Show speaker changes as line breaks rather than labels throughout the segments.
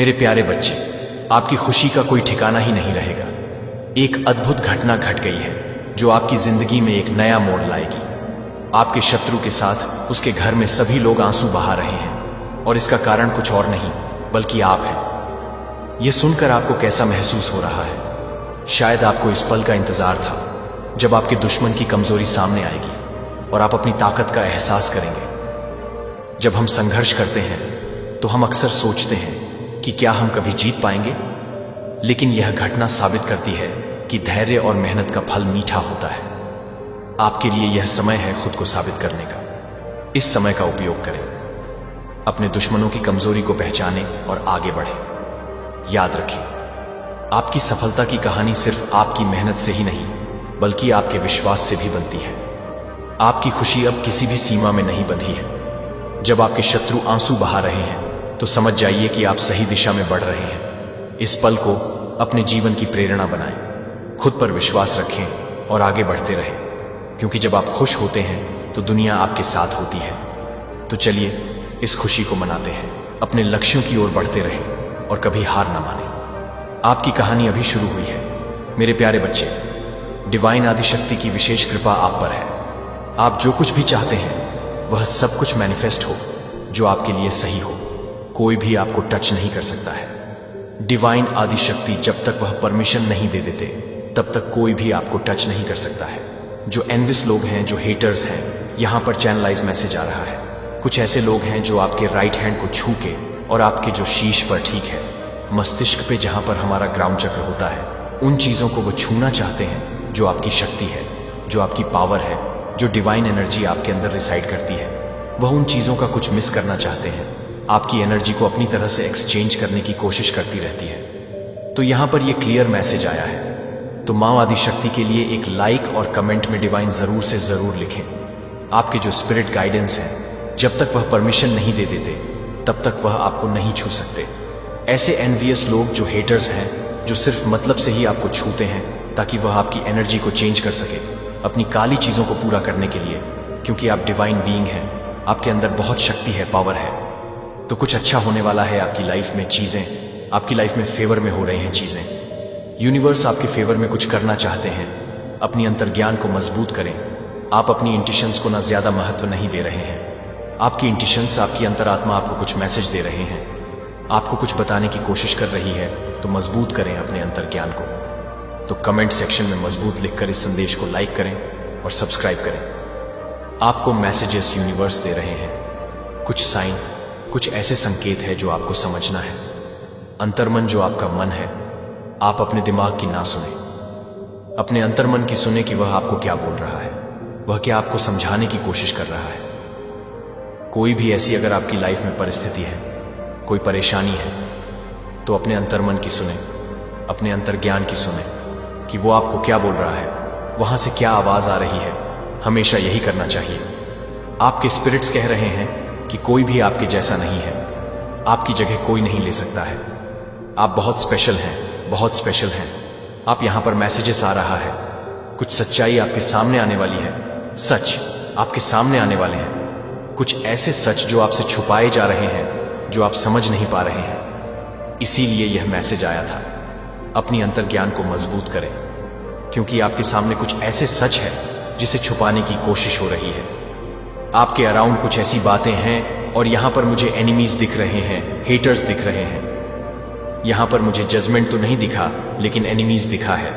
मेरे प्यारे बच्चे, आपकी खुशी का कोई ठिकाना ही नहीं रहेगा। एक अद्भुत घटना घट गई है जो आपकी जिंदगी में एक नया मोड़ लाएगी। आपके शत्रु के साथ उसके घर में सभी लोग आंसू बहा रहे हैं और इसका कारण कुछ और नहीं बल्कि आप हैं। यह सुनकर आपको कैसा महसूस हो रहा है? शायद आपको इस पल का इंतजार था जब आपके दुश्मन की कमजोरी सामने आएगी और आप अपनी ताकत का एहसास करेंगे। जब हम संघर्ष करते हैं तो हम अक्सर सोचते हैं कि क्या हम कभी जीत पाएंगे, लेकिन यह घटना साबित करती है कि धैर्य और मेहनत का फल मीठा होता है। आपके लिए यह समय है खुद को साबित करने का। इस समय का उपयोग करें, अपने दुश्मनों की कमजोरी को पहचानें और आगे बढ़ें। याद रखें, आपकी सफलता की कहानी सिर्फ आपकी मेहनत से ही नहीं बल्कि आपके विश्वास से भी बनती है। आपकी खुशी अब किसी भी सीमा में नहीं बंधी है। जब आपके शत्रु आंसू बहा रहे हैं तो समझ जाइए कि आप सही दिशा में बढ़ रहे हैं। इस पल को अपने जीवन की प्रेरणा बनाएं, खुद पर विश्वास रखें और आगे बढ़ते रहें, क्योंकि जब आप खुश होते हैं तो दुनिया आपके साथ होती है। तो चलिए इस खुशी को मनाते हैं, अपने लक्ष्यों की ओर बढ़ते रहें और कभी हार न माने। आपकी कहानी अभी शुरू हुई है मेरे प्यारे बच्चे। डिवाइन आदिशक्ति की विशेष कृपा आप पर है। आप जो कुछ भी चाहते हैं वह सब कुछ मैनिफेस्ट हो जो आपके लिए सही हो। कोई भी आपको टच नहीं कर सकता है। डिवाइन आदिशक्ति जब तक वह परमिशन नहीं दे देते तब तक कोई भी आपको टच नहीं कर सकता है। जो एनविस लोग हैं, जो हेटर्स हैं, यहां पर चैनलाइज मैसेज आ रहा है। कुछ ऐसे लोग हैं जो आपके राइट हैंड को छू के और आपके जो शीश पर, ठीक है, मस्तिष्क पे जहां पर हमारा ग्राउंड चक्र होता है, उन चीजों को वो छूना चाहते हैं जो आपकी शक्ति है, जो आपकी पावर है, जो डिवाइन एनर्जी आपके अंदर रिसाइड करती है। वह उन चीजों का कुछ मिस करना चाहते हैं। आपकी एनर्जी को अपनी तरह से एक्सचेंज करने की कोशिश करती रहती है। तो यहां पर यह क्लियर मैसेज आया है। तो मां आदिशक्ति के लिए एक लाइक और कमेंट में डिवाइन जरूर से जरूर लिखें। आपके जो स्पिरिट गाइडेंस है, जब तक वह परमिशन नहीं दे देते तब तक वह आपको नहीं छू सकते। ऐसे एनवियस लोग, जो हेटर्स हैं, जो सिर्फ मतलब से ही आपको छूते हैं ताकि वह आपकी एनर्जी को चेंज कर सके अपनी काली चीजों को पूरा करने के लिए, क्योंकि आप डिवाइन बीइंग हैं, आपके अंदर बहुत शक्ति है, पावर है। तो कुछ अच्छा होने वाला है आपकी लाइफ में। चीजें आपकी लाइफ में फेवर में हो रही हैं। चीजें यूनिवर्स आपके फेवर में कुछ करना चाहते हैं। अपनी अंतर्ज्ञान को मजबूत करें। आप अपनी इंट्यूशंस को ना ज्यादा महत्व नहीं दे रहे हैं। आपकी इंट्यूशंस, आपकी अंतरात्मा आपको कुछ मैसेज दे रहे हैं, आपको कुछ बताने की कोशिश कर रही है। तो मजबूत करें अपने अंतर्ज्ञान को। तो कमेंट सेक्शन में मजबूत लिखकर इस संदेश को लाइक करें और सब्सक्राइब करें। आपको मैसेजेस यूनिवर्स दे रहे हैं, कुछ साइन, कुछ ऐसे संकेत है जो आपको समझना है। अंतर्मन, जो आपका मन है, आप अपने दिमाग की ना सुने, अपने अंतर्मन की सुने कि वह आपको क्या बोल रहा है, वह क्या आपको समझाने की कोशिश कर रहा है। कोई भी ऐसी अगर आपकी लाइफ में परिस्थिति है, कोई परेशानी है, तो अपने अंतर्मन की सुने, अपने अंतर्ज्ञान की सुने कि वो आपको क्या बोल रहा है, वहां से क्या आवाज आ रही है। हमेशा यही करना चाहिए। आपके स्पिरिट्स कह रहे हैं कि कोई भी आपके जैसा नहीं है, आपकी जगह कोई नहीं ले सकता है। आप बहुत स्पेशल हैं, बहुत स्पेशल हैं। आप यहां पर मैसेजेस आ रहा है, कुछ सच्चाई आपके सामने आने वाली है। सच आपके सामने आने वाले हैं, कुछ ऐसे सच जो आपसे छुपाए जा रहे हैं, जो आप समझ नहीं पा रहे हैं। इसीलिए यह मैसेज आया था। अपनी अंतर्ज्ञान को मजबूत करें, क्योंकि आपके सामने कुछ ऐसे सच है जिसे छुपाने की कोशिश हो रही है। आपके अराउंड कुछ ऐसी बातें हैं और यहां पर मुझे एनिमीज दिख रहे हैं, हेटर्स दिख रहे हैं। यहां पर मुझे जजमेंट तो नहीं दिखा, लेकिन एनिमीज दिखा है।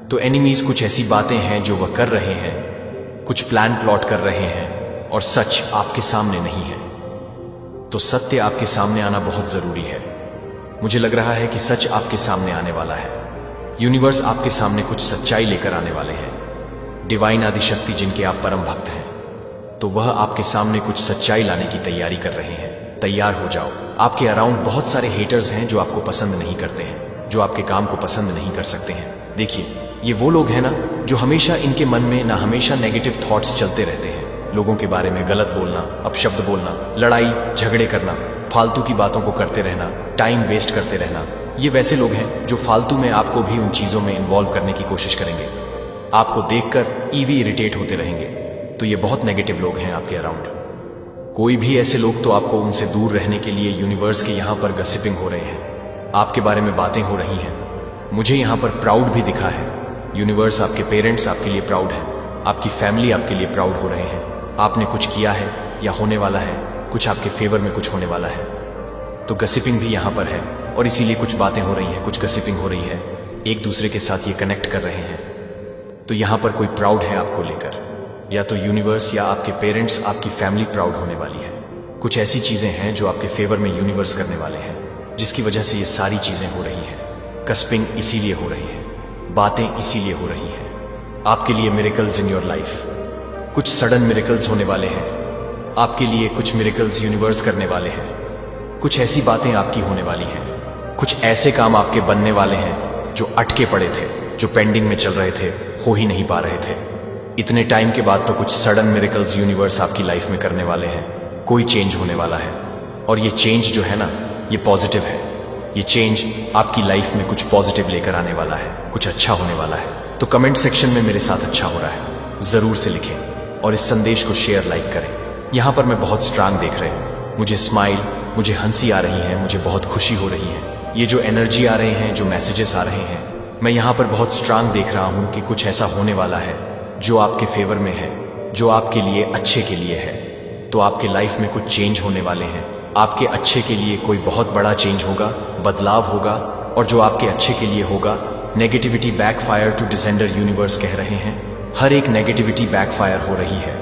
तो एनिमीज कुछ ऐसी बातें हैं जो वह कर रहे हैं, कुछ प्लान प्लॉट कर रहे हैं, और सच आपके सामने नहीं है। तो सत्य आपके सामने आना बहुत जरूरी है। मुझे लग रहा है कि सच आपके सामने आने वाला है। यूनिवर्स आपके सामने कुछ सच्चाई लेकर आने वाले हैं। डिवाइन आदिशक्ति, जिनके आप परम भक्त हैं, तो वह आपके सामने कुछ सच्चाई लाने की तैयारी कर रहे हैं। तैयार हो जाओ। आपके अराउंड बहुत सारे हेटर्स हैं जो आपको पसंद नहीं करते हैं, जो आपके काम को पसंद नहीं कर सकते हैं। देखिए, ये वो लोग हैं ना जो हमेशा, इनके मन में ना हमेशा नेगेटिव थॉट्स चलते रहते हैं। लोगों के बारे में गलत बोलना, अपशब्द बोलना, लड़ाई झगड़े करना, फालतू की बातों को करते रहना, टाइम वेस्ट करते रहना। ये वैसे लोग हैं जो फालतू में आपको भी उन चीजों में इन्वॉल्व करने की कोशिश करेंगे। आपको देखकर ईवी इरिटेट होते रहेंगे। तो ये बहुत नेगेटिव लोग हैं आपके अराउंड। कोई भी ऐसे लोग तो आपको उनसे दूर रहने के लिए यूनिवर्स के यहाँ पर गसिपिंग हो रहे हैं, आपके बारे में बातें हो रही हैं। मुझे यहाँ पर प्राउड भी दिखा है। यूनिवर्स, आपके पेरेंट्स आपके लिए प्राउड है, आपकी फैमिली आपके लिए प्राउड हो रहे हैं। आपने कुछ किया है या होने वाला है, कुछ आपके फेवर में कुछ होने वाला है। तो गसिपिंग भी यहाँ पर है और इसीलिए कुछ बातें हो रही हैं, कुछ गसिपिंग हो रही है, एक दूसरे के साथ ये कनेक्ट कर रहे हैं। तो यहाँ पर कोई प्राउड है आपको लेकर, या तो यूनिवर्स या आपके पेरेंट्स, आपकी फैमिली प्राउड होने वाली है। कुछ ऐसी चीजें हैं जो आपके फेवर में यूनिवर्स करने वाले हैं, जिसकी वजह से ये सारी चीजें हो रही हैं। गसिपिंग इसीलिए हो रही है, बातें इसीलिए हो रही हैं। आपके लिए मिरेकल्स इन योर लाइफ, कुछ सडन मिरेकल्स होने वाले हैं। आपके लिए कुछ मिरेकल्स यूनिवर्स करने वाले हैं। कुछ ऐसी बातें आपकी होने वाली हैं, कुछ ऐसे काम आपके बनने वाले हैं जो अटके पड़े थे, जो पेंडिंग में चल रहे थे, हो ही नहीं पा रहे थे। इतने टाइम के बाद तो कुछ सडन मिरेकल्स यूनिवर्स आपकी लाइफ में करने वाले हैं। कोई चेंज होने वाला है और ये चेंज जो है ना, ये पॉजिटिव है। ये चेंज आपकी लाइफ में कुछ पॉजिटिव लेकर आने वाला है, कुछ अच्छा होने वाला है। तो कमेंट सेक्शन में मेरे साथ अच्छा हो रहा है जरूर से लिखें और इस संदेश को शेयर, लाइक करें। यहाँ पर मैं बहुत स्ट्रांग देख रहे हूँ, मुझे स्माइल, मुझे हंसी आ रही है, मुझे बहुत खुशी हो रही है। ये जो एनर्जी आ रहे हैं, जो मैसेजेस आ रहे हैं, मैं यहाँ पर बहुत स्ट्रांग देख रहा हूँ कि कुछ ऐसा होने वाला है जो आपके फेवर में है, जो आपके लिए अच्छे के लिए है। तो आपके लाइफ में कुछ चेंज होने वाले हैं, आपके अच्छे के लिए कोई बहुत बड़ा चेंज होगा, बदलाव होगा। और जो आपके अच्छे के लिए होगा, negativity backfire to the sender universe कह रहे हैं। हर एक नेगेटिविटी बैकफायर हो रही है।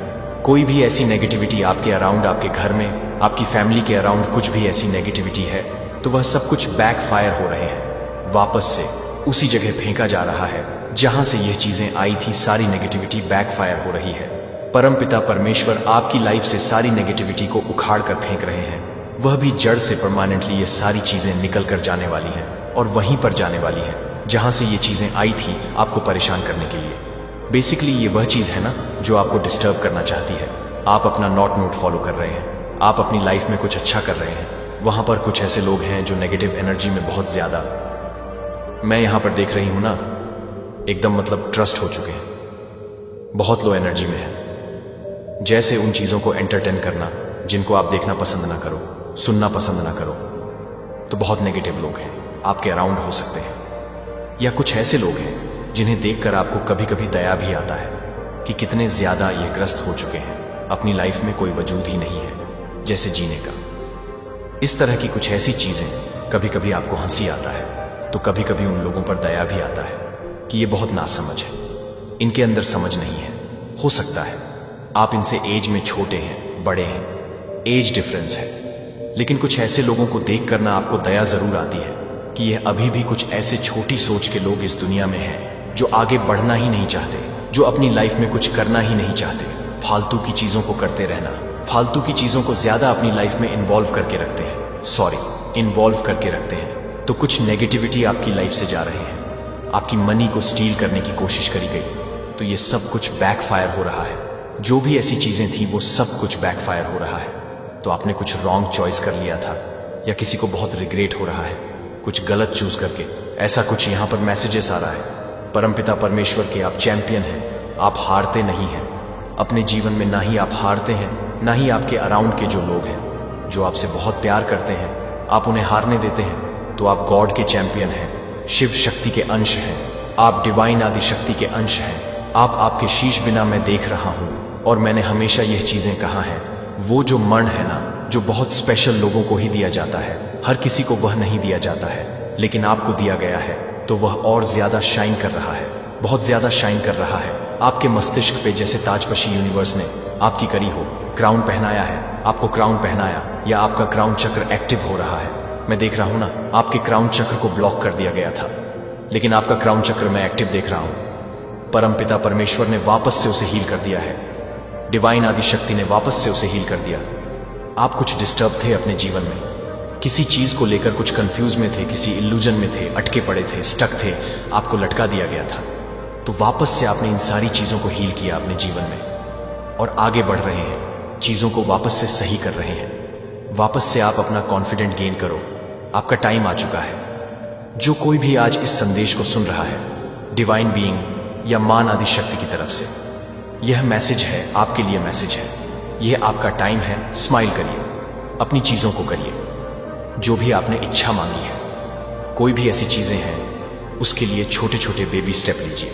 कोई भी ऐसी नेगेटिविटी आपके अराउंड, आपके घर में, आपकी फैमिली के अराउंड कुछ भी ऐसी नेगेटिविटी है, तो वह सब कुछ बैकफायर हो रहे हैं, वापस से उसी जगह फेंका जा रहा है जहां से यह चीजें आई थी। सारी नेगेटिविटी बैकफायर हो रही है। परमपिता परमेश्वर आपकी लाइफ से सारी नेगेटिविटी को उखाड़ कर फेंक रहे हैं। वह भी जड़ से परमानेंटली ये सारी चीजें निकल कर जाने वाली हैं और वहीं पर जाने वाली हैं जहां से ये चीजें आई थी आपको परेशान करने के लिए। बेसिकली ये वह चीज है ना जो आपको डिस्टर्ब करना चाहती है। आप अपना नोट फॉलो कर रहे हैं, आप अपनी लाइफ में कुछ अच्छा कर रहे हैं। वहां पर कुछ ऐसे लोग हैं जो नेगेटिव एनर्जी में बहुत ज्यादा, मैं यहां पर देख रही हूं ना, एकदम मतलब ट्रस्ट हो चुके हैं, बहुत लो एनर्जी में है। जैसे उन चीजों को एंटरटेन करना जिनको आप देखना पसंद ना करो, सुनना पसंद ना करो। तो बहुत नेगेटिव लोग हैं आपके अराउंड हो सकते हैं, या कुछ ऐसे लोग हैं जिन्हें देखकर आपको कभी कभी दया भी आता है कि कितने ज्यादा ये ग्रस्त हो चुके हैं, अपनी लाइफ में कोई वजूद ही नहीं है जैसे जीने का। इस तरह की कुछ ऐसी चीजें, कभी कभी आपको हंसी आता है तो कभी कभी उन लोगों पर दया भी आता है कि ये बहुत नासमझ है, इनके अंदर समझ नहीं है। हो सकता है आप इनसे एज में छोटे हैं, बड़े हैं, एज डिफरेंस है, लेकिन कुछ ऐसे लोगों को देख कर ना आपको दया जरूर आती है कि ये अभी भी कुछ ऐसे छोटी सोच के लोग इस दुनिया में हैं जो आगे बढ़ना ही नहीं चाहते, जो अपनी लाइफ में कुछ करना ही नहीं चाहते, फालतू की चीजों को करते रहना, फालतू की चीजों को ज्यादा अपनी लाइफ में इन्वॉल्व करके रखते हैं, इन्वॉल्व करके रखते हैं। तो कुछ नेगेटिविटी आपकी लाइफ से जा रहे हैं, आपकी मनी को स्टील करने की कोशिश करी गई, तो ये सब कुछ बैकफायर हो रहा है। जो भी ऐसी चीजें थी वो सब कुछ बैकफायर हो रहा है। तो आपने कुछ रॉन्ग चॉइस कर लिया था, या किसी को बहुत रिग्रेट हो रहा है कुछ गलत चूज करके, ऐसा कुछ यहाँ पर मैसेजेस आ रहा है। परमपिता परमेश्वर के आप चैंपियन हैं, आप हारते नहीं हैं अपने जीवन में, ना ही आप हारते हैं, ना ही आपके अराउंड के जो लोग हैं जो आपसे बहुत प्यार करते हैं आप उन्हें हारने देते हैं। तो आप गॉड के चैंपियन हैं, शिव शक्ति के अंश हैं, आप डिवाइन आदि शक्ति के अंश हैं। आप आपके शीश बिना मैं देख रहा हूं, और मैंने हमेशा यह चीजें कहा है, वो जो मर्ण है ना, जो बहुत स्पेशल लोगों को ही दिया जाता है, हर किसी को वह नहीं दिया जाता है, लेकिन आपको दिया गया है, तो वह और ज्यादा शाइन कर रहा है, बहुत ज्यादा शाइन कर रहा है। आपके मस्तिष्क पे जैसे ताजपशी यूनिवर्स ने आपकी करी हो, क्राउन पहनाया है, आपको क्राउन पहनाया, या आपका क्राउन चक्र एक्टिव हो रहा है। मैं देख रहा हूं ना, आपके क्राउन चक्र को ब्लॉक कर दिया गया था, लेकिन आपका क्राउन चक्र मैं एक्टिव देख रहा हूं। परमपिता परमेश्वर ने वापस से उसे हील कर दिया है, डिवाइन आदि शक्ति ने वापस से उसे हील कर दिया। आप कुछ डिस्टर्ब थे अपने जीवन में, किसी चीज को लेकर कुछ कंफ्यूज में थे, किसी इल्यूजन में थे, अटके पड़े थे, स्टक थे, आपको लटका दिया गया था। तो वापस से आपने इन सारी चीजों को हील किया अपने जीवन में और आगे बढ़ रहे हैं, चीजों को वापस से सही कर रहे हैं। वापस से आप अपना कॉन्फिडेंट गेन करो, आपका टाइम आ चुका है। जो कोई भी आज इस संदेश को सुन रहा है, डिवाइन बीइंग या मान आदि शक्ति की तरफ से, यह मैसेज है, आपके लिए मैसेज है। यह आपका टाइम है। स्माइल करिए, अपनी चीज़ों को करिए, जो भी आपने इच्छा मांगी है। कोई भी ऐसी चीज़ें हैं, उसके लिए छोटे छोटे बेबी स्टेप लीजिए।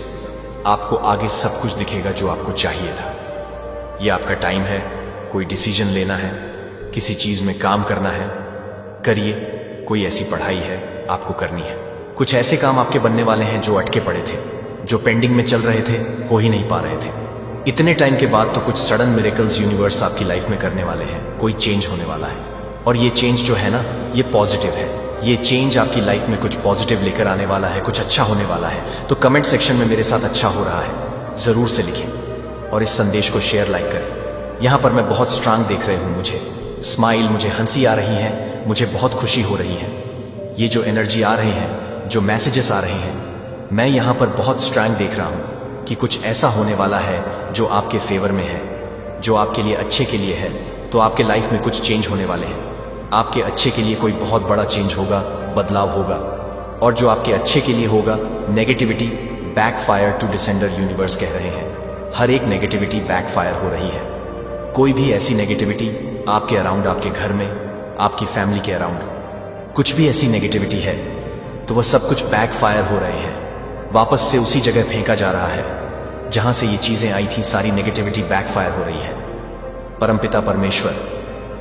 आपको आगे सब कुछ दिखेगा जो आपको चाहिए था। यह आपका टाइम है। कोई डिसीजन लेना है, किसी चीज़ में काम करना है, करिए। कोई ऐसी पढ़ाई है, आपको करनी है। कुछ ऐसे काम आपके बनने वाले हैं जो अटके पड़े थे, जो पेंडिंग में चल रहे थे, हो ही नहीं पा रहे थे। इतने टाइम के बाद तो कुछ सडन मिरेकल्स यूनिवर्स आपकी लाइफ में करने वाले हैं। कोई चेंज होने वाला है, और ये चेंज जो है ना, ये पॉजिटिव है। ये चेंज आपकी लाइफ में कुछ पॉजिटिव लेकर आने वाला है, कुछ अच्छा होने वाला है। तो कमेंट सेक्शन में मेरे साथ अच्छा हो रहा है जरूर से लिखें, और इस संदेश को शेयर लाइक करें। यहाँ पर मैं बहुत स्ट्रांग देख रहे हूँ। मुझे स्माइल, मुझे हंसी आ रही है, मुझे बहुत खुशी हो रही है। ये जो एनर्जी आ रही है, जो मैसेजेस आ रहे हैं, मैं यहाँ पर बहुत स्ट्रांग देख रहा हूँ कि कुछ ऐसा होने वाला है जो आपके फेवर में है, जो आपके लिए अच्छे के लिए है। तो आपके लाइफ में कुछ चेंज होने वाले हैं। आपके अच्छे के लिए कोई बहुत बड़ा चेंज होगा, बदलाव होगा। और जो आपके अच्छे के लिए होगा, negativity backfire to the sender universe कह रहे हैं। हर एक नेगेटिविटी बैकफायर हो रही है। कोई भी ऐसी नेगेटिविटी आपके अराउंड, आपके घर में, आपकी फैमिली के अराउंड, कुछ भी ऐसी नेगेटिविटी है, तो वह सब कुछ बैकफायर हो रहे हैं। वापस से उसी जगह फेंका जा रहा है जहां से ये चीजें आई थी। सारी नेगेटिविटी बैकफायर हो रही है। परमपिता परमेश्वर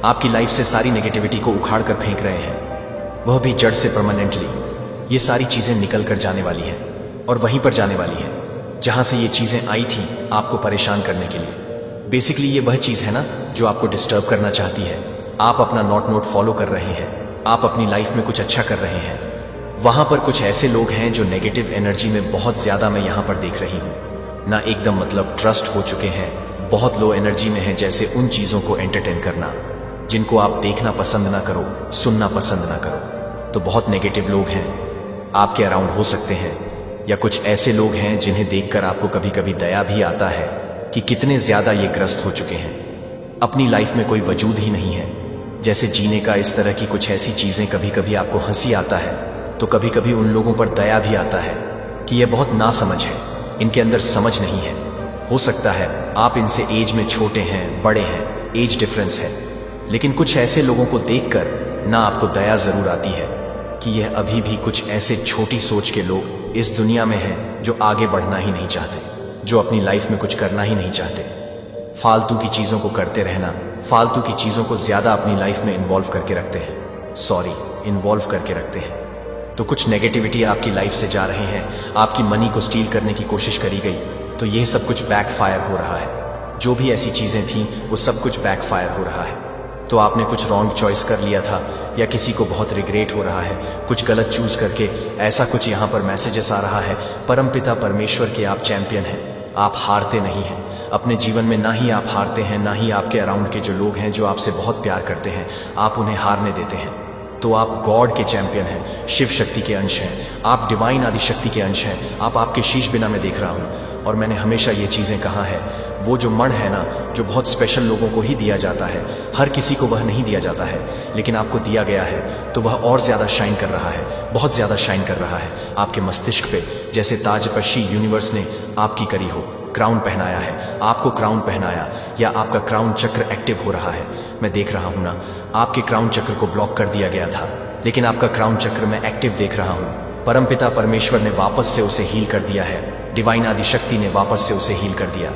आपकी लाइफ से सारी नेगेटिविटी को उखाड़ कर फेंक रहे हैं, वह भी जड़ से परमानेंटली। ये सारी चीजें निकल कर जाने वाली हैं, और वहीं पर जाने वाली हैं जहां से ये चीजें आई थी आपको परेशान करने के लिए। बेसिकली ये वह चीज है ना जो आपको डिस्टर्ब करना चाहती है। आप अपना नोट फॉलो कर रहे हैं, आप अपनी लाइफ में कुछ अच्छा कर रहे हैं। वहां पर कुछ ऐसे लोग हैं जो नेगेटिव एनर्जी में बहुत ज्यादा मैं यहां पर देख रही हूं ना, एकदम मतलब ट्रस्ट हो चुके हैं, बहुत लो एनर्जी में है। जैसे उन चीजों को एंटरटेन करना जिनको आप देखना पसंद ना करो, सुनना पसंद ना करो। तो बहुत नेगेटिव लोग हैं आपके अराउंड हो सकते हैं, या कुछ ऐसे लोग हैं जिन्हें देखकर आपको कभी कभी दया भी आता है कि कितने ज्यादा ये ग्रस्त हो चुके हैं। अपनी लाइफ में कोई वजूद ही नहीं है, जैसे जीने का। इस तरह की कुछ ऐसी चीजें, कभी कभी आपको हंसी आता है, तो कभी कभी उन लोगों पर दया भी आता है कि ये बहुत नासमझ है, इनके अंदर समझ नहीं है। हो सकता है आप इनसे एज में छोटे हैं, बड़े हैं, एज डिफरेंस है, लेकिन कुछ ऐसे लोगों को देखकर ना आपको दया जरूर आती है कि यह अभी भी कुछ ऐसे छोटी सोच के लोग इस दुनिया में हैं जो आगे बढ़ना ही नहीं चाहते, जो अपनी लाइफ में कुछ करना ही नहीं चाहते। फालतू की चीजों को करते रहना, फालतू की चीजों को ज्यादा अपनी लाइफ में इन्वॉल्व करके रखते हैं। इन्वॉल्व करके रखते हैं। तो कुछ नेगेटिविटी आपकी लाइफ से जा रहे हैं, आपकी मनी को स्टील करने की कोशिश करी गई, तो यह सब कुछ बैकफायर हो रहा है। जो भी ऐसी चीजें थी वो सब कुछ बैकफायर हो रहा है। तो आपने कुछ रॉन्ग चॉइस कर लिया था, या किसी को बहुत रिग्रेट हो रहा है कुछ गलत चूज करके, ऐसा कुछ यहाँ पर मैसेजेस आ रहा है। परमपिता परमेश्वर के आप चैंपियन हैं, आप हारते नहीं हैं अपने जीवन में। ना ही आप हारते हैं, ना ही आपके अराउंड के जो लोग हैं जो आपसे बहुत प्यार करते हैं, आप उन्हें हारने देते हैं। तो आप गॉड के चैंपियन हैं, शिव शक्ति के अंश हैं, आप डिवाइन आदि शक्ति के अंश हैं। आप आपके शीश बिना मैं देख रहा हूँ, और मैंने हमेशा ये चीज़ें कहा है, वो जो मण है ना, जो बहुत स्पेशल लोगों को ही दिया जाता है, हर किसी को वह नहीं दिया जाता है, लेकिन आपको दिया गया है, तो वह और ज़्यादा शाइन कर रहा है, बहुत ज़्यादा शाइन कर रहा है आपके मस्तिष्क पे, जैसे ताजपशी यूनिवर्स ने आपकी करी हो। क्राउन पहनाया है, आपको क्राउन पहनाया, या आपका क्राउन चक्र एक्टिव हो रहा है। मैं देख रहा हूं ना, आपके क्राउन चक्र को ब्लॉक कर दिया गया था, लेकिन आपका क्राउन चक्र मैं एक्टिव देख रहा हूं। परमपिता परमेश्वर ने वापस से उसे हील कर दिया है, डिवाइन आदि शक्ति ने वापस से उसे हील कर दिया।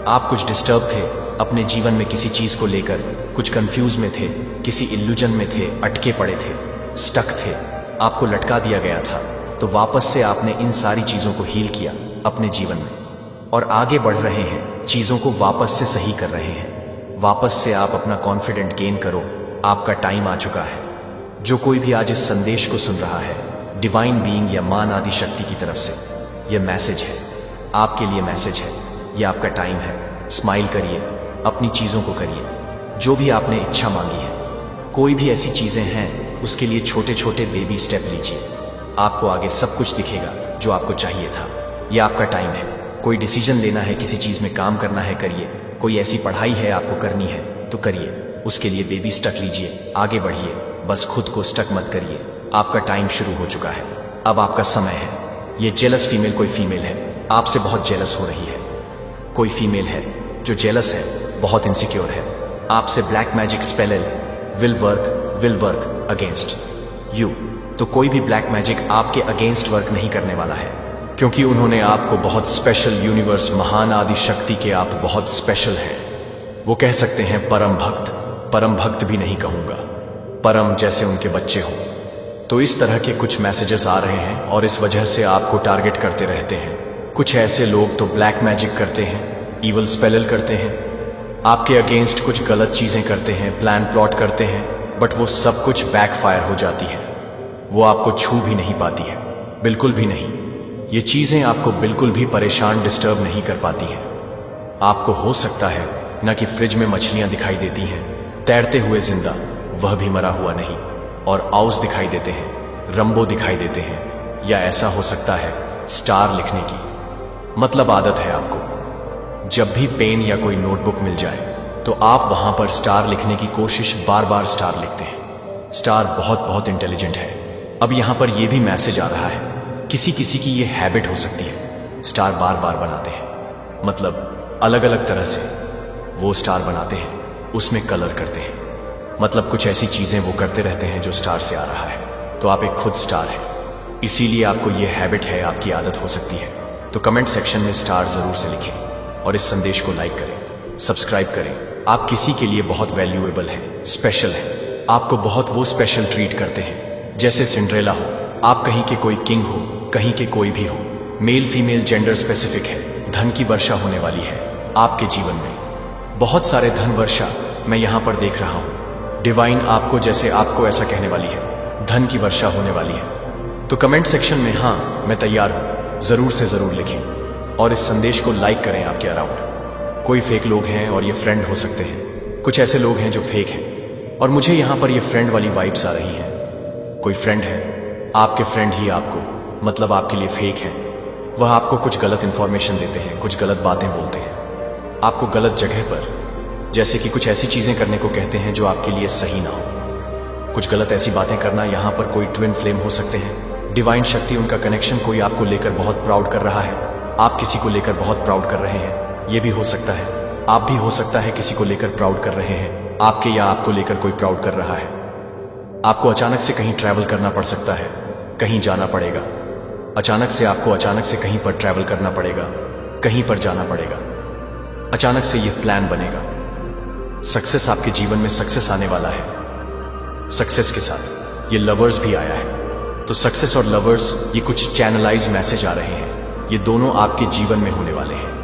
आप कुछ डिस्टर्ब थे अपने जीवन में, किसी चीज को लेकर कुछ कंफ्यूज में थे, किसी इल्यूजन में थे, अटके पड़े थे, स्टक थे, आपको लटका दिया गया था। तो वापस से आपने इन सारी चीजों को हील किया अपने जीवन में, और आगे बढ़ रहे हैं, चीजों को वापस से सही कर रहे हैं। वापस से आप अपना कॉन्फिडेंट गेन करो, आपका टाइम आ चुका है। जो कोई भी आज इस संदेश को सुन रहा है, डिवाइन बीइंग या मान आदि शक्ति की तरफ से यह मैसेज है, आपके लिए मैसेज है, यह आपका टाइम है। स्माइल करिए, अपनी चीजों को करिए, जो भी आपने इच्छा मांगी है। कोई भी ऐसी चीजें हैं, उसके लिए छोटे छोटे बेबी स्टेप लीजिए, आपको आगे सब कुछ दिखेगा जो आपको चाहिए था। यह आपका टाइम है। कोई डिसीजन लेना है, किसी चीज में काम करना है, करिए। कोई ऐसी पढ़ाई है आपको करनी है, तो करिए। उसके लिए बेबी स्टेप लीजिए, आगे बढ़िए, बस खुद को स्टक मत करिए। आपका टाइम शुरू हो चुका है, अब आपका समय है। ये जेलस फीमेल, कोई फीमेल है आपसे बहुत जेलस हो रही है, कोई फीमेल है जो जेलस है, बहुत इनसिक्योर है, आपसे black magic spell will work against you. तो कोई भी ब्लैक मैजिक आपके अगेंस्ट वर्क नहीं करने वाला है, क्योंकि उन्होंने आपको बहुत स्पेशल, यूनिवर्स, महान आदि शक्ति के आप बहुत स्पेशल हैं। वो कह सकते हैं परम भक्त भी नहीं कहूंगा, परम जैसे उनके बच्चे हो। तो इस तरह के कुछ मैसेजेस आ रहे हैं और इस वजह से आपको टारगेट करते रहते हैं। कुछ ऐसे लोग तो ब्लैक मैजिक करते हैं, ईवल स्पेल करते हैं, आपके अगेंस्ट कुछ गलत चीजें करते हैं, प्लान प्लॉट करते हैं, बट वो सब कुछ बैकफायर हो जाती है। वो आपको छू भी नहीं पाती है, बिल्कुल भी नहीं। ये चीजें आपको बिल्कुल भी परेशान, डिस्टर्ब नहीं कर पाती हैं। आपको हो सकता है न कि फ्रिज में मछलियां दिखाई देती हैं तैरते हुए जिंदा, वह भी मरा हुआ नहीं, और आउस दिखाई देते हैं, रंबो दिखाई देते हैं, या ऐसा हो सकता है स्टार लिखने की मतलब आदत है आपको। जब भी पेन या कोई नोटबुक मिल जाए तो आप वहां पर स्टार लिखने की कोशिश, बार बार स्टार लिखते हैं। स्टार बहुत इंटेलिजेंट है। अब यहां पर यह भी मैसेज आ रहा है, किसी किसी की यह हैबिट हो सकती है, स्टार बार बार बनाते हैं, मतलब अलग अलग तरह से वो स्टार बनाते हैं, उसमें कलर करते हैं, मतलब कुछ ऐसी चीजें वो करते रहते हैं जो स्टार से आ रहा है। तो आप एक खुद स्टार है, इसीलिए आपको यह हैबिट है, आपकी आदत हो सकती है। तो कमेंट सेक्शन में स्टार जरूर से लिखें और इस संदेश को लाइक करें, सब्सक्राइब करें। आप किसी के लिए बहुत वैल्यूएबल हैं, स्पेशल हैं, आपको बहुत वो स्पेशल ट्रीट करते हैं, जैसे सिंड्रेला हो, आप कहीं के कोई किंग हो, कहीं के कोई भी हो, मेल फीमेल जेंडर स्पेसिफिक है। धन की वर्षा होने वाली है आपके जीवन में, बहुत सारे धन वर्षा मैं यहां पर देख रहा हूं। डिवाइन आपको, जैसे आपको ऐसा कहने वाली है, धन की वर्षा होने वाली है। तो कमेंट सेक्शन में हाँ मैं तैयार हूं जरूर से जरूर लिखें और इस संदेश को लाइक करें आपके अराउंड। कोई फेक लोग हैं और ये फ्रेंड हो सकते हैं, कुछ ऐसे लोग हैं जो फेक हैं और मुझे यहां पर ये फ्रेंड वाली वाइब्स आ रही हैं। कोई फ्रेंड है, आपके फ्रेंड ही आपको, मतलब आपके लिए फेक है। वह आपको कुछ गलत इंफॉर्मेशन देते हैं, कुछ गलत बातें बोलते हैं, आपको गलत जगह पर, जैसे कि कुछ ऐसी चीजें करने को कहते हैं जो आपके लिए सही ना हो, कुछ गलत ऐसी बातें करना। यहां पर कोई ट्विन फ्लेम हो सकते हैं, डिवाइन शक्ति, उनका कनेक्शन, कोई आपको लेकर बहुत प्राउड कर रहा है, आप किसी को लेकर बहुत प्राउड कर रहे हैं, ये भी हो सकता है। आप भी हो सकता है किसी को लेकर प्राउड कर रहे हैं, आपके या आपको लेकर कोई प्राउड कर रहा है। आपको अचानक से कहीं ट्रैवल करना पड़ सकता है, कहीं जाना पड़ेगा, अचानक से आपको अचानक से कहीं पर ट्रैवल करना पड़ेगा, कहीं पर जाना पड़ेगा, अचानक से यह प्लान बनेगा। सक्सेस, आपके जीवन में सक्सेस आने वाला है। सक्सेस के साथ ये लवर्स भी आया है। तो सक्सेस और लवर्स, ये कुछ चैनलाइज मैसेज आ रहे हैं, ये दोनों आपके जीवन में होने वाले हैं।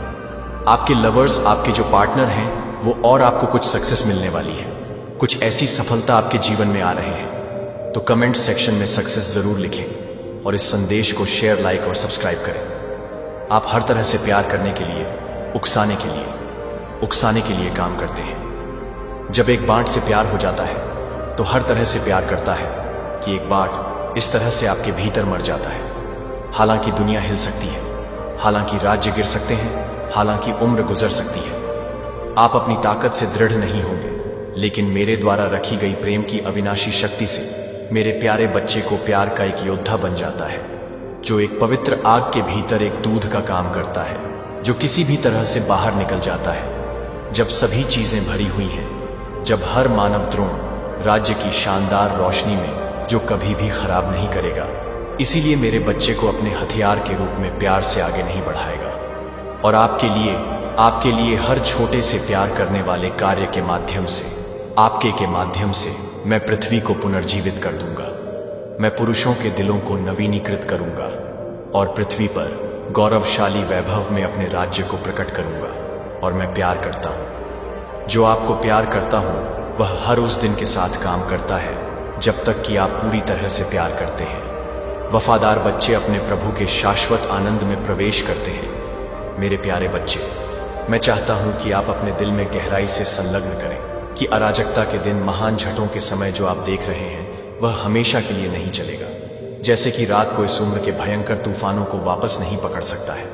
आपके लवर्स, आपके जो पार्टनर हैं वो, और आपको कुछ सक्सेस मिलने वाली है, कुछ ऐसी सफलता आपके जीवन में आ रहे हैं। तो कमेंट सेक्शन में सक्सेस जरूर लिखें और इस संदेश को शेयर, लाइक और सब्सक्राइब करें। आप हर तरह से प्यार करने के लिए, उकसाने के लिए काम करते हैं। जब एक बांट से प्यार हो जाता है तो हर तरह से प्यार करता है कि एक बांट इस तरह से आपके भीतर मर जाता है। हालांकि दुनिया हिल सकती है, हालांकि राज्य गिर सकते हैं, हालांकि उम्र गुजर सकती है, आप अपनी ताकत से दृढ़ नहीं होंगे, लेकिन मेरे द्वारा रखी गई प्रेम की अविनाशी शक्ति से मेरे प्यारे बच्चे को प्यार का एक योद्धा बन जाता है, जो एक पवित्र आग के भीतर एक दूध का काम करता है, जो किसी भी तरह से बाहर निकल जाता है। जब सभी चीजें भरी हुई हैं, जब हर मानव द्रोण राज्य की शानदार रोशनी में, जो कभी भी खराब नहीं करेगा, इसीलिए मेरे बच्चे को अपने हथियार के रूप में प्यार से आगे नहीं बढ़ाएगा। और आपके लिए हर छोटे से प्यार करने वाले कार्य के माध्यम से, आपके के माध्यम से मैं पृथ्वी को पुनर्जीवित कर दूंगा। मैं पुरुषों के दिलों को नवीनीकृत करूंगा और पृथ्वी पर गौरवशाली वैभव में अपने राज्य को प्रकट करूंगा। और मैं प्यार करता हूं, जो आपको प्यार करता हूं, वह हर उस दिन के साथ काम करता है जब तक कि आप पूरी तरह से प्यार करते हैं। वफादार बच्चे अपने प्रभु के शाश्वत आनंद में प्रवेश करते हैं। मेरे प्यारे बच्चे, मैं चाहता हूं कि आप अपने दिल में गहराई से संलग्न करें कि अराजकता के दिन, महान झटों के समय जो आप देख रहे हैं, वह हमेशा के लिए नहीं चलेगा। जैसे कि रात को इस उम्र के भयंकर तूफानों को वापस नहीं पकड़ सकता है,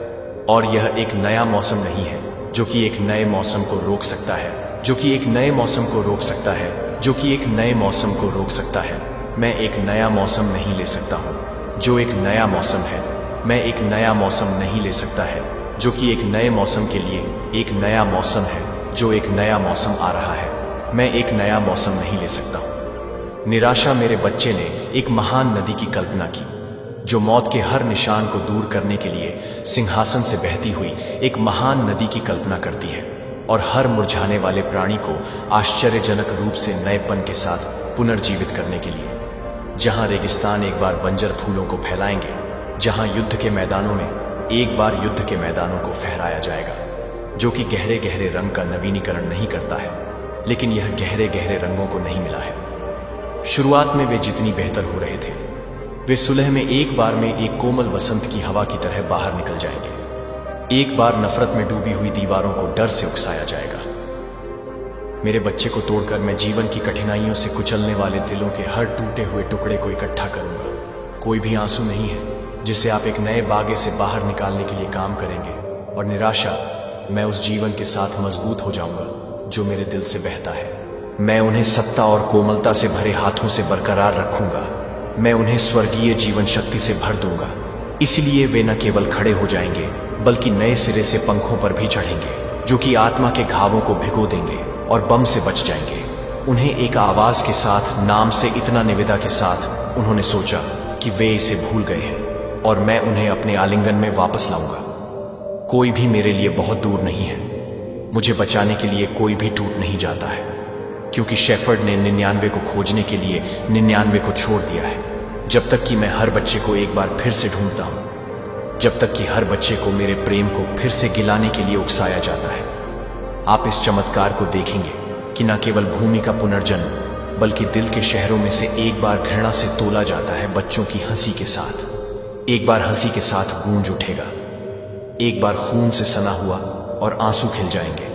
और यह एक नया मौसम नहीं है जो कि एक नए मौसम को रोक सकता है, जो कि एक नए मौसम को रोक सकता है, जो कि एक नए मौसम को रोक सकता है। मैं एक नया मौसम नहीं ले सकता हूँ जो एक नया मौसम है। मैं एक नया मौसम नहीं ले सकता है जो कि एक नए मौसम के लिए एक नया मौसम है, जो एक नया मौसम आ रहा है। मैं एक नया मौसम नहीं ले सकता हूं। निराशा मेरे बच्चे ने एक महान नदी की कल्पना की, जो मौत के हर निशान को दूर करने के लिए सिंहासन से बहती हुई एक महान नदी की कल्पना करती है और हर मुरझाने वाले प्राणी को आश्चर्यजनक रूप से नएपन के साथ पुनर्जीवित करने के लिए। जहां रेगिस्तान एक बार बंजर फूलों को फैलाएंगे, जहां युद्ध के मैदानों में एक बार युद्ध के मैदानों को फहराया जाएगा, जो कि गहरे गहरे रंग का नवीनीकरण नहीं करता है, लेकिन यह गहरे गहरे रंगों को नहीं मिला है। शुरुआत में वे जितनी बेहतर हो रहे थे, वे सुलह में एक बार में एक कोमल वसंत की हवा की तरह बाहर निकल जाएंगे। एक बार नफरत में डूबी हुई दीवारों को डर से उकसाया जाएगा। मेरे बच्चे को तोड़कर मैं जीवन की कठिनाइयों से कुचलने वाले दिलों के हर टूटे हुए टुकड़े को इकट्ठा करूंगा। कोई भी आंसू नहीं है जिसे आप एक नए बागे से बाहर निकालने के लिए काम करेंगे, और निराशा, मैं उस जीवन के साथ मजबूत हो जाऊंगा जो मेरे दिल से बहता है। मैं उन्हें सत्ता और कोमलता से भरे हाथों से बरकरार रखूंगा। मैं उन्हें स्वर्गीय जीवन शक्ति से भर दूंगा। इसलिए वे न केवल खड़े हो जाएंगे, बल्कि नए सिरे से पंखों पर भी चढ़ेंगे, जो कि आत्मा के घावों को भिगो देंगे और बम से बच जाएंगे। उन्हें एक आवाज के साथ, नाम से इतना निविदा के साथ, उन्होंने सोचा कि वे इसे भूल गए हैं और मैं उन्हें अपने आलिंगन में वापस लाऊंगा। कोई भी मेरे लिए बहुत दूर नहीं है। मुझे बचाने के लिए कोई भी टूट नहीं जाता है, क्योंकि शेफर्ड ने 99 को खोजने के लिए 99 को छोड़ दिया है। जब तक कि मैं हर बच्चे को एक बार फिर से ढूंढता हूं, जब तक कि हर बच्चे को मेरे प्रेम को फिर से गिलाने के लिए उकसाया जाता है। आप इस चमत्कार को देखेंगे कि न केवल भूमि का पुनर्जन्म, बल्कि दिल के शहरों में से एक बार घृणा से तोला जाता है बच्चों की हंसी के साथ। एक बार हंसी के साथ गूंज उठेगा, एक बार खून से सना हुआ और आंसू खिल जाएंगे।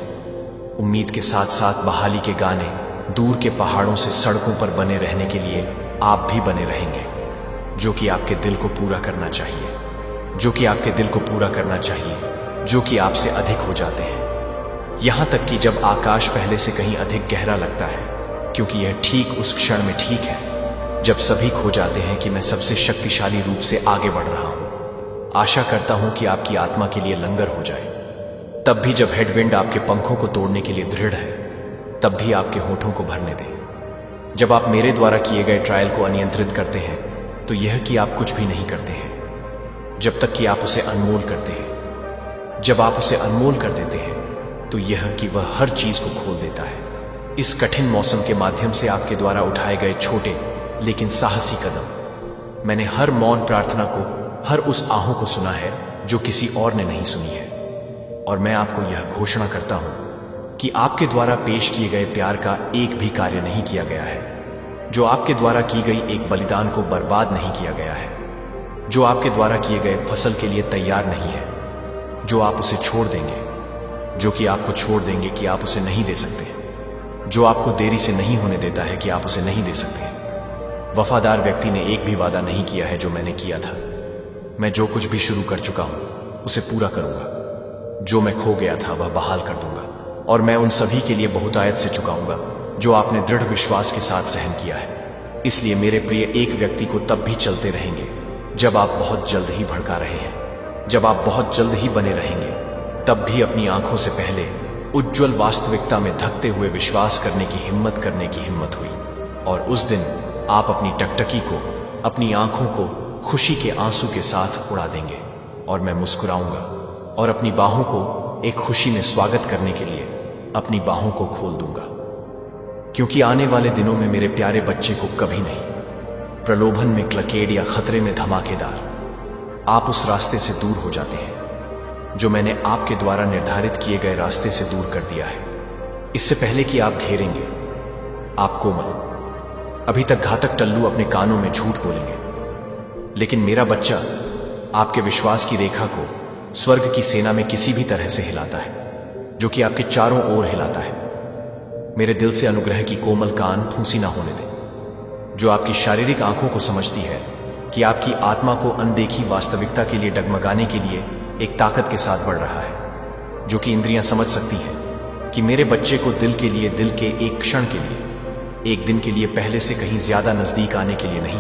उम्मीद के साथ साथ बहाली के गाने, दूर के पहाड़ों से सड़कों पर बने रहने के लिए आप भी बने रहेंगे, जो कि आपके दिल को पूरा करना चाहिए, जो कि आपके दिल को पूरा करना चाहिए, जो कि आपसे अधिक हो जाते हैं। यहां तक कि जब आकाश पहले से कहीं अधिक गहरा लगता है, क्योंकि यह ठीक उस क्षण में ठीक है जब सभी खो जाते हैं कि मैं सबसे शक्तिशाली रूप से आगे बढ़ रहा हूं। आशा करता हूं कि आपकी आत्मा के लिए लंगर हो जाए। तब भी जब हेडविंड आपके पंखों को तोड़ने के लिए दृढ़ है, तब भी आपके होठों को भरने दें। जब आप मेरे द्वारा किए गए ट्रायल को अनियंत्रित करते हैं, तो यह कि आप कुछ भी नहीं करते हैं जब तक कि आप उसे अनमोल करते हैं। जब आप उसे अनमोल कर देते हैं, तो यह कि वह हर चीज को खोल देता है। इस कठिन मौसम के माध्यम से आपके द्वारा उठाए गए छोटे लेकिन साहसी कदम, मैंने हर मौन प्रार्थना को, हर उस आहों को सुना है जो किसी और ने नहीं सुनी है। और मैं आपको यह घोषणा करता हूं कि आपके द्वारा पेश किए गए प्यार का एक भी कार्य नहीं किया गया है, जो आपके द्वारा की गई एक बलिदान को बर्बाद नहीं किया गया है, जो आपके द्वारा किए गए फसल के लिए तैयार नहीं है, जो आप उसे छोड़ देंगे, जो कि आपको छोड़ देंगे कि आप उसे नहीं दे सकते, जो आपको देरी से नहीं होने देता है कि आप उसे नहीं दे सकते। वफादार व्यक्ति ने एक भी वादा नहीं किया है जो मैंने किया था। मैं जो कुछ भी शुरू कर चुका हूं उसे पूरा करूंगा। जो मैं खो गया था वह बहाल कर दूंगा, और मैं उन सभी के लिए बहुतायत से चुकाऊंगा जो आपने दृढ़ विश्वास के साथ सहन किया है। इसलिए मेरे प्रिय, एक व्यक्ति को तब भी चलते रहेंगे जब आप बहुत जल्द ही भड़का रहे हैं, जब आप बहुत जल्द ही बने रहेंगे, तब भी अपनी आंखों से पहले उज्जवल वास्तविकता में धकते हुए विश्वास करने की हिम्मत हुई। और उस दिन आप अपनी टकटकी को, अपनी आंखों को खुशी के आंसू के साथ उड़ा देंगे, और मैं मुस्कुराऊंगा और अपनी बाहों को एक खुशी में स्वागत करने के लिए अपनी बाहों को खोल दूंगा। क्योंकि आने वाले दिनों में मेरे प्यारे बच्चे को कभी नहीं प्रलोभन में क्लकेड या खतरे में धमाकेदार, आप उस रास्ते से दूर हो जाते हैं जो मैंने आपके द्वारा निर्धारित किए गए रास्ते से दूर कर दिया है। इससे पहले कि आप घेरेंगे, आप कोमल, अभी तक घातक टल्लू अपने कानों में झूठ बोलेंगे, लेकिन मेरा बच्चा आपके विश्वास की रेखा को स्वर्ग की सेना में किसी भी तरह से हिलाता है, जो कि आपके चारों ओर हिलाता है। मेरे दिल से अनुग्रह की कोमल कान फूंसी ना होने दें, जो आपकी शारीरिक आंखों को समझती है कि आपकी आत्मा को अनदेखी वास्तविकता के लिए डगमगाने के लिए एक ताकत के साथ बढ़ रहा है, जो कि इंद्रियां समझ सकती हैं कि मेरे बच्चे को दिल के लिए, दिल के एक क्षण के लिए, एक दिन के लिए पहले से कहीं ज्यादा नजदीक आने के लिए नहीं,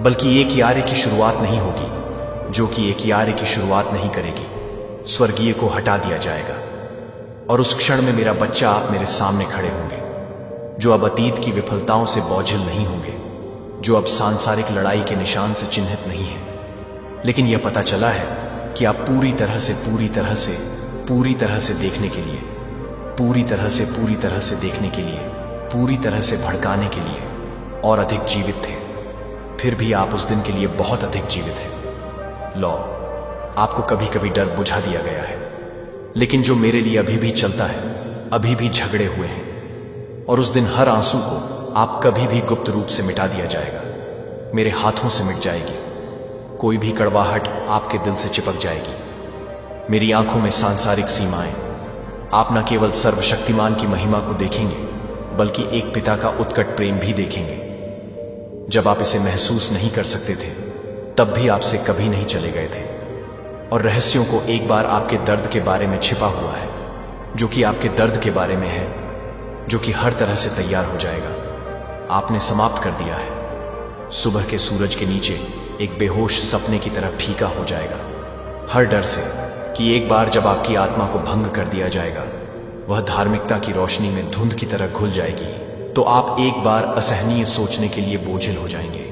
बल्कि एक यारे की शुरुआत नहीं होगी, जो कि एक यारे की शुरुआत नहीं करेगी। स्वर्गीय को हटा दिया जाएगा, और उस क्षण में मेरा बच्चा आप मेरे सामने खड़े होंगे, जो अब अतीत की विफलताओं से बोझिल नहीं होंगे, जो अब सांसारिक लड़ाई के निशान से चिन्हित नहीं है। लेकिन यह पता चला है कि आप पूरी तरह से देखने के लिए, पूरी तरह से भड़काने के लिए और अधिक जीवित थे। फिर भी आप उस दिन के लिए बहुत अधिक जीवित हैं। लो, आपको कभी कभी डर बुझा दिया गया है, लेकिन जो मेरे लिए अभी भी चलता है, अभी भी झगड़े हुए हैं। और उस दिन हर आंसू को आप कभी भी गुप्त रूप से मिटा दिया जाएगा, मेरे हाथों से मिट जाएगी। कोई भी कड़वाहट आपके दिल से चिपक जाएगी। मेरी आंखों में सांसारिक सीमाएं, आप न केवल सर्वशक्तिमान की महिमा को देखेंगे, बल्कि एक पिता का उत्कट प्रेम भी देखेंगे। जब आप इसे महसूस नहीं कर सकते थे, तब भी आपसे कभी नहीं चले गए थे। और रहस्यों को एक बार आपके दर्द के बारे में छिपा हुआ है, जो कि आपके दर्द के बारे में है, जो कि हर तरह से तैयार हो जाएगा। आपने समाप्त कर दिया है। सुबह के सूरज के नीचे एक बेहोश सपने की तरह फीका हो जाएगा, हर डर से कि एक बार जब आपकी आत्मा को भंग कर दिया जाएगा, वह धार्मिकता की रोशनी में धुंध की तरह घुल जाएगी, तो आप एक बार असहनीय सोचने के लिए बोझिल हो जाएंगे,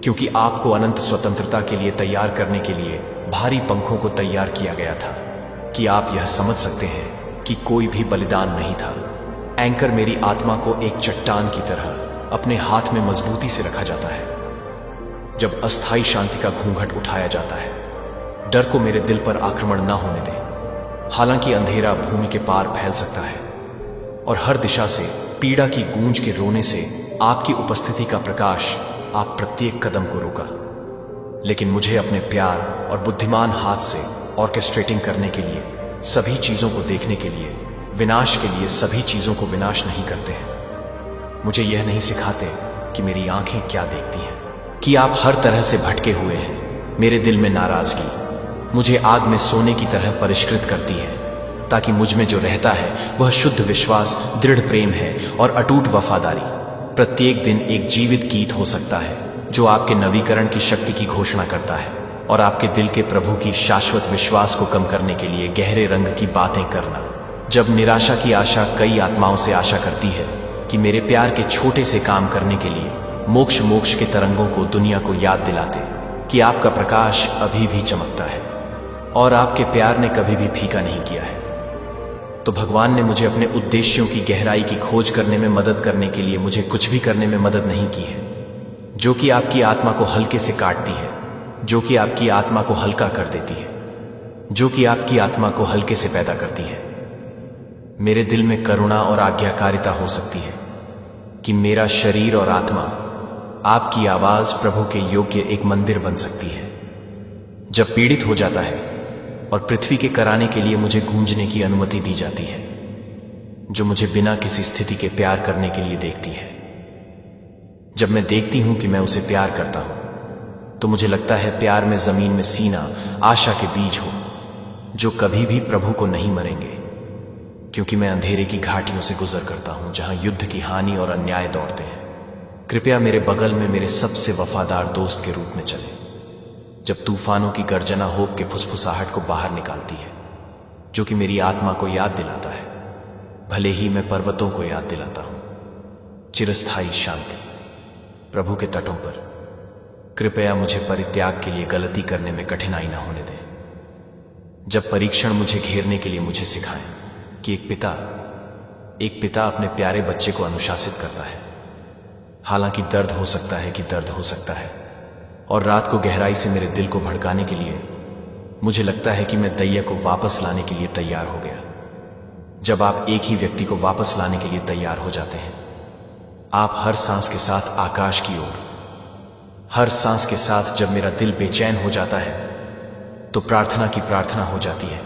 क्योंकि आपको अनंत स्वतंत्रता के लिए तैयार करने के लिए भारी पंखों को तैयार किया गया था। कि आप यह समझ सकते हैं कि कोई भी बलिदान नहीं था। एंकर मेरी आत्मा को एक चट्टान की तरह अपने हाथ में मजबूती से रखा जाता है जब अस्थायी शांति का घूंघट उठाया जाता है। डर को मेरे दिल पर आक्रमण न होने दें। हालांकि अंधेरा भूमि के पार फैल सकता है और हर दिशा से पीड़ा की गूंज के रोने से आपकी उपस्थिति का प्रकाश आप प्रत्येक कदम को रोका। लेकिन मुझे अपने प्यार और बुद्धिमान हाथ से ऑर्केस्ट्रेटिंग करने के लिए, सभी चीजों को देखने के लिए, विनाश के लिए सभी चीजों को विनाश नहीं करते हैं। मुझे यह नहीं सिखाते कि मेरी आंखें क्या देखती हैं, कि आप हर तरह से भटके हुए हैं। मेरे दिल में नाराजगी मुझे आग में सोने की तरह परिष्कृत करती है, ताकि मुझ में जो रहता है वह शुद्ध विश्वास, दृढ़ प्रेम है और अटूट वफादारी। प्रत्येक दिन एक जीवित गीत हो सकता है जो आपके नवीकरण की शक्ति की घोषणा करता है और आपके दिल के प्रभु की शाश्वत विश्वास को कम करने के लिए गहरे रंग की बातें करना। जब निराशा की आशा कई आत्माओं से आशा करती है कि मेरे प्यार के छोटे से काम करने के लिए मोक्ष के तरंगों को दुनिया को याद दिलाते कि आपका प्रकाश अभी भी चमकता है और आपके प्यार ने कभी भी फीका नहीं किया है, तो भगवान ने मुझे अपने उद्देश्यों की गहराई की खोज करने में मदद करने के लिए मुझे कुछ भी करने में मदद नहीं की है, जो कि आपकी आत्मा को हल्के से काटती है, जो कि आपकी आत्मा को हल्का कर देती है, जो कि आपकी आत्मा को हल्के से पैदा करती है। मेरे दिल में करुणा और आज्ञाकारिता हो सकती है कि मेरा शरीर और आत्मा आपकी आवाज प्रभु के योग्य एक मंदिर बन सकती है। जब पीड़ित हो जाता है और पृथ्वी के कराने के लिए मुझे गूंजने की अनुमति दी जाती है, जो मुझे बिना किसी स्थिति के प्यार करने के लिए देखती है। जब मैं देखती हूं कि मैं उसे प्यार करता हूं, तो मुझे लगता है प्यार में जमीन में सीना आशा के बीज हो, जो कभी भी प्रभु को नहीं मरेंगे, क्योंकि मैं अंधेरे की घाटियों से गुजर करता हूं जहां युद्ध की हानि और अन्याय दौड़ते हैं। कृपया मेरे बगल में मेरे सबसे वफादार दोस्त के रूप में चले, जब तूफानों की गर्जना होप के फुसफुसाहट को बाहर निकालती है, जो कि मेरी आत्मा को याद दिलाता है, भले ही मैं पर्वतों को याद दिलाता हूं, चिरस्थायी शांति प्रभु के तटों पर। कृपया मुझे परित्याग के लिए गलती करने में कठिनाई न होने दें। जब परीक्षण मुझे घेरने के लिए मुझे सिखाएं कि एक पिता अपने प्यारे बच्चे को अनुशासित करता है। हालांकि दर्द हो सकता है और रात को गहराई से मेरे दिल को भड़काने के लिए मुझे लगता है कि मैं दैया को वापस लाने के लिए तैयार हो गया। जब आप एक ही व्यक्ति को वापस लाने के लिए तैयार हो जाते हैं, आप हर सांस के साथ आकाश की ओर, हर सांस के साथ जब मेरा दिल बेचैन हो जाता है, तो प्रार्थना की प्रार्थना हो जाती है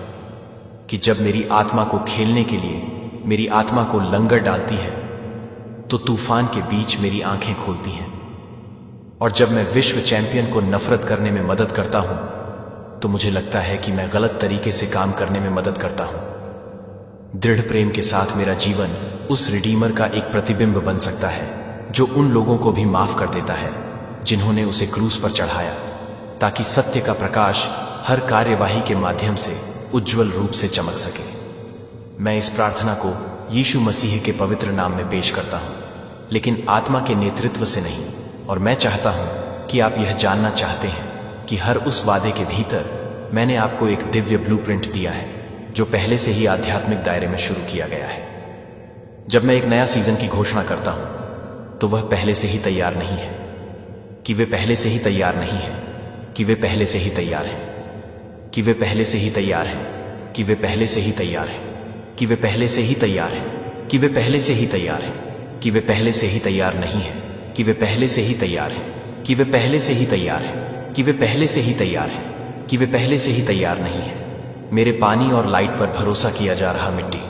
कि जब मेरी आत्मा को खेलने के लिए मेरी आत्मा को लंगर डालती है, तो तूफान के बीच मेरी आंखें खोलती हैं। और जब मैं विश्व चैंपियन को नफरत करने में मदद करता हूं, तो मुझे लगता है कि मैं गलत तरीके से काम करने में मदद करता हूं। दृढ़ प्रेम के साथ मेरा जीवन उस रिडीमर का एक प्रतिबिंब बन सकता है, जो उन लोगों को भी माफ कर देता है जिन्होंने उसे क्रूस पर चढ़ाया, ताकि सत्य का प्रकाश हर कार्यवाही के माध्यम से उज्जवल रूप से चमक सके। मैं इस प्रार्थना को यीशु मसीह के पवित्र नाम में पेश करता हूं। लेकिन आत्मा के नेतृत्व से नहीं। और मैं चाहता हूं कि आप यह जानना चाहते हैं कि हर उस वादे के भीतर मैंने आपको एक दिव्य ब्लूप्रिंट दिया है जो पहले से ही आध्यात्मिक दायरे में शुरू किया गया है। जब मैं एक नया सीजन की घोषणा करता हूं तो वह पहले से ही तैयार नहीं है कि वे पहले से ही तैयार नहीं है कि वे पहले से ही तैयार हैं कि वे पहले से ही तैयार हैं कि वे पहले से ही तैयार हैं कि वे पहले से ही तैयार हैं कि वे पहले से ही तैयार हैं कि वे पहले से ही तैयार नहीं है कि वे पहले से ही तैयार हैं कि वे पहले से ही तैयार हैं कि वे पहले से ही तैयार हैं कि वे पहले से ही तैयार नहीं है। मेरे पानी और लाइट पर भरोसा किया जा रहा मिट्टी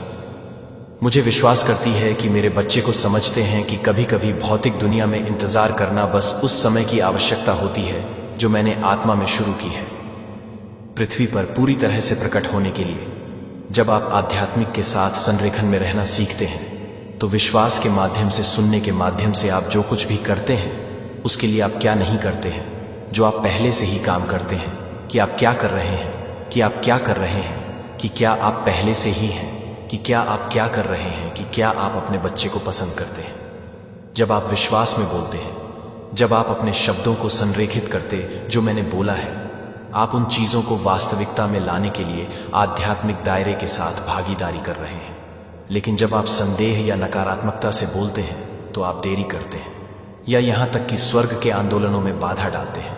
मुझे विश्वास करती है कि मेरे बच्चे को समझते हैं कि कभी कभी भौतिक दुनिया में इंतजार करना बस उस समय की आवश्यकता होती है जो मैंने आत्मा में शुरू की है, पृथ्वी पर पूरी तरह से प्रकट होने के लिए। जब आप आध्यात्मिक के साथ संरेखन में रहना सीखते हैं तो विश्वास के माध्यम से, सुनने के माध्यम से आप जो कुछ भी करते हैं उसके लिए आप क्या नहीं करते हैं, जो आप पहले से ही काम करते हैं कि आप क्या कर रहे हैं, कि आप क्या कर रहे हैं, कि क्या आप पहले से ही हैं, कि क्या आप क्या कर रहे हैं, कि क्या आप अपने बच्चे को पसंद करते हैं। जब आप विश्वास में बोलते हैं, जब आप अपने शब्दों को संरेखित करते जो मैंने बोला है, आप उन चीजों को वास्तविकता में लाने के लिए आध्यात्मिक दायरे के साथ भागीदारी कर रहे हैं। लेकिन जब आप संदेह या नकारात्मकता से बोलते हैं तो आप देरी करते हैं या यहां तक कि स्वर्ग के आंदोलनों में बाधा डालते हैं।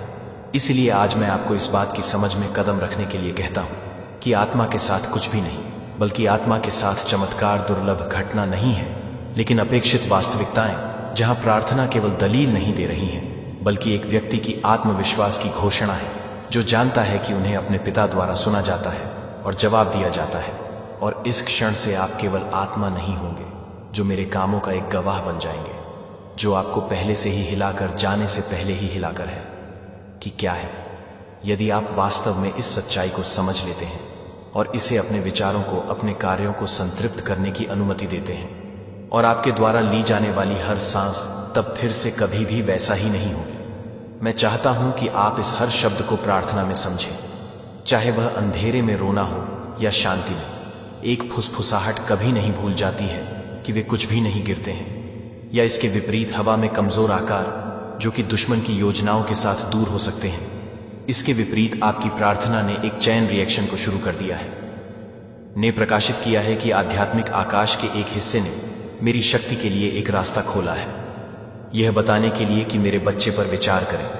इसलिए आज मैं आपको इस बात की समझ में कदम रखने के लिए कहता हूं कि आत्मा के साथ कुछ भी नहीं, बल्कि आत्मा के साथ चमत्कार दुर्लभ घटना नहीं है, लेकिन अपेक्षित वास्तविकताएं जहां प्रार्थना केवल दलील नहीं दे रही हैं, बल्कि एक व्यक्ति की आत्मविश्वास की घोषणा है जो जानता है कि उन्हें अपने पिता द्वारा सुना जाता है और जवाब दिया जाता है। और इस क्षण से आप केवल आत्मा नहीं होंगे जो मेरे कामों का एक गवाह बन जाएंगे, जो आपको पहले से ही हिलाकर, जाने से पहले ही हिलाकर है कि क्या है। यदि आप वास्तव में इस सच्चाई को समझ लेते हैं और इसे अपने विचारों को, अपने कार्यों को संतृप्त करने की अनुमति देते हैं और आपके द्वारा ली जाने वाली हर सांस तब फिर से कभी भी वैसा ही नहीं होगी। मैं चाहता हूं कि आप इस हर शब्द को प्रार्थना में समझें, चाहे वह अंधेरे में रोना हो या शांति में। एक फुसफुसाहट कभी नहीं भूल जाती है कि वे कुछ भी नहीं गिरते हैं, या इसके विपरीत हवा में कमजोर आकार जो कि दुश्मन की योजनाओं के साथ दूर हो सकते हैं। इसके विपरीत आपकी प्रार्थना ने एक चैन रिएक्शन को शुरू कर दिया है, ने प्रकाशित किया है कि आध्यात्मिक आकाश के एक हिस्से ने मेरी शक्ति के लिए एक रास्ता खोला है, यह बताने के लिए कि मेरे बच्चे पर विचार करें।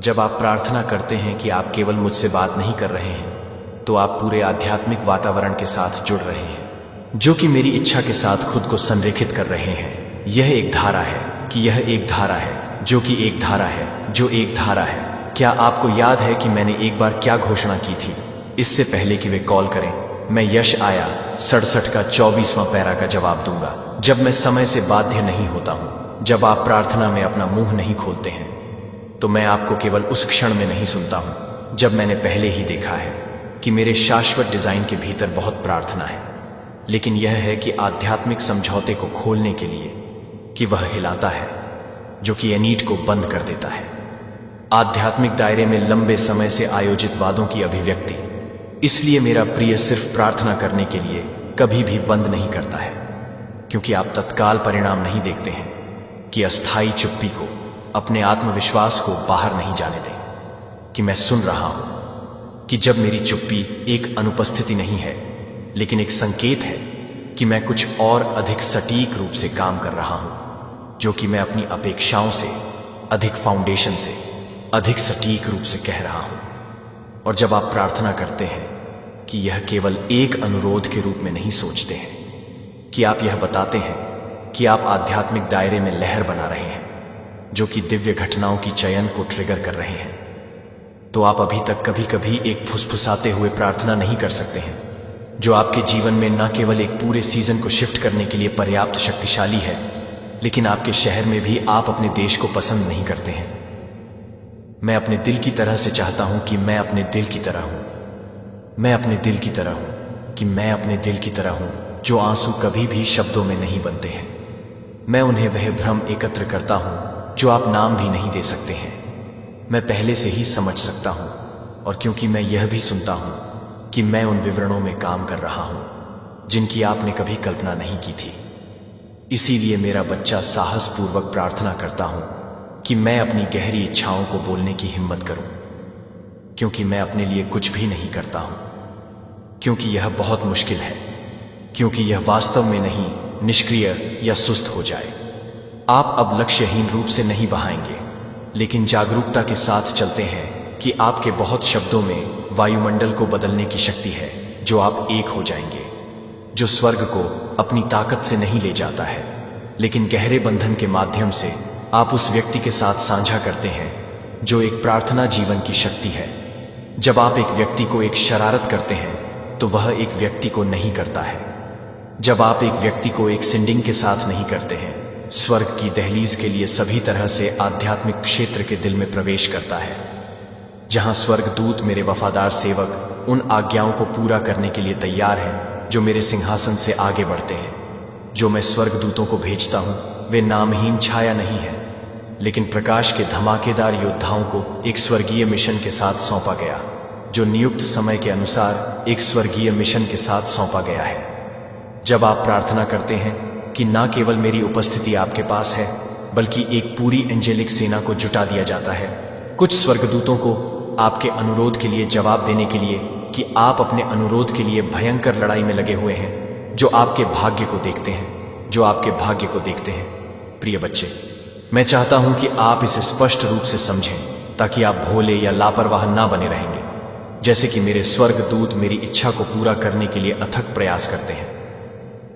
जब आप प्रार्थना करते हैं कि आप केवल मुझसे बात नहीं कर रहे हैं, तो आप पूरे आध्यात्मिक वातावरण के साथ जुड़ रहे हैं जो कि मेरी इच्छा के साथ खुद को संरेखित कर रहे हैं। यह एक धारा है कि यह एक धारा है जो कि एक धारा है जो एक धारा है। क्या आपको याद है कि मैंने एक बार क्या घोषणा की थी इससे पहले कि वे कॉल करें? मैं यश आया 67 का 24वां पैरा का जवाब दूंगा। जब मैं समय से बाध्य नहीं होता हूं, जब आप प्रार्थना में अपना मुंह नहीं खोलते हैं, तो मैं आपको केवल उस क्षण में नहीं सुनता हूं जब मैंने पहले ही देखा है कि मेरे शाश्वत डिजाइन के भीतर बहुत प्रार्थना है, लेकिन यह है कि आध्यात्मिक समझौते को खोलने के लिए कि वह हिलाता है जो कि एनीट को बंद कर देता है। आध्यात्मिक दायरे में लंबे समय से आयोजित वादों की अभिव्यक्ति। इसलिए मेरा प्रिय सिर्फ प्रार्थना करने के लिए कभी भी बंद नहीं करता है, क्योंकि आप तत्काल परिणाम नहीं देखते हैं कि अस्थायी चुप्पी को, अपने आत्मविश्वास को बाहर नहीं जाने दें कि मैं सुन रहा हूं, कि जब मेरी चुप्पी एक अनुपस्थिति नहीं है लेकिन एक संकेत है कि मैं कुछ और अधिक सटीक रूप से काम कर रहा हूं, जो कि मैं अपनी अपेक्षाओं से अधिक फाउंडेशन से अधिक सटीक रूप से कह रहा हूं। और जब आप प्रार्थना करते हैं कि यह केवल एक अनुरोध के रूप में नहीं सोचते हैं, कि आप यह बताते हैं कि आप आध्यात्मिक दायरे में लहर बना रहे हैं जो कि दिव्य घटनाओं की चयन को ट्रिगर कर रहे हैं, तो आप अभी तक कभी कभी एक फुसफुसाते हुए प्रार्थना नहीं कर सकते हैं जो आपके जीवन में न केवल एक पूरे सीजन को शिफ्ट करने के लिए पर्याप्त शक्तिशाली है, लेकिन आपके शहर में भी आप अपने देश को पसंद नहीं करते हैं। मैं अपने दिल की तरह से चाहता हूं कि मैं अपने दिल की तरह हूं, मैं अपने दिल की तरह हूं, कि मैं अपने दिल की तरह हूं, जो आंसू कभी भी शब्दों में नहीं बनते हैं। मैं उन्हें वह भ्रम एकत्र करता हूं जो आप नाम भी नहीं दे सकते हैं। मैं पहले से ही समझ सकता हूं, और क्योंकि मैं यह भी सुनता हूं कि मैं उन विवरणों में काम कर रहा हूं जिनकी आपने कभी कल्पना नहीं की थी। इसीलिए मेरा बच्चा साहसपूर्वक प्रार्थना करता हूं कि मैं अपनी गहरी इच्छाओं को बोलने की हिम्मत करूं, क्योंकि मैं अपने लिए कुछ भी नहीं करता हूं, क्योंकि यह बहुत मुश्किल है, क्योंकि यह वास्तव में नहीं निष्क्रिय या सुस्त हो जाए। आप अब लक्ष्यहीन रूप से नहीं बहाएंगे, लेकिन जागरूकता के साथ चलते हैं कि आपके बहुत शब्दों में वायुमंडल को बदलने की शक्ति है, जो आप एक हो जाएंगे, जो स्वर्ग को अपनी ताकत से नहीं ले जाता है, लेकिन गहरे बंधन के माध्यम से आप उस व्यक्ति के साथ साझा करते हैं, जो एक प्रार्थना जीवन की शक्ति है। जब आप एक व्यक्ति को एक शरारत करते हैं तो वह एक व्यक्ति को नहीं करता है। जब आप एक व्यक्ति को एक सिंडिंग के साथ नहीं करते हैं, स्वर्ग की दहलीज के लिए सभी तरह से आध्यात्मिक क्षेत्र के दिल में प्रवेश करता है, जहां स्वर्ग दूत मेरे वफादार सेवक उन आज्ञाओं को पूरा करने के लिए तैयार हैं जो मेरे सिंहासन से आगे बढ़ते हैं। जो मैं स्वर्ग दूतों को भेजता हूं वे नामहीन छाया नहीं है, लेकिन प्रकाश के धमाकेदार योद्धाओं को एक स्वर्गीय मिशन के साथ सौंपा गया, जो नियुक्त समय के अनुसार एक स्वर्गीय मिशन के साथ सौंपा गया है। जब आप प्रार्थना करते हैं कि ना केवल मेरी उपस्थिति आपके पास है, बल्कि एक पूरी एंजेलिक सेना को जुटा दिया जाता है, कुछ स्वर्गदूतों को आपके अनुरोध के लिए जवाब देने के लिए कि आप अपने अनुरोध के लिए भयंकर लड़ाई में लगे हुए हैं, जो आपके भाग्य को देखते हैं, जो आपके भाग्य को देखते हैं। प्रिय बच्चे, मैं चाहता हूं कि आप इसे स्पष्ट रूप से समझें, ताकि आप भोले या लापरवाह ना बने रहेंगे। जैसे कि मेरे स्वर्ग दूत मेरी इच्छा को पूरा करने के लिए अथक प्रयास करते हैं,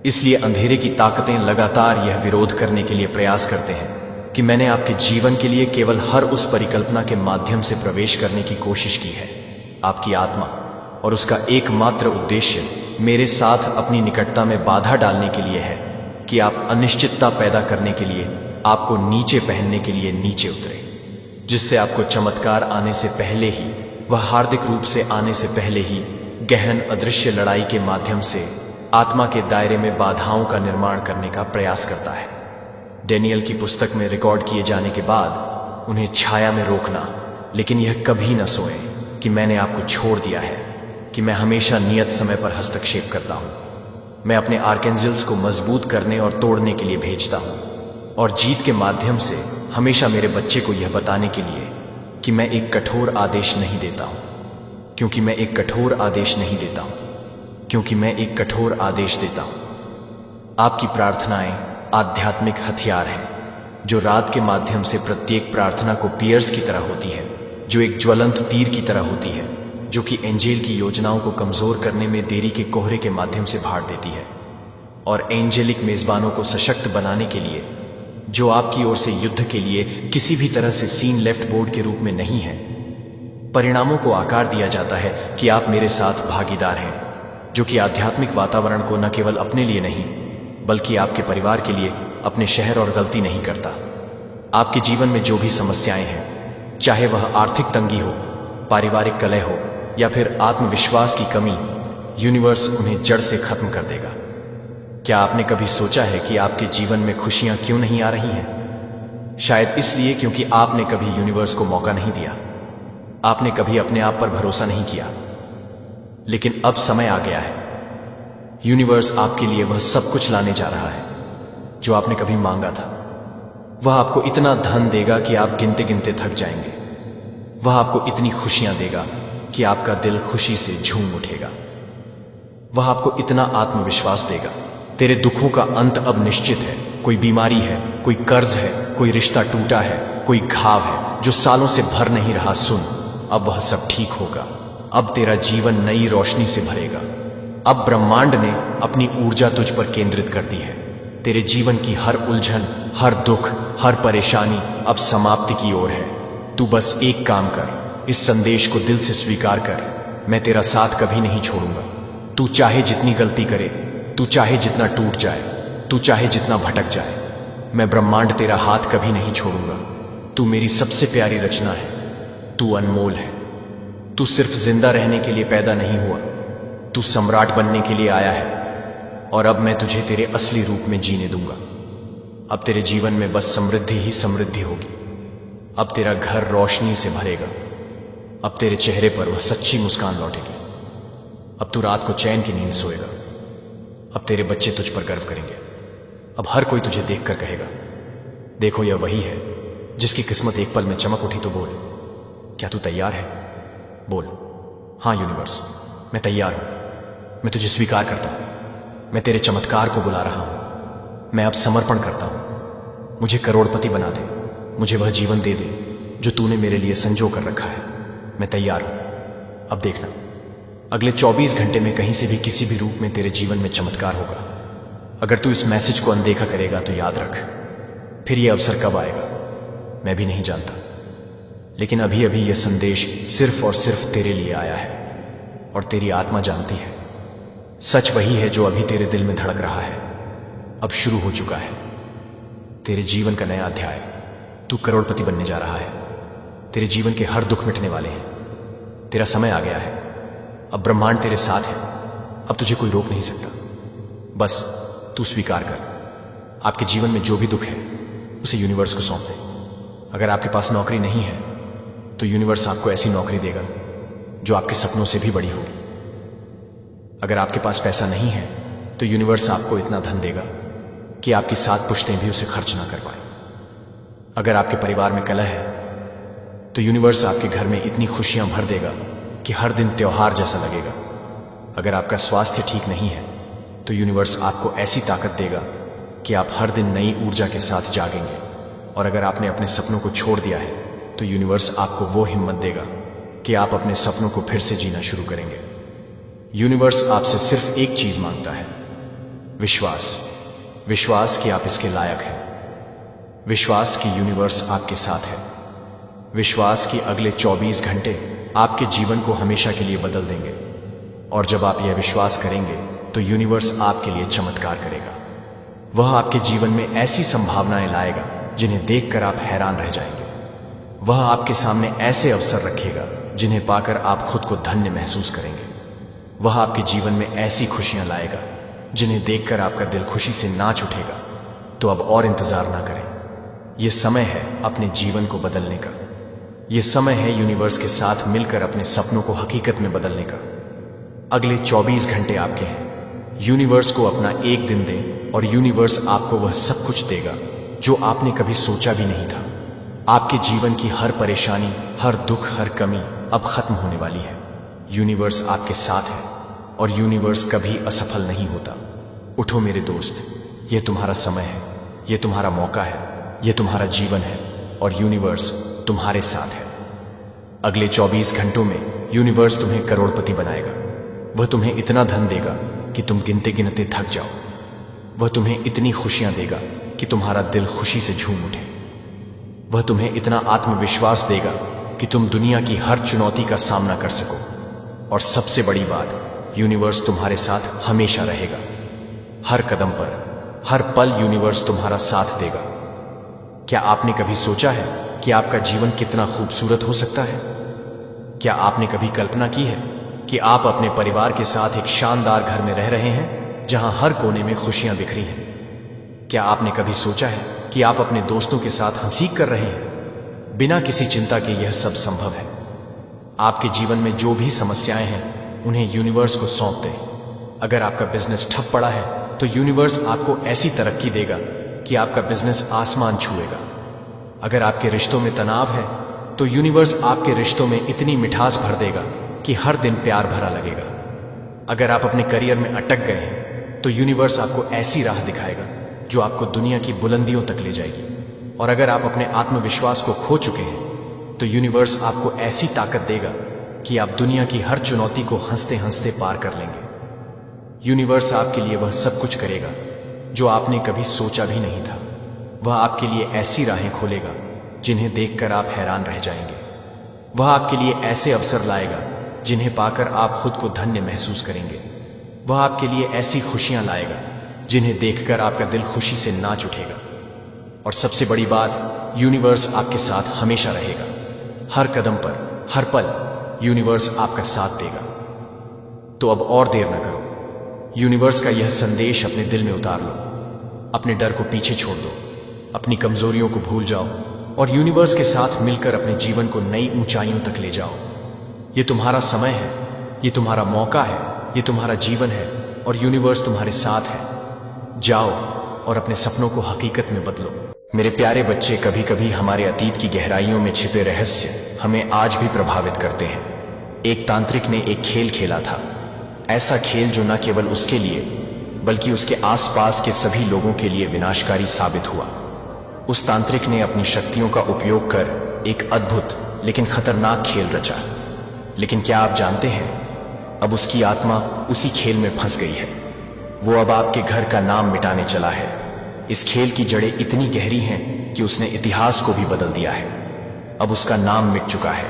इसलिए अंधेरे की ताकतें लगातार यह विरोध करने के लिए प्रयास करते हैं कि मैंने आपके जीवन के लिए केवल हर उस परिकल्पना के माध्यम से प्रवेश करने की कोशिश की है। आपकी आत्मा और उसका एकमात्र उद्देश्य मेरे साथ अपनी निकटता में बाधा डालने के लिए है कि आप अनिश्चितता पैदा करने के लिए आपको नीचे पहनने के लिए नीचे उतरे, जिससे आपको चमत्कार आने से पहले ही, वह हार्दिक रूप से आने से पहले ही गहन अदृश्य लड़ाई के माध्यम से आत्मा के दायरे में बाधाओं का निर्माण करने का प्रयास करता है। डेनियल की पुस्तक में रिकॉर्ड किए जाने के बाद उन्हें छाया में रोकना, लेकिन यह कभी न सोए कि मैंने आपको छोड़ दिया है, कि मैं हमेशा नियत समय पर हस्तक्षेप करता हूं। मैं अपने आर्केंजल्स को मजबूत करने और तोड़ने के लिए भेजता हूं, और जीत के माध्यम से हमेशा मेरे बच्चे को यह बताने के लिए कि मैं एक कठोर आदेश नहीं देता हूं, क्योंकि मैं एक कठोर आदेश नहीं देता हूं, क्योंकि मैं एक कठोर आदेश देता हूं। आपकी प्रार्थनाएं आध्यात्मिक हथियार हैं, जो रात के माध्यम से प्रत्येक प्रार्थना को पियर्स की तरह होती है, जो एक ज्वलंत तीर की तरह होती है, जो कि एंजेल की योजनाओं को कमजोर करने में देरी के कोहरे के माध्यम से भाड़ देती है, और एंजेलिक मेजबानों को सशक्त बनाने के लिए, जो आपकी ओर से युद्ध के लिए किसी भी तरह से सीन लेफ्ट बोर्ड के रूप में नहीं है। परिणामों को आकार दिया जाता है कि आप मेरे साथ भागीदार हैं, जो कि आध्यात्मिक वातावरण को न केवल अपने लिए नहीं, बल्कि आपके परिवार के लिए अपने शहर और गलती नहीं करता। आपके जीवन में जो भी समस्याएं हैं, चाहे वह आर्थिक तंगी हो, पारिवारिक कलह हो, या फिर आत्मविश्वास की कमी, यूनिवर्स उन्हें जड़ से खत्म कर देगा। क्या आपने कभी सोचा है कि आपके जीवन में खुशियां क्यों नहीं आ रही हैं? शायद इसलिए क्योंकि आपने कभी यूनिवर्स को मौका नहीं दिया, आपने कभी अपने आप पर भरोसा नहीं किया। लेकिन अब समय आ गया है, यूनिवर्स आपके लिए वह सब कुछ लाने जा रहा है जो आपने कभी मांगा था। वह आपको इतना धन देगा कि आप गिनते गिनते थक जाएंगे। वह आपको इतनी खुशियां देगा कि आपका दिल खुशी से झूम उठेगा। वह आपको इतना आत्मविश्वास देगा। तेरे दुखों का अंत अब निश्चित है। कोई बीमारी है, कोई कर्ज है, कोई रिश्ता टूटा है, कोई घाव है जो सालों से भर नहीं रहा, सुन, अब वह सब ठीक होगा। अब तेरा जीवन नई रोशनी से भरेगा। अब ब्रह्मांड ने अपनी ऊर्जा तुझ पर केंद्रित कर दी है। तेरे जीवन की हर उलझन, हर दुख, हर परेशानी अब समाप्ति की ओर है। तू बस एक काम कर, इस संदेश को दिल से स्वीकार कर, मैं तेरा साथ कभी नहीं छोड़ूंगा। तू चाहे जितनी गलती करे, तू चाहे जितना टूट जाए, तू चाहे जितना भटक जाए, मैं ब्रह्मांड तेरा हाथ कभी नहीं छोड़ूंगा। तू मेरी सबसे प्यारी रचना है। तू अनमोल है। तू सिर्फ जिंदा रहने के लिए पैदा नहीं हुआ, तू सम्राट बनने के लिए आया है। और अब मैं तुझे तेरे असली रूप में जीने दूंगा। अब तेरे जीवन में बस समृद्धि ही समृद्धि होगी। अब तेरा घर रोशनी से भरेगा। अब तेरे चेहरे पर वह सच्ची मुस्कान लौटेगी। अब तू रात को चैन की नींद सोएगा। अब तेरे बच्चे तुझ पर गर्व करेंगे। अब हर कोई तुझे देखकर कहेगा, देखो यह वही है जिसकी किस्मत एक पल में चमक उठी। तो बोल, क्या तू तैयार है? बोल, हाँ यूनिवर्स, मैं तैयार हूं। मैं तुझे स्वीकार करता हूं। मैं तेरे चमत्कार को बुला रहा हूं। मैं अब समर्पण करता हूं। मुझे करोड़पति बना दे। मुझे वह जीवन दे दे जो तूने मेरे लिए संजो कर रखा है। मैं तैयार हूं। अब देखना, अगले 24 घंटे में कहीं से भी किसी भी रूप में तेरे जीवन में चमत्कार होगा। अगर तू इस मैसेज को अनदेखा करेगा तो याद रख, फिर यह अवसर कब आएगा मैं भी नहीं जानता, लेकिन अभी अभी यह संदेश सिर्फ और सिर्फ तेरे लिए आया है और तेरी आत्मा जानती है सच वही है जो अभी तेरे दिल में धड़क रहा है। अब शुरू हो चुका है तेरे जीवन का नया अध्याय। तू करोड़पति बनने जा रहा है। तेरे जीवन के हर दुख मिटने वाले हैं। तेरा समय आ गया है। अब ब्रह्मांड तेरे साथ है। अब तुझे कोई रोक नहीं सकता। बस तू स्वीकार कर। आपके जीवन में जो भी दुख है उसे यूनिवर्स को सौंप दे। अगर आपके पास नौकरी नहीं है तो यूनिवर्स आपको ऐसी नौकरी देगा जो आपके सपनों से भी बड़ी होगी। अगर आपके पास पैसा नहीं है तो यूनिवर्स आपको इतना धन देगा कि आपकी 7 पुश्तें भी उसे खर्च ना कर पाए। अगर आपके परिवार में कलह है तो यूनिवर्स आपके घर में इतनी खुशियां भर देगा कि हर दिन त्योहार जैसा लगेगा। अगर आपका स्वास्थ्य ठीक नहीं है तो यूनिवर्स आपको ऐसी ताकत देगा कि आप हर दिन नई ऊर्जा के साथ जागेंगे। और अगर आपने अपने सपनों को छोड़ दिया है तो यूनिवर्स आपको वो हिम्मत देगा कि आप अपने सपनों को फिर से जीना शुरू करेंगे। यूनिवर्स आपसे सिर्फ एक चीज मांगता है, विश्वास। विश्वास कि आप इसके लायक हैं। विश्वास कि यूनिवर्स आपके साथ है। विश्वास कि अगले 24 घंटे आपके जीवन को हमेशा के लिए बदल देंगे। और जब आप यह विश्वास करेंगे तो यूनिवर्स आपके लिए चमत्कार करेगा। वह आपके जीवन में ऐसी संभावनाएं लाएगा जिन्हें देखकर आप हैरान रह जाएंगे। वह आपके सामने ऐसे अवसर रखेगा जिन्हें पाकर आप खुद को धन्य महसूस करेंगे। वह आपके जीवन में ऐसी खुशियां लाएगा जिन्हें देखकर आपका दिल खुशी से नाच उठेगा। तो अब और इंतजार ना करें। यह समय है अपने जीवन को बदलने का। यह समय है यूनिवर्स के साथ मिलकर अपने सपनों को हकीकत में बदलने का। अगले 24 घंटे आपके हैं। यूनिवर्स को अपना एक दिन दें और यूनिवर्स आपको वह सब कुछ देगा जो आपने कभी सोचा भी नहीं था। आपके जीवन की हर परेशानी, हर दुख, हर कमी अब खत्म होने वाली है। यूनिवर्स आपके साथ है और यूनिवर्स कभी असफल नहीं होता। उठो मेरे दोस्त, यह तुम्हारा समय है, यह तुम्हारा मौका है, यह तुम्हारा जीवन है और यूनिवर्स तुम्हारे साथ है। अगले 24 घंटों में यूनिवर्स तुम्हें करोड़पति बनाएगा। वह तुम्हें इतना धन देगा कि तुम गिनते गिनते थक जाओ। वह तुम्हें इतनी खुशियां देगा कि तुम्हारा दिल खुशी से झूम उठे। वह तुम्हें इतना आत्मविश्वास देगा कि तुम दुनिया की हर चुनौती का सामना कर सको। और सबसे बड़ी बात, यूनिवर्स तुम्हारे साथ हमेशा रहेगा। हर कदम पर, हर पल यूनिवर्स तुम्हारा साथ देगा। क्या आपने कभी सोचा है कि आपका जीवन कितना खूबसूरत हो सकता है? क्या आपने कभी कल्पना की है कि आप अपने परिवार के साथ एक शानदार घर में रह रहे हैं जहां हर कोने में खुशियां बिखरी हैं? क्या आपने कभी सोचा है कि आप अपने दोस्तों के साथ हंसी कर रहे हैं? बिना किसी चिंता के यह सब संभव है। आपके जीवन में जो भी समस्याएं हैं उन्हें यूनिवर्स को सौंप दें। अगर आपका बिजनेस ठप पड़ा है तो यूनिवर्स आपको ऐसी तरक्की देगा कि आपका बिजनेस आसमान छुएगा। अगर आपके रिश्तों में तनाव है तो यूनिवर्स आपके रिश्तों में इतनी मिठास भर देगा कि हर दिन प्यार भरा लगेगा। अगर आप अपने करियर में अटक गए हैं तो यूनिवर्स आपको ऐसी राह दिखाएगा जो आपको दुनिया की बुलंदियों तक ले जाएगी। और अगर आप अपने आत्मविश्वास को खो चुके हैं तो यूनिवर्स आपको ऐसी ताकत देगा कि आप दुनिया की हर चुनौती को हंसते हंसते पार कर लेंगे। यूनिवर्स आपके लिए वह सब कुछ करेगा जो आपने कभी सोचा भी नहीं था। वह आपके लिए ऐसी राहें खोलेगा जिन्हें देखकर आप हैरान रह जाएंगे। वह आपके लिए ऐसे अवसर लाएगा जिन्हें पाकर आप खुद को धन्य महसूस करेंगे। वह आपके लिए ऐसी खुशियां लाएगा जिन्हें देखकर आपका दिल खुशी से नाच उठेगा। और सबसे बड़ी बात, यूनिवर्स आपके साथ हमेशा रहेगा। हर कदम पर, हर पल यूनिवर्स आपका साथ देगा। तो अब और देर न करो। यूनिवर्स का यह संदेश अपने दिल में उतार लो। अपने डर को पीछे छोड़ दो, अपनी कमजोरियों को भूल जाओ और यूनिवर्स के साथ मिलकर अपने जीवन को नई ऊंचाइयों तक ले जाओ। ये तुम्हारा समय है, ये तुम्हारा मौका है, ये तुम्हारा जीवन है और यूनिवर्स तुम्हारे साथ है। जाओ, और अपने सपनों को हकीकत में बदलो। मेरे प्यारे बच्चे, कभी कभी हमारे अतीत की गहराइयों में छिपे रहस्य हमें आज भी प्रभावित करते हैं। एक तांत्रिक ने एक खेल खेला था, ऐसा खेल जो न केवल उसके लिए बल्कि उसके आसपास के सभी लोगों के लिए विनाशकारी साबित हुआ। उस तांत्रिक ने अपनी शक्तियों का उपयोग कर एक अद्भुत लेकिन खतरनाक खेल रचा। लेकिन क्या आप जानते हैं, अब उसकी आत्मा उसी खेल में फंस गई है। वो अब आपके घर का नाम मिटाने चला है। इस खेल की जड़ें इतनी गहरी हैं कि उसने इतिहास को भी बदल दिया है। अब उसका नाम मिट चुका है।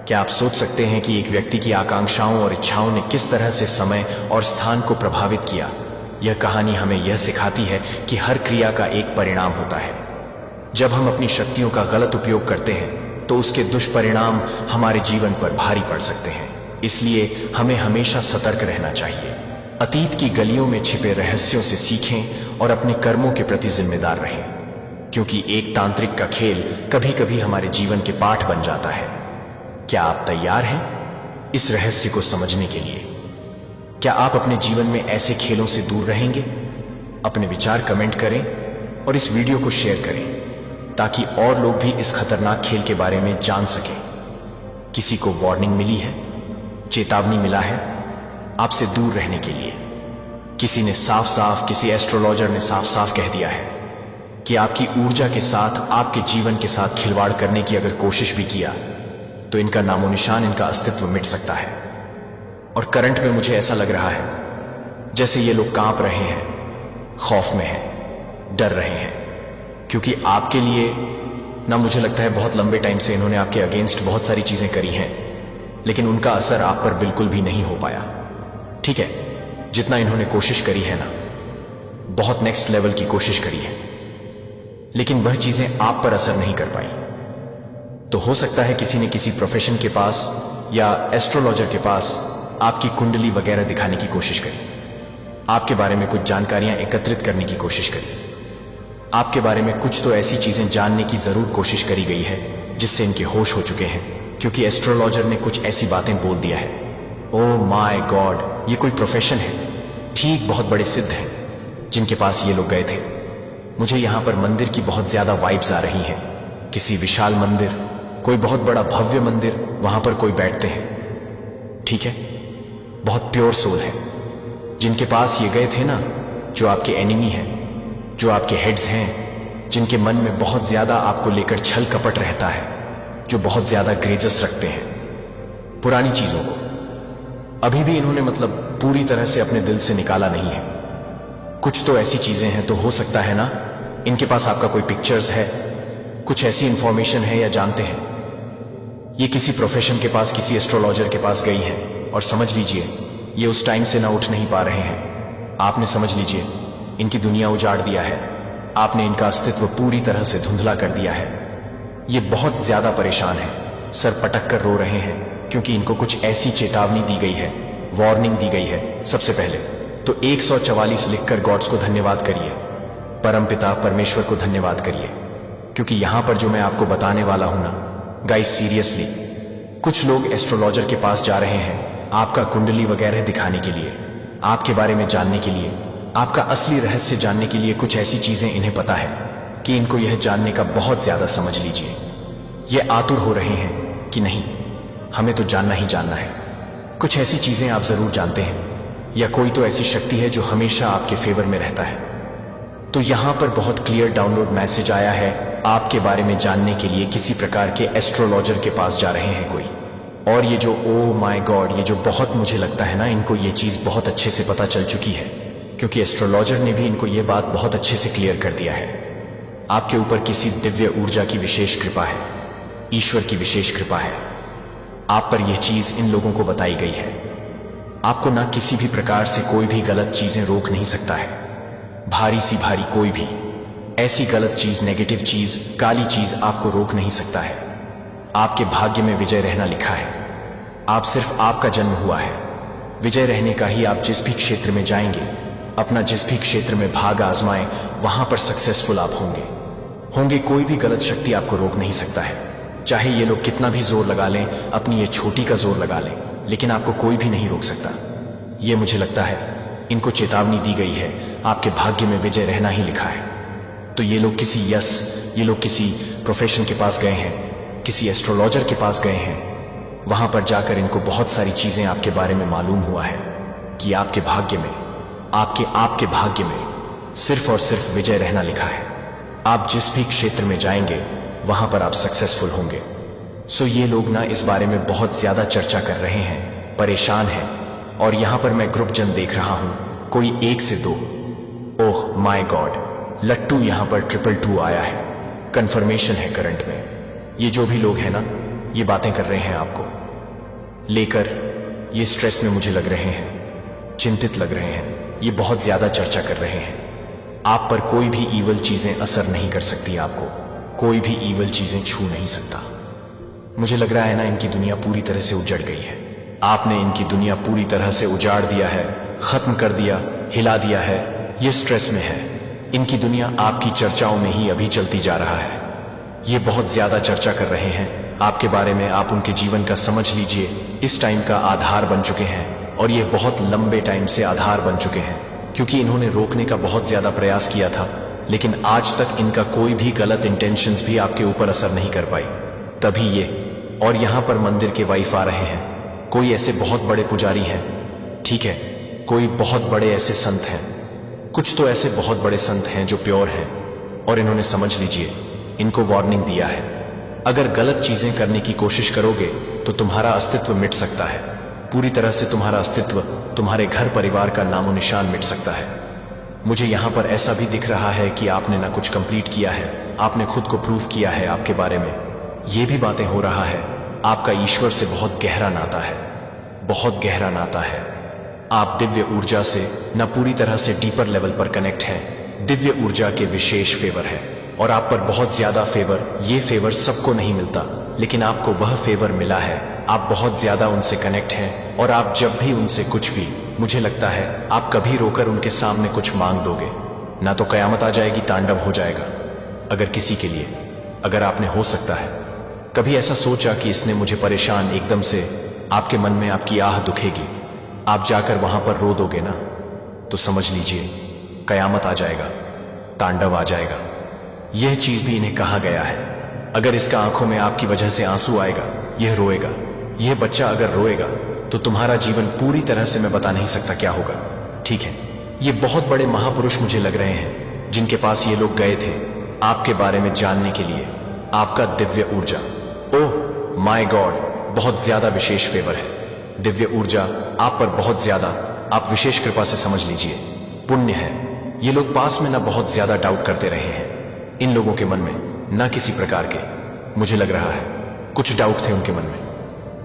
क्या आप सोच सकते हैं कि एक व्यक्ति की आकांक्षाओं और इच्छाओं ने किस तरह से समय और स्थान को प्रभावित किया? यह कहानी हमें यह सिखाती है कि हर क्रिया का एक परिणाम होता है। जब हम अपनी शक्तियों का गलत उपयोग करते हैं तो उसके दुष्परिणाम हमारे जीवन पर भारी पड़ सकते हैं। इसलिए हमें हमेशा सतर्क रहना चाहिए। अतीत की गलियों में छिपे रहस्यों से सीखें और अपने कर्मों के प्रति जिम्मेदार रहें, क्योंकि एक तांत्रिक का खेल कभी कभी हमारे जीवन के पाठ बन जाता है। क्या आप तैयार हैं इस रहस्य को समझने के लिए? क्या आप अपने जीवन में ऐसे खेलों से दूर रहेंगे? अपने विचार कमेंट करें और इस वीडियो को शेयर करें ताकि और लोग भी इस खतरनाक खेल के बारे में जान सकें। किसी को वार्निंग मिली है, चेतावनी मिला है आपसे दूर रहने के लिए। किसी एस्ट्रोलॉजर ने साफ साफ कह दिया है कि आपकी ऊर्जा के साथ, आपके जीवन के साथ खिलवाड़ करने की अगर कोशिश भी किया तो इनका नामो निशान, इनका अस्तित्व मिट सकता है। और करंट में मुझे ऐसा लग रहा है जैसे ये लोग कांप रहे हैं, खौफ में हैं, डर रहे हैं, क्योंकि आपके लिए ना, मुझे लगता है बहुत लंबे टाइम से इन्होंने आपके अगेंस्ट बहुत सारी चीजें करी हैं, लेकिन उनका असर आप पर बिल्कुल भी नहीं हो पाया। ठीक है, जितना इन्होंने कोशिश करी है ना, बहुत नेक्स्ट लेवल की कोशिश करी है, लेकिन वह चीजें आप पर असर नहीं कर पाई। तो हो सकता है किसी ने किसी प्रोफेशन के पास या एस्ट्रोलॉजर के पास आपकी कुंडली वगैरह दिखाने की कोशिश करी, आपके बारे में कुछ जानकारियां एकत्रित करने की कोशिश करी, आपके बारे में कुछ तो ऐसी चीजें जानने की जरूर कोशिश करी गई है जिससे इनके होश हो चुके हैं, क्योंकि एस्ट्रोलॉजर ने कुछ ऐसी बातें बोल दिया है। ओह माय गॉड, ये कोई प्रोफेशन है? ठीक, बहुत बड़े सिद्ध हैं जिनके पास ये लोग गए थे। मुझे यहां पर मंदिर की बहुत ज्यादा वाइब्स आ रही हैं। किसी विशाल मंदिर, कोई बहुत बड़ा भव्य मंदिर, वहां पर कोई बैठते हैं। ठीक है, बहुत प्योर सोल है जिनके पास ये गए थे ना, जो आपके एनिमी हैं, जो आपके हेड्स हैं, जिनके मन में बहुत ज्यादा आपको लेकर छल कपट रहता है, जो बहुत ज्यादा ग्रेजस रखते हैं पुरानी चीजों को। अभी भी इन्होंने पूरी तरह से अपने दिल से निकाला नहीं है। कुछ तो ऐसी चीजें हैं, तो हो सकता है ना इनके पास आपका कोई पिक्चर्स है, कुछ ऐसी इंफॉर्मेशन है, या जानते हैं ये किसी प्रोफेशन के पास, किसी एस्ट्रोलॉजर के पास गई हैं और समझ लीजिए ये उस टाइम से ना उठ नहीं पा रहे हैं। आपने, समझ लीजिए, इनकी दुनिया उजाड़ दिया है। आपने इनका अस्तित्व पूरी तरह से धुंधला कर दिया है। ये बहुत ज्यादा परेशान है, सर पटक कर रो रहे हैं, क्योंकि इनको कुछ ऐसी चेतावनी दी गई है, वार्निंग दी गई है। सबसे पहले तो 144 लिखकर गॉड्स को धन्यवाद करिए, परमपिता परमेश्वर को धन्यवाद करिए, क्योंकि यहां पर जो मैं आपको बताने वाला हूं ना गाइस, सीरियसली, कुछ लोग एस्ट्रोलॉजर के पास जा रहे हैं आपका कुंडली वगैरह दिखाने के लिए, आपके बारे में जानने के लिए, आपका असली रहस्य जानने के लिए। कुछ ऐसी चीजें इन्हें पता है कि इनको यह जानने का बहुत ज्यादा, समझ लीजिए, ये आतुर हो रहे हैं कि नहीं, हमें तो जानना ही जानना है। कुछ ऐसी चीजें आप जरूर जानते हैं, या कोई तो ऐसी शक्ति है जो हमेशा आपके फेवर में रहता है। तो यहां पर बहुत क्लियर डाउनलोड मैसेज आया है, आपके बारे में जानने के लिए किसी प्रकार के एस्ट्रोलॉजर के पास जा रहे हैं कोई। और ये जो, ओ माय गॉड, ये जो बहुत, मुझे लगता है ना इनको ये चीज बहुत अच्छे से पता चल चुकी है, क्योंकि एस्ट्रोलॉजर ने भी इनको ये बात बहुत अच्छे से क्लियर कर दिया है। आपके ऊपर किसी दिव्य ऊर्जा की विशेष कृपा है, ईश्वर की विशेष कृपा है। आप पर यह चीज इन लोगों को बताई गई है। आपको ना किसी भी प्रकार से कोई भी गलत चीजें रोक नहीं सकता है, भारी सी भारी कोई भी ऐसी गलत चीज, नेगेटिव चीज, काली चीज आपको रोक नहीं सकता है। आपके भाग्य में विजय रहना लिखा है। आप, सिर्फ आपका जन्म हुआ है विजय रहने का ही। आप जिस भी क्षेत्र में जाएंगे, अपना जिस भी क्षेत्र में भाग आजमाएं, वहां पर सक्सेसफुल आप होंगे। कोई भी गलत शक्ति आपको रोक नहीं सकता है, चाहे ये लोग कितना भी जोर लगा लें, अपनी ये छोटी का जोर लगा लें, लेकिन आपको कोई भी नहीं रोक सकता। ये मुझे लगता है इनको चेतावनी दी गई है, आपके भाग्य में विजय रहना ही लिखा है। तो ये लोग किसी प्रोफेशन के पास गए हैं, किसी एस्ट्रोलॉजर के पास गए हैं। वहां पर जाकर इनको बहुत सारी चीजें आपके बारे में मालूम हुआ है कि आपके भाग्य में, आपके भाग्य में सिर्फ और सिर्फ विजय रहना लिखा है। आप जिस भी क्षेत्र में जाएंगे वहां पर आप सक्सेसफुल होंगे। सो ये लोग ना इस बारे में बहुत ज्यादा चर्चा कर रहे हैं, परेशान हैं। और यहां पर मैं ग्रुप जन देख रहा हूं, कोई 1 से 2। ओह माय गॉड, लट्टू यहां पर 222 आया है। कंफर्मेशन है करंट में। ये जो भी लोग हैं ना, ये बातें कर रहे हैं आपको लेकर, ये स्ट्रेस में मुझे लग रहे हैं, चिंतित लग रहे हैं, ये बहुत ज्यादा चर्चा कर रहे हैं। आप पर कोई भी ईवल चीजें असर नहीं कर सकती, आपको कोई भी ईवल चीजें छू नहीं सकता। मुझे लग रहा है ना, इनकी दुनिया पूरी तरह से उजड़ गई है। आपने इनकी दुनिया पूरी तरह से उजाड़ दिया है, खत्म कर दिया, हिला दिया है। ये स्ट्रेस में है। इनकी दुनिया आपकी चर्चाओं में ही अभी चलती जा रहा है। ये बहुत ज्यादा चर्चा कर रहे हैं आपके बारे में। आप उनके जीवन का समझ लीजिए, इस टाइम का आधार बन चुके हैं, और ये बहुत लंबे टाइम से आधार बन चुके हैं, क्योंकि इन्होंने रोकने का बहुत ज्यादा प्रयास किया था, लेकिन आज तक इनका कोई भी गलत इंटेंशंस भी आपके ऊपर असर नहीं कर पाई। तभी ये, और यहां पर मंदिर के वाइफ आ रहे हैं। कोई ऐसे बहुत बड़े पुजारी हैं, ठीक है, कोई बहुत बड़े ऐसे संत हैं, कुछ तो ऐसे बहुत बड़े संत हैं जो प्योर हैं, और इन्होंने समझ लीजिए इनको वार्निंग दिया है, अगर गलत चीजें करने की कोशिश करोगे तो तुम्हारा अस्तित्व मिट सकता है। पूरी तरह से तुम्हारा अस्तित्व, तुम्हारे घर परिवार का नामो निशान मिट सकता है। मुझे यहां पर ऐसा भी दिख रहा है कि आपने ना कुछ कंप्लीट किया है, आपने खुद को प्रूव किया है आपके बारे में। यह भी बातें हो रहा है, आपका ईश्वर से बहुत गहरा नाता है, बहुत गहरा नाता है। आप दिव्य ऊर्जा से न पूरी तरह से डीपर लेवल पर कनेक्ट हैं। दिव्य ऊर्जा के विशेष फेवर है, और आप पर बहुत ज्यादा फेवर। ये फेवर सबको नहीं मिलता, लेकिन आपको वह फेवर मिला है। आप बहुत ज्यादा उनसे कनेक्ट हैं, और आप जब भी उनसे कुछ भी, मुझे लगता है आप कभी रोकर उनके सामने कुछ मांग दोगे ना, तो कयामत आ जाएगी, तांडव हो जाएगा। अगर किसी के लिए, अगर आपने, हो सकता है कभी ऐसा सोचा कि इसने मुझे परेशान, एकदम से आपके मन में आपकी आह दुखेगी, आप जाकर वहां पर रो दोगे ना, तो समझ लीजिए कयामत आ जाएगा, तांडव आ जाएगा। यह चीज भी इन्हें कहा गया है। अगर इसका आंखों में आपकी वजह से आंसू आएगा, यह रोएगा, यह बच्चा अगर रोएगा, तो तुम्हारा जीवन पूरी तरह से मैं बता नहीं सकता क्या होगा, ठीक है। ये बहुत बड़े महापुरुष मुझे लग रहे हैं, जिनके पास ये लोग गए थे आपके बारे में जानने के लिए। आपका दिव्य ऊर्जा, ओह माय गॉड, बहुत ज्यादा विशेष फेवर है। दिव्य ऊर्जा आप पर बहुत ज्यादा, आप विशेष कृपा से समझ लीजिए, पुण्य है। ये लोग पास में ना बहुत ज्यादा डाउट करते रहे हैं। इन लोगों के मन में ना किसी प्रकार के, मुझे लग रहा है कुछ डाउट थे उनके मन में।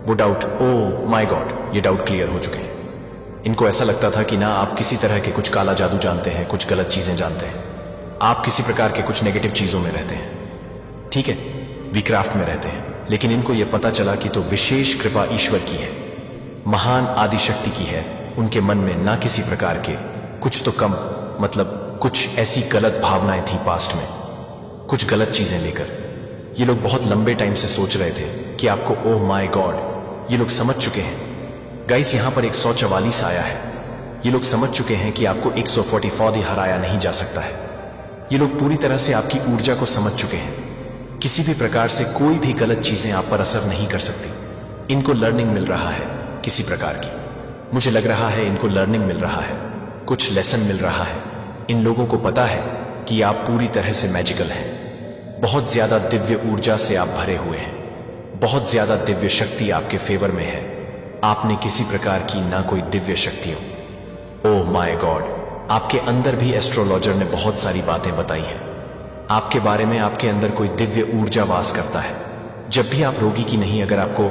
वो डाउट, ओह माय गॉड, ये डाउट क्लियर हो चुके हैं। इनको ऐसा लगता था कि ना आप किसी तरह के कुछ काला जादू जानते हैं, कुछ गलत चीजें जानते हैं, आप किसी प्रकार के कुछ नेगेटिव चीजों में रहते हैं, ठीक है, विक्राफ्ट में रहते हैं। लेकिन इनको यह पता चला कि तो विशेष कृपा ईश्वर की है, महान आदिशक्ति की है। उनके मन में ना किसी प्रकार के कुछ तो कम, मतलब कुछ ऐसी गलत भावनाएं थी पास्ट में, कुछ गलत चीजें लेकर। ये लोग बहुत लंबे टाइम से सोच रहे थे कि आपको, ओह माय गॉड, ये लोग समझ चुके हैं गाइस। यहां पर 144 आया है। ये लोग समझ चुके हैं कि आपको 144 ही हराया नहीं जा सकता है। ये लोग पूरी तरह से आपकी ऊर्जा को समझ चुके हैं। किसी भी प्रकार से कोई भी गलत चीजें आप पर असर नहीं कर सकती। इनको लर्निंग मिल रहा है किसी प्रकार की, मुझे लग रहा है इनको लर्निंग मिल रहा है, कुछ लेसन मिल रहा है। इन लोगों को पता है कि आप पूरी तरह से मैजिकल हैं। बहुत ज्यादा दिव्य ऊर्जा से आप भरे हुए हैं, बहुत ज्यादा दिव्य शक्ति आपके फेवर में है। आपने किसी प्रकार की ना कोई दिव्य शक्तियों, ओह माय गॉड, आपके अंदर भी एस्ट्रोलॉजर ने बहुत सारी बातें बताई हैं आपके बारे में। आपके अंदर कोई दिव्य ऊर्जा वास करता है। जब भी आप रोगी की नहीं, अगर आपको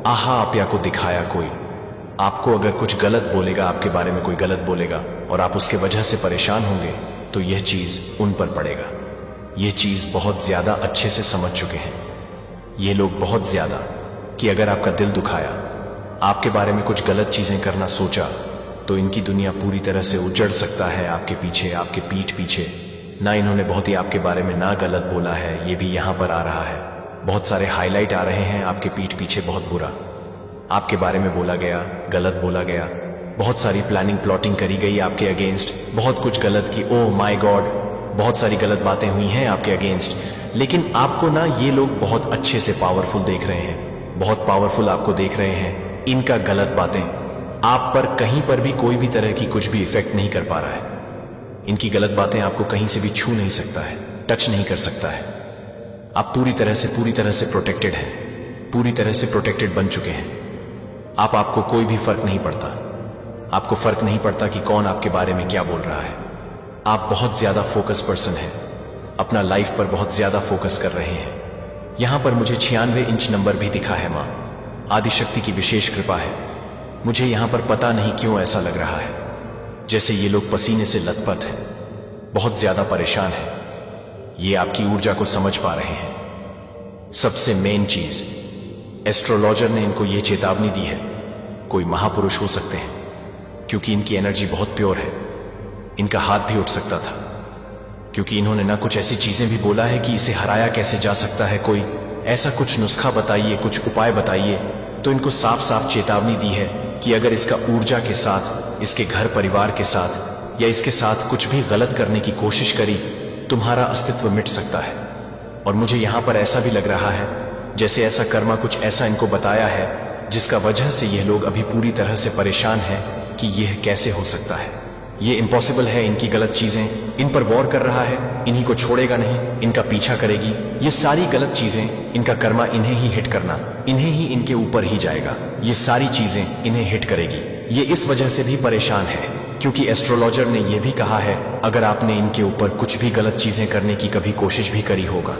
आहा आप्या को दिखाया कोई, आपको अगर कुछ गलत बोलेगा, आपके बारे में कोई गलत बोलेगा और आप उसके वजह से परेशान होंगे, तो यह चीज उन पर पड़ेगा। यह चीज बहुत ज्यादा अच्छे से समझ चुके हैं ये लोग, बहुत ज्यादा, कि अगर आपका दिल दुखाया, आपके बारे में कुछ गलत चीजें करना सोचा, तो इनकी दुनिया पूरी तरह से उजड़ सकता है आपके पीछे, आपके पीठ पीछे। ना इन्होंने बहुत ही आपके बारे में ना गलत बोला है, ये भी यहां पर आ रहा है। बहुत सारे हाईलाइट आ रहे हैं आपके पीठ पीछे, बहुत बुरा आपके बारे में बोला गया, गलत बोला गया। बहुत सारी प्लानिंग प्लॉटिंग करी गई आपके अगेंस्ट, बहुत कुछ गलत की, ओह माय गॉड, बहुत सारी गलत बातें हुई हैं आपके अगेंस्ट। लेकिन आपको ना ये लोग बहुत अच्छे से पावरफुल देख रहे हैं, बहुत पावरफुल आपको देख रहे हैं। इनका गलत बातें आप पर कहीं पर भी कोई भी तरह की कुछ भी इफेक्ट नहीं कर पा रहा है। इनकी गलत बातें आपको कहीं से भी छू नहीं सकता है, टच नहीं कर सकता है। आप पूरी तरह से प्रोटेक्टेड हैं, पूरी तरह से प्रोटेक्टेड बन चुके हैं। आपको कोई भी फर्क नहीं पड़ता, आपको फर्क नहीं पड़ता कि कौन आपके बारे में क्या बोल रहा है। आप बहुत ज्यादा फोकस पर्सन हैं, अपना लाइफ पर बहुत ज्यादा फोकस कर रहे हैं। यहां पर मुझे 96 इंच नंबर भी दिखा है। मां आदिशक्ति की विशेष कृपा है। मुझे यहां पर पता नहीं क्यों ऐसा लग रहा है जैसे ये लोग पसीने से लथपथ हैं, बहुत ज्यादा परेशान हैं। ये आपकी ऊर्जा को समझ पा रहे हैं। सबसे मेन चीज, एस्ट्रोलॉजर ने इनको ये चेतावनी दी है, कोई महापुरुष हो सकते हैं, क्योंकि इनकी एनर्जी बहुत प्योर है। इनका हाथ भी उठ सकता था, क्योंकि इन्होंने ना कुछ ऐसी चीजें भी बोला है कि इसे हराया कैसे जा सकता है, कोई ऐसा कुछ नुस्खा बताइए, कुछ उपाय बताइए। तो इनको साफ साफ चेतावनी दी है कि अगर इसका ऊर्जा के साथ, इसके घर परिवार के साथ या इसके साथ कुछ भी गलत करने की कोशिश करी, तुम्हारा अस्तित्व मिट सकता है। और मुझे यहां पर ऐसा भी लग रहा है जैसे ऐसा कर्मा कुछ ऐसा इनको बताया है जिसका वजह से यह लोग अभी पूरी तरह से परेशान हैं कि यह कैसे हो सकता है, ये इम्पॉसिबल है। इनकी गलत चीजें इन पर वॉर कर रहा है, इन्हीं को छोड़ेगा नहीं, इनका पीछा करेगी। ये सारी गलत चीजें, इनका कर्मा इन्हें ही हिट करना, इन्हें ही इनके ऊपर ही जाएगा। ये सारी चीजें इन्हें हिट करेगी। ये इस वजह से भी परेशान है क्योंकि एस्ट्रोलॉजर ने यह भी कहा है, अगर आपने इनके ऊपर कुछ भी गलत चीजें करने की कभी कोशिश भी करी होगा,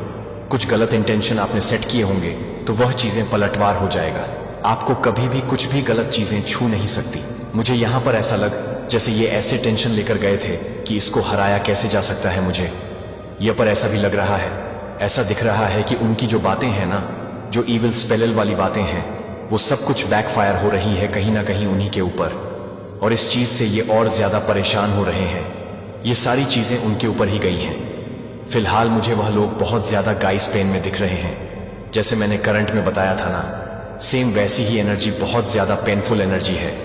कुछ गलत इंटेंशन आपने सेट किए होंगे, तो वह चीजें पलटवार हो जाएगा। आपको कभी भी कुछ भी गलत चीजें छू नहीं सकती। मुझे यहां पर ऐसा लग जैसे ये ऐसे टेंशन लेकर गए थे कि इसको हराया कैसे जा सकता है। मुझे यह पर ऐसा भी लग रहा है, ऐसा दिख रहा है कि उनकी जो बातें हैं ना, जो इविल स्पेल वाली बातें हैं, वो सब कुछ बैकफायर हो रही है कहीं ना कहीं उन्हीं के ऊपर, और इस चीज से ये और ज्यादा परेशान हो रहे हैं। ये सारी चीजें उनके ऊपर ही गई हैं। फिलहाल मुझे वह लोग बहुत ज्यादा गाइस पेन में दिख रहे हैं। जैसे मैंने करंट में बताया था ना, सेम वैसी ही एनर्जी, बहुत ज्यादा पेनफुल एनर्जी है।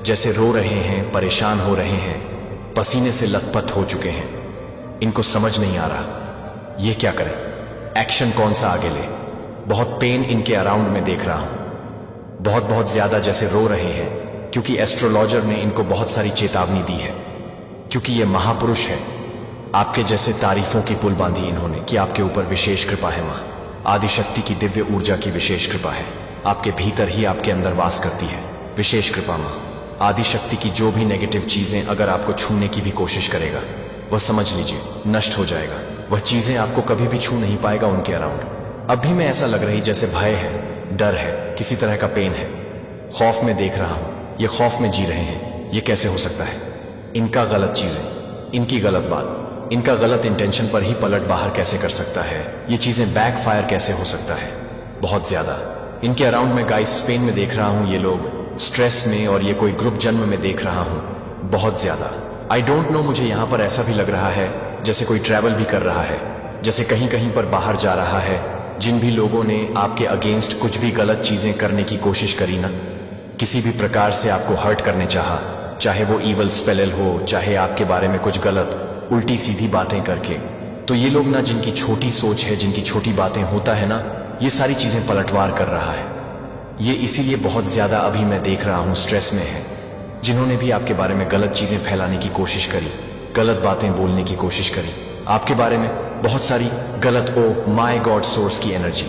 जैसे रो रहे हैं, परेशान हो रहे हैं, पसीने से लथपथ हो चुके हैं। इनको समझ नहीं आ रहा ये क्या करें, एक्शन कौन सा आगे ले। बहुत पेन इनके अराउंड में देख रहा हूं, बहुत ज्यादा जैसे रो रहे हैं, क्योंकि एस्ट्रोलॉजर ने इनको बहुत सारी चेतावनी दी है। क्योंकि ये महापुरुष है, आपके जैसे तारीफों की पुल बांधी इन्होंने कि आपके ऊपर विशेष कृपा है। मां आदिशक्ति की दिव्य ऊर्जा की विशेष कृपा है, आपके भीतर ही आपके अंदर वास करती है विशेष कृपा। मां आदिशक्ति की जो भी नेगेटिव चीजें अगर आपको छूने की भी कोशिश करेगा, वह समझ लीजिए नष्ट हो जाएगा। वह चीजें आपको कभी भी छू नहीं पाएगा उनके अराउंड। अब भी मैं ऐसा लग रही जैसे भय है, डर है, किसी तरह का पेन है, खौफ में देख रहा हूं। ये खौफ में जी रहे हैं, ये कैसे हो सकता है। इनका गलत चीजें, इनकी गलत बात, इनका गलत इंटेंशन पर ही पलट बाहर कैसे कर सकता है। ये चीजें बैकफायर कैसे हो सकता है। बहुत ज्यादा इनके अराउंड में गाइस स्पेन में देख रहा हूं, ये लोग स्ट्रेस में, और ये कोई ग्रुप जन्म में देख रहा हूं बहुत ज्यादा। आई डोंट नो, मुझे यहां पर ऐसा भी लग रहा है जैसे कोई ट्रैवल भी कर रहा है, जैसे कहीं कहीं पर बाहर जा रहा है। जिन भी लोगों ने आपके अगेंस्ट कुछ भी गलत चीजें करने की कोशिश करी ना, किसी भी प्रकार से आपको हर्ट करने चाहा, चाहे वो इवल स्पेल हो, चाहे आपके बारे में कुछ गलत उल्टी सीधी बातें करके, तो ये लोग ना, जिनकी छोटी सोच है, जिनकी छोटी बातें होता है ना, ये सारी चीजें पलटवार कर रहा है। ये इसीलिए बहुत ज्यादा अभी मैं देख रहा हूं स्ट्रेस में है। जिन्होंने भी आपके बारे में गलत चीजें फैलाने की कोशिश करी, गलत बातें बोलने की कोशिश करी आपके बारे में, बहुत सारी गलत, ओ माय गॉड, सोर्स की एनर्जी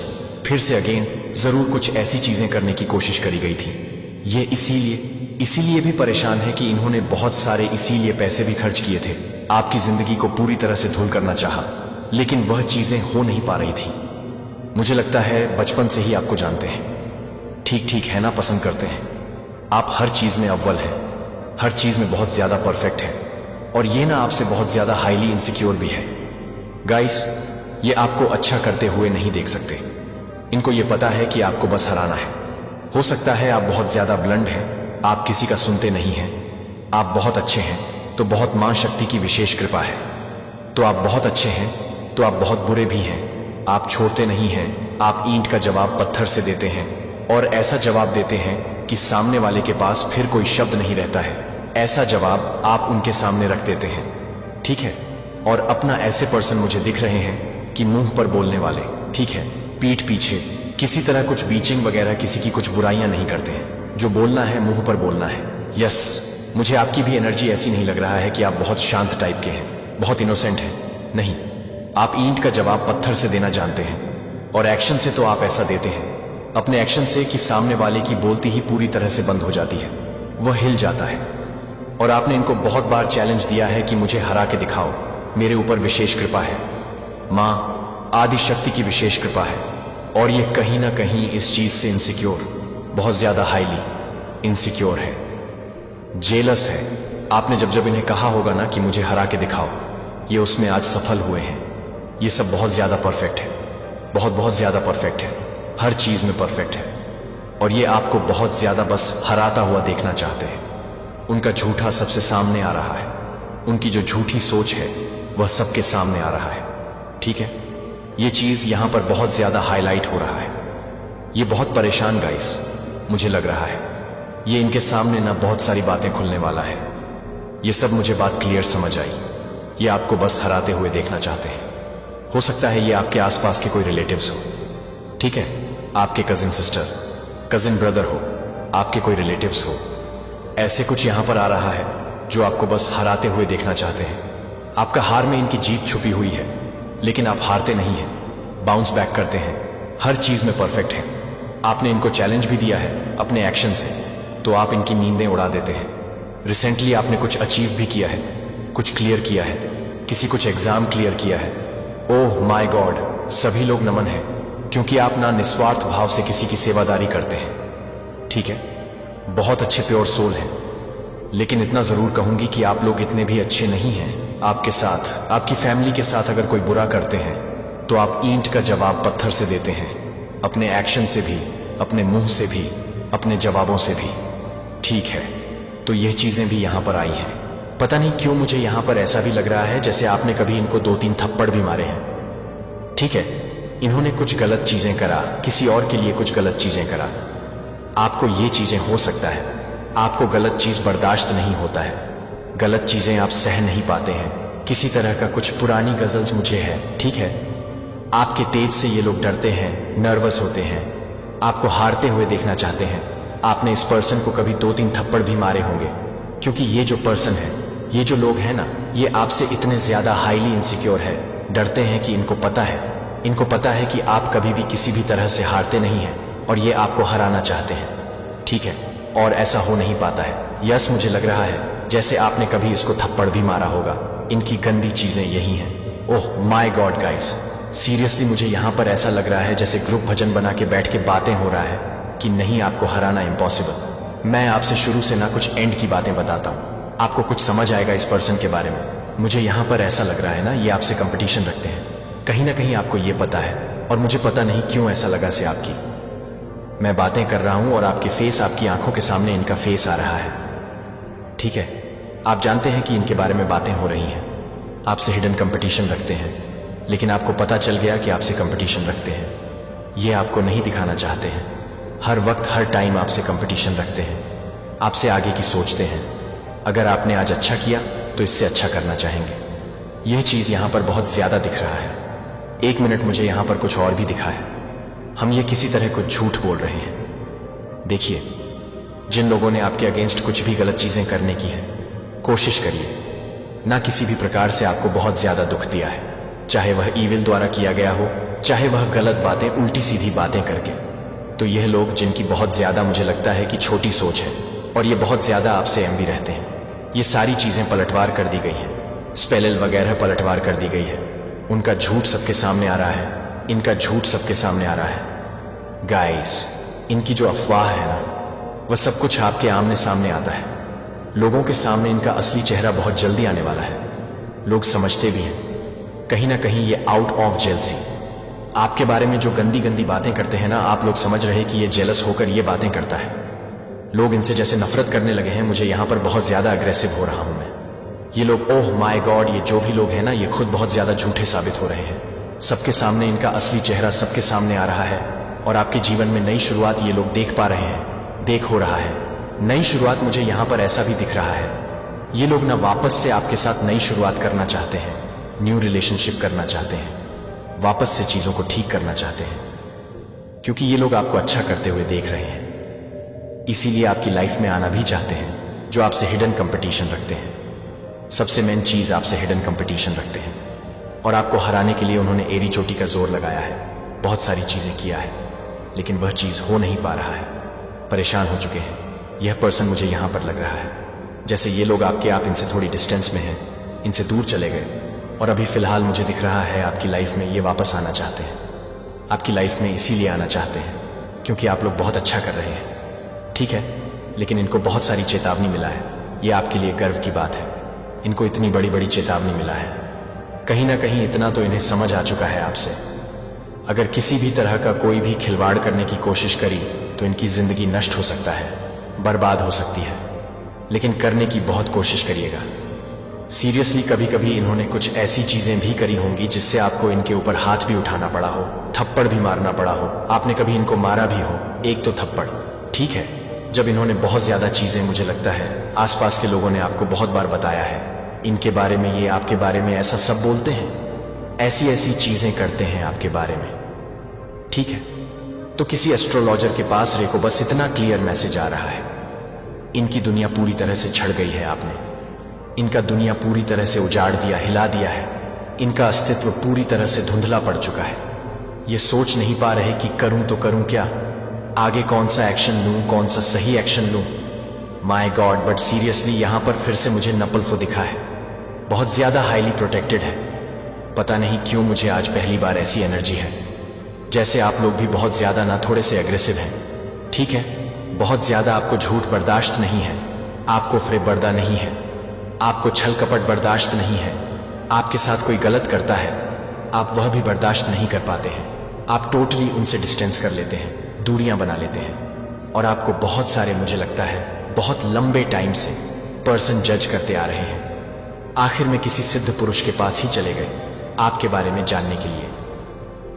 फिर से अगेन जरूर कुछ ऐसी चीजें करने की कोशिश करी गई थी। ये इसीलिए भी परेशान है कि इन्होंने बहुत सारे इसीलिए पैसे भी खर्च किए थे, आपकी जिंदगी को पूरी तरह से धूल करना चाहा, लेकिन वह चीजें हो नहीं पा रही थी। मुझे लगता है बचपन से ही आपको जानते हैं, ठीक है ना, पसंद करते हैं। आप हर चीज में अव्वल हैं, हर चीज में बहुत ज्यादा परफेक्ट है, और ये ना आपसे बहुत ज्यादा हाईली इनसिक्योर भी है। गाइस, ये आपको अच्छा करते हुए नहीं देख सकते। इनको ये पता है कि आपको बस हराना है। हो सकता है आप बहुत ज्यादा ब्लंड हैं, आप किसी का सुनते नहीं हैं। आप बहुत अच्छे हैं तो बहुत मां शक्ति की विशेष कृपा है, तो आप बहुत अच्छे हैं तो आप बहुत बुरे भी हैं। आप छोड़ते नहीं हैं, आप ईंट का जवाब पत्थर से देते हैं, और ऐसा जवाब देते हैं कि सामने वाले के पास फिर कोई शब्द नहीं रहता है। ऐसा जवाब आप उनके सामने रख देते हैं, ठीक है? और अपना ऐसे पर्सन मुझे दिख रहे हैं कि मुंह पर बोलने वाले, ठीक है, पीठ पीछे किसी तरह कुछ बीचिंग वगैरह किसी की कुछ बुराइयां नहीं करते हैं। जो बोलना है मुंह पर बोलना है। यस, मुझे आपकी भी एनर्जी ऐसी नहीं लग रहा है कि आप बहुत शांत टाइप के हैं, बहुत इनोसेंट हैं। नहीं, आप ईंट का जवाब पत्थर से देना जानते हैं। और एक्शन से तो आप ऐसा देते हैं, अपने एक्शन से, कि सामने वाले की बोलती ही पूरी तरह से बंद हो जाती है, वह हिल जाता है। और आपने इनको बहुत बार चैलेंज दिया है कि मुझे हरा के दिखाओ, मेरे ऊपर विशेष कृपा है, माँ आदि शक्ति की विशेष कृपा है। और ये कहीं ना कहीं इस चीज से इनसिक्योर, बहुत ज्यादा हाईली इनसिक्योर है, जेलस है। आपने जब जब इन्हें कहा होगा ना कि मुझे हरा के दिखाओ, ये उसमें आज सफल हुए हैं। ये सब बहुत ज्यादा परफेक्ट है, बहुत बहुत ज्यादा परफेक्ट है, हर चीज में परफेक्ट है। और ये आपको बहुत ज्यादा बस हराता हुआ देखना चाहते हैं। उनका झूठा सबसे सामने आ रहा है, उनकी जो झूठी सोच है वह सबके सामने आ रहा है, ठीक है? ये चीज यहां पर बहुत ज्यादा हाईलाइट हो रहा है। ये बहुत परेशान गाइस मुझे लग रहा है। ये इनके सामने ना बहुत सारी बातें खुलने वाला है। ये सब मुझे बात क्लियर समझ आई। ये आपको बस हराते हुए देखना चाहते हैं। हो सकता है ये आपके आसपास के कोई रिलेटिव्स हो, ठीक है, आपके कजिन सिस्टर, कजिन ब्रदर हो, आपके कोई रिलेटिव्स हो। ऐसे कुछ यहां पर आ रहा है जो आपको बस हराते हुए देखना चाहते हैं। आपका हार में इनकी जीत छुपी हुई है, लेकिन आप हारते नहीं हैं, बाउंस बैक करते हैं, हर चीज में परफेक्ट हैं। आपने इनको चैलेंज भी दिया है अपने एक्शन से, तो आप इनकी नींदें उड़ा देते हैं। रिसेंटली आपने कुछ अचीव भी किया है, कुछ क्लियर किया है, किसी कुछ एग्जाम क्लियर किया है। ओह माय गॉड, सभी लोग नमन है, क्योंकि आप ना निस्वार्थ भाव से किसी की सेवादारी करते हैं, ठीक है? बहुत अच्छे प्योर सोल हैं। लेकिन इतना जरूर कहूंगी कि आप लोग इतने भी अच्छे नहीं हैं। आपके साथ, आपकी फैमिली के साथ अगर कोई बुरा करते हैं तो आप ईंट का जवाब पत्थर से देते हैं, अपने एक्शन से भी, अपने मुंह से भी, अपने जवाबों से भी, ठीक है? तो यह चीजें भी यहां पर आई हैं। पता नहीं क्यों मुझे यहां पर ऐसा भी लग रहा है जैसे आपने कभी इनको 2-3 थप्पड़ भी मारे हैं, ठीक है? इन्होंने कुछ गलत चीजें करा, किसी और के लिए कुछ गलत चीजें करा। आपको ये चीजें, हो सकता है आपको गलत चीज बर्दाश्त नहीं होता है, गलत चीजें आप सह नहीं पाते हैं। किसी तरह का कुछ पुरानी गजल्स मुझे है, ठीक है? आपके तेज से ये लोग डरते हैं, नर्वस होते हैं, आपको हारते हुए देखना चाहते हैं। आपने इस पर्सन को कभी 2-3 थप्पड़ भी मारे होंगे, क्योंकि ये जो पर्सन है, ये जो लोग हैं ना, ये आपसे इतने ज्यादा हाईली इनसिक्योर है, डरते हैं कि इनको पता है, इनको पता है कि आप कभी भी किसी भी तरह से हारते नहीं हैं, और ये आपको हराना चाहते हैं, ठीक है? और ऐसा हो नहीं पाता है। यस, मुझे लग रहा है जैसे आपने कभी इसको थप्पड़ भी मारा होगा। इनकी गंदी चीजें यही हैं। Oh my God guys, seriously मुझे यहां पर ऐसा लग रहा है जैसे ग्रुप भजन बना के बैठ के बातें हो रहा है कि नहीं, आपको हराना इम्पॉसिबल। मैं आपसे शुरू से ना कुछ एंड की बातें बताता हूं, आपको कुछ समझ आएगा इस पर्सन के बारे में। मुझे यहां पर ऐसा लग रहा है ना, ये आपसे कंपटीशन रखते हैं, कहीं ना कहीं आपको ये पता है, और मुझे पता नहीं क्यों ऐसा लगा से आपकी मैं बातें कर रहा हूं और आपके फेस, आपकी आंखों के सामने इनका फेस आ रहा है, ठीक है? आप जानते हैं कि इनके बारे में बातें हो रही हैं, आपसे हिडन कंपटीशन रखते हैं, लेकिन आपको पता चल गया कि आपसे कंपटीशन रखते हैं। ये आपको नहीं दिखाना चाहते हैं, हर वक्त हर टाइम आपसे कंपटीशन रखते हैं, आपसे आगे की सोचते हैं। अगर आपने आज अच्छा किया तो इससे अच्छा करना चाहेंगे। यह चीज यहां पर बहुत ज्यादा दिख रहा है। 1 मिनट, मुझे यहां पर कुछ और भी दिखा है। हम ये किसी तरह कुछ झूठ बोल रहे हैं। देखिए, जिन लोगों ने आपके अगेंस्ट कुछ भी गलत चीजें करने की है, कोशिश करिए ना किसी भी प्रकार से आपको बहुत ज्यादा दुख दिया है, चाहे वह ईविल द्वारा किया गया हो, चाहे वह गलत बातें, उल्टी सीधी बातें करके। तो यह लोग जिनकी बहुत ज्यादा, मुझे लगता है कि छोटी सोच है, और ये बहुत ज्यादा आपसे एंवी रहते हैं, ये सारी चीजें पलटवार कर दी गई हैं, स्पेल वगैरह पलटवार कर दी गई है। उनका झूठ सबके सामने आ रहा है, इनका झूठ सबके सामने आ रहा है। गाइस, इनकी जो अफवाह है ना, वह सब कुछ आपके आमने सामने आता है। लोगों के सामने इनका असली चेहरा बहुत जल्दी आने वाला है। लोग समझते भी हैं, कहीं ना कहीं ये आउट ऑफ जेलसी, आपके बारे में जो गंदी गंदी बातें करते हैं ना, आप लोग समझ रहे कि ये जेलस होकर ये बातें करता है। लोग इनसे जैसे नफरत करने लगे हैं। मुझे यहां पर बहुत ज्यादा अग्रेसिव हो रहा हूं मैं। ये लोग, ओह माय गॉड, ये जो भी लोग हैं ना, ये खुद बहुत ज्यादा झूठे साबित हो रहे हैं। सबके सामने इनका असली चेहरा सबके सामने आ रहा है, और आपके जीवन में नई शुरुआत ये लोग देख पा रहे हैं। देख हो रहा है। नई शुरुआत मुझे यहाँ पर ऐसा भी दिख रहा है। ये लोग ना वापस से आपके साथ नई शुरुआत करना चाहते हैं, न्यू रिलेशनशिप करना चाहते हैं, वापस से चीज़ों को ठीक करना चाहते हैं, क्योंकि ये लोग आपको अच्छा करते हुए देख रहे हैं। इसीलिए आपकी लाइफ में आना भी चाहते हैं, जो आपसे हिडन कंपटीशन रखते हैं। सबसे मेन चीज़, आपसे हिडन कंपटीशन रखते हैं और आपको हराने के लिए उन्होंने एड़ी चोटी का जोर लगाया है, बहुत सारी चीज़ें किया है, लेकिन वह चीज़ हो नहीं पा रहा है। परेशान हो चुके हैं। यह पर्सन मुझे यहाँ पर लग रहा है जैसे ये लोग आप इनसे थोड़ी डिस्टेंस में हैं, इनसे दूर चले गए, और अभी फिलहाल मुझे दिख रहा है आपकी लाइफ में ये वापस आना चाहते हैं। आपकी लाइफ में इसीलिए आना चाहते हैं क्योंकि आप लोग बहुत अच्छा कर रहे हैं, ठीक है, लेकिन इनको बहुत सारी चेतावनी मिला है। ये आपके लिए गर्व की बात है, इनको इतनी बड़ी बड़ी चेतावनी मिला है। कहीं ना कहीं इतना तो इन्हें समझ आ चुका है आपसे। अगर किसी भी तरह का कोई भी खिलवाड़ करने की कोशिश करी तो इनकी जिंदगी नष्ट हो सकता है, बर्बाद हो सकती है, लेकिन करने की बहुत कोशिश करिएगा। सीरियसली, कभी कभी इन्होंने कुछ ऐसी चीजें भी करी होंगी जिससे आपको इनके ऊपर हाथ भी उठाना पड़ा हो, थप्पड़ भी मारना पड़ा हो। आपने कभी इनको मारा भी हो, एक तो थप्पड़, ठीक है। जब इन्होंने बहुत ज्यादा चीजें, मुझे लगता है आसपास के लोगों ने आपको बहुत बार बताया है इनके बारे में, ये आपके बारे में ऐसा सब बोलते हैं, ऐसी ऐसी चीजें करते हैं आपके बारे में, ठीक है। तो किसी एस्ट्रोलॉजर के पास रेको बस इतना क्लियर मैसेज आ रहा है, इनकी दुनिया पूरी तरह से छड़ गई है आपने। इनका दुनिया पूरी तरह से उजाड़ दिया, हिला दिया है। इनका अस्तित्व पूरी तरह से धुंधला पड़ चुका है। ये सोच नहीं पा रहे कि करूं तो करूं क्या, आगे कौन सा एक्शन लूं, कौन सा सही एक्शन लूं। माय गॉड, बट सीरियसली यहां पर फिर से मुझे नपल्फो दिखा है, बहुत ज्यादा हाईली प्रोटेक्टेड है। पता नहीं क्यों मुझे आज पहली बार ऐसी एनर्जी है जैसे आप लोग भी बहुत ज्यादा ना थोड़े से अग्रेसिव हैं, ठीक है। बहुत ज्यादा आपको झूठ बर्दाश्त नहीं है, आपको फ्रेबर्दा नहीं है, आपको छल कपट बर्दाश्त नहीं है। आपके साथ कोई गलत करता है, आप वह भी बर्दाश्त नहीं कर पाते हैं। आप टोटली उनसे डिस्टेंस कर लेते हैं, दूरियां बना लेते हैं, और आपको बहुत सारे, मुझे लगता है बहुत लंबे टाइम से पर्सन जज करते आ रहे हैं। आखिर में किसी सिद्ध पुरुष के पास ही चले गए आपके बारे में जानने के लिए,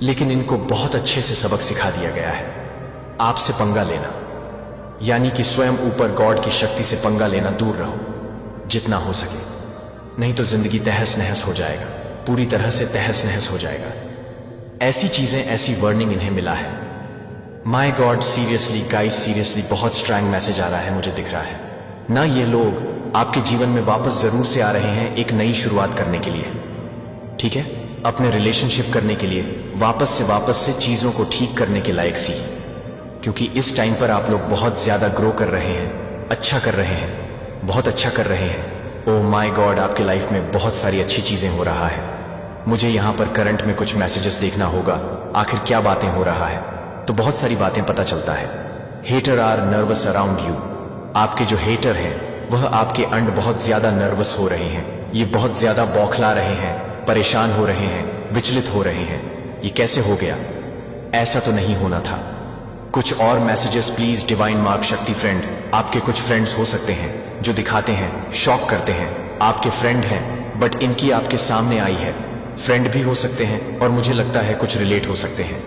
लेकिन इनको बहुत अच्छे से सबक सिखा दिया गया है। आपसे पंगा लेना यानी कि स्वयं ऊपर गॉड की शक्ति से पंगा लेना दूर रहो जितना हो सके, नहीं तो जिंदगी तहस नहस हो जाएगा, पूरी तरह से तहस नहस हो जाएगा। ऐसी चीजें, ऐसी वार्निंग इन्हें मिला है। My God, seriously guys, seriously बहुत स्ट्रांग मैसेज आ रहा है, मुझे दिख रहा है ना। ये लोग आपके जीवन में वापस जरूर से आ रहे हैं एक नई शुरुआत करने के लिए, ठीक है, अपने रिलेशनशिप करने के लिए, वापस से चीजों को ठीक करने के लायक सी। क्योंकि इस टाइम पर आप लोग बहुत ज्यादा ग्रो कर रहे हैं, अच्छा कर रहे हैं, बहुत अच्छा कर रहे हैं। ओह माय गॉड, आपके लाइफ में बहुत सारी अच्छी चीजें हो रहा है। मुझे यहाँ पर करंट में कुछ मैसेजेस देखना होगा, आखिर क्या बातें हो रहा है, तो बहुत सारी बातें पता चलता है। Hater are nervous around you. आपके जो हेटर हैं वह आपके अंड बहुत ज्यादा नर्वस हो रहे हैं, ये बहुत ज्यादा बौखला रहे हैं, परेशान हो रहे हैं, विचलित हो रहे हैं। ये कैसे हो गया, ऐसा तो नहीं होना था। कुछ और मैसेजेस प्लीज डिवाइन मार्क शक्ति फ्रेंड। आपके कुछ फ्रेंड्स हो सकते हैं जो दिखाते हैं, शॉक करते हैं, आपके फ्रेंड हैं, बट इनकी आपके सामने आई है। फ्रेंड भी हो सकते हैं और मुझे लगता है कुछ रिलेट हो सकते हैं।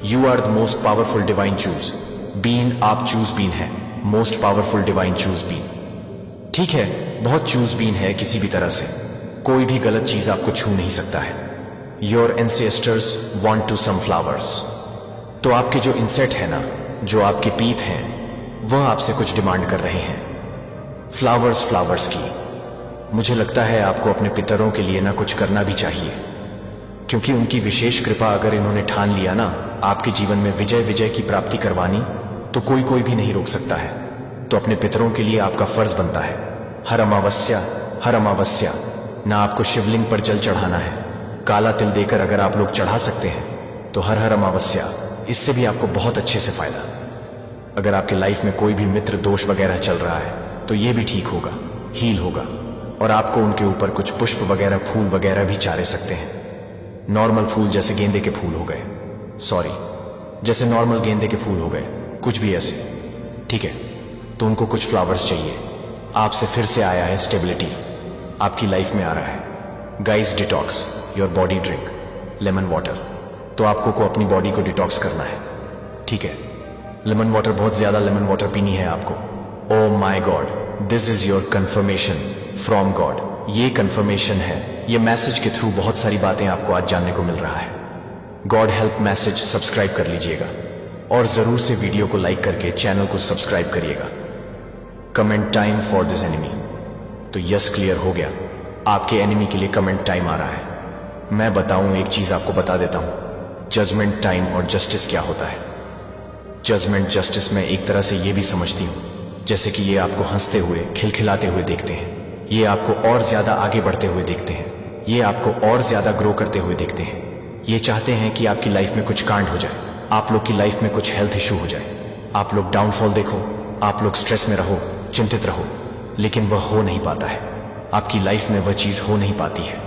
You are the most powerful divine chosen being. आप चूज बीन है, most powerful divine chosen being, ठीक है। बहुत चूज बीन है, किसी भी तरह से कोई भी गलत चीज आपको छू नहीं सकता है। Your ancestors want to some flowers. तो आपके जो इंसेट है ना, जो आपके पीत हैं, वह आपसे कुछ डिमांड कर रहे हैं, फ्लावर्स की। मुझे लगता है आपको अपने पितरों के लिए ना कुछ करना भी चाहिए, क्योंकि उनकी विशेष कृपा अगर इन्होंने ठान लिया ना आपके जीवन में विजय की प्राप्ति करवानी, तो कोई भी नहीं रोक सकता है। तो अपने पितरों के लिए आपका फर्ज बनता है हर अमावस्या ना आपको शिवलिंग पर जल चढ़ाना है, काला तिल देकर अगर आप लोग चढ़ा सकते हैं तो हर अमावस्या, इससे भी आपको बहुत अच्छे से फायदा। अगर आपके लाइफ में कोई भी मित्र दोष वगैरह चल रहा है तो ये भी ठीक होगा, हील होगा, और आपको उनके ऊपर कुछ पुष्प वगैरह, फूल वगैरह भी चारे सकते हैं। नॉर्मल फूल जैसे गेंदे के फूल हो गए, जैसे नॉर्मल गेंदे के फूल हो गए, कुछ भी ऐसे, ठीक है। तो उनको कुछ फ्लावर्स चाहिए। आपसे फिर से आया है स्टेबिलिटी, आपकी लाइफ में आ रहा है। Guys, detox your body, drink lemon water. तो आपको अपनी बॉडी को डिटॉक्स करना है, ठीक है। लेमन वाटर, बहुत ज्यादा लेमन वाटर पीनी है आपको। Oh my god, this is your confirmation from god. ये कन्फर्मेशन है, ये मैसेज के थ्रू बहुत सारी बातें आपको आज जानने को मिल रहा है। गॉड हेल्प मैसेज सब्सक्राइब कर लीजिएगा और जरूर से वीडियो को लाइक करके चैनल को सब्सक्राइब करिएगा। Comment time for this enemy. तो यस, क्लियर हो गया, आपके एनिमी के लिए कमेंट टाइम आ रहा है। मैं बताऊं, एक चीज आपको बता देता हूं, जजमेंट टाइम और जस्टिस क्या होता है। जजमेंट जस्टिस में एक तरह से ये भी समझती हूं जैसे कि ये आपको हंसते हुए खिलखिलाते हुए देखते हैं, ये आपको और ज्यादा आगे बढ़ते हुए देखते हैं, ये आपको और ज्यादा ग्रो करते हुए देखते हैं। ये चाहते हैं कि आपकी लाइफ में कुछ कांड हो जाए, आप लोग की लाइफ में कुछ हेल्थ इशू हो जाए, आप लोग डाउनफॉल देखो, आप लोग स्ट्रेस में रहो, चिंतित रहो, लेकिन वह हो नहीं पाता है। आपकी लाइफ में वह चीज हो नहीं पाती है।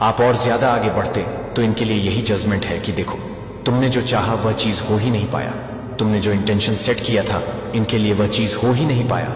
आप और ज्यादा आगे बढ़ते तो इनके लिए यही जजमेंट है कि देखो, तुमने जो चाहा वह चीज हो ही नहीं पाया, तुमने जो इंटेंशन सेट किया था इनके लिए वह चीज हो ही नहीं पाया।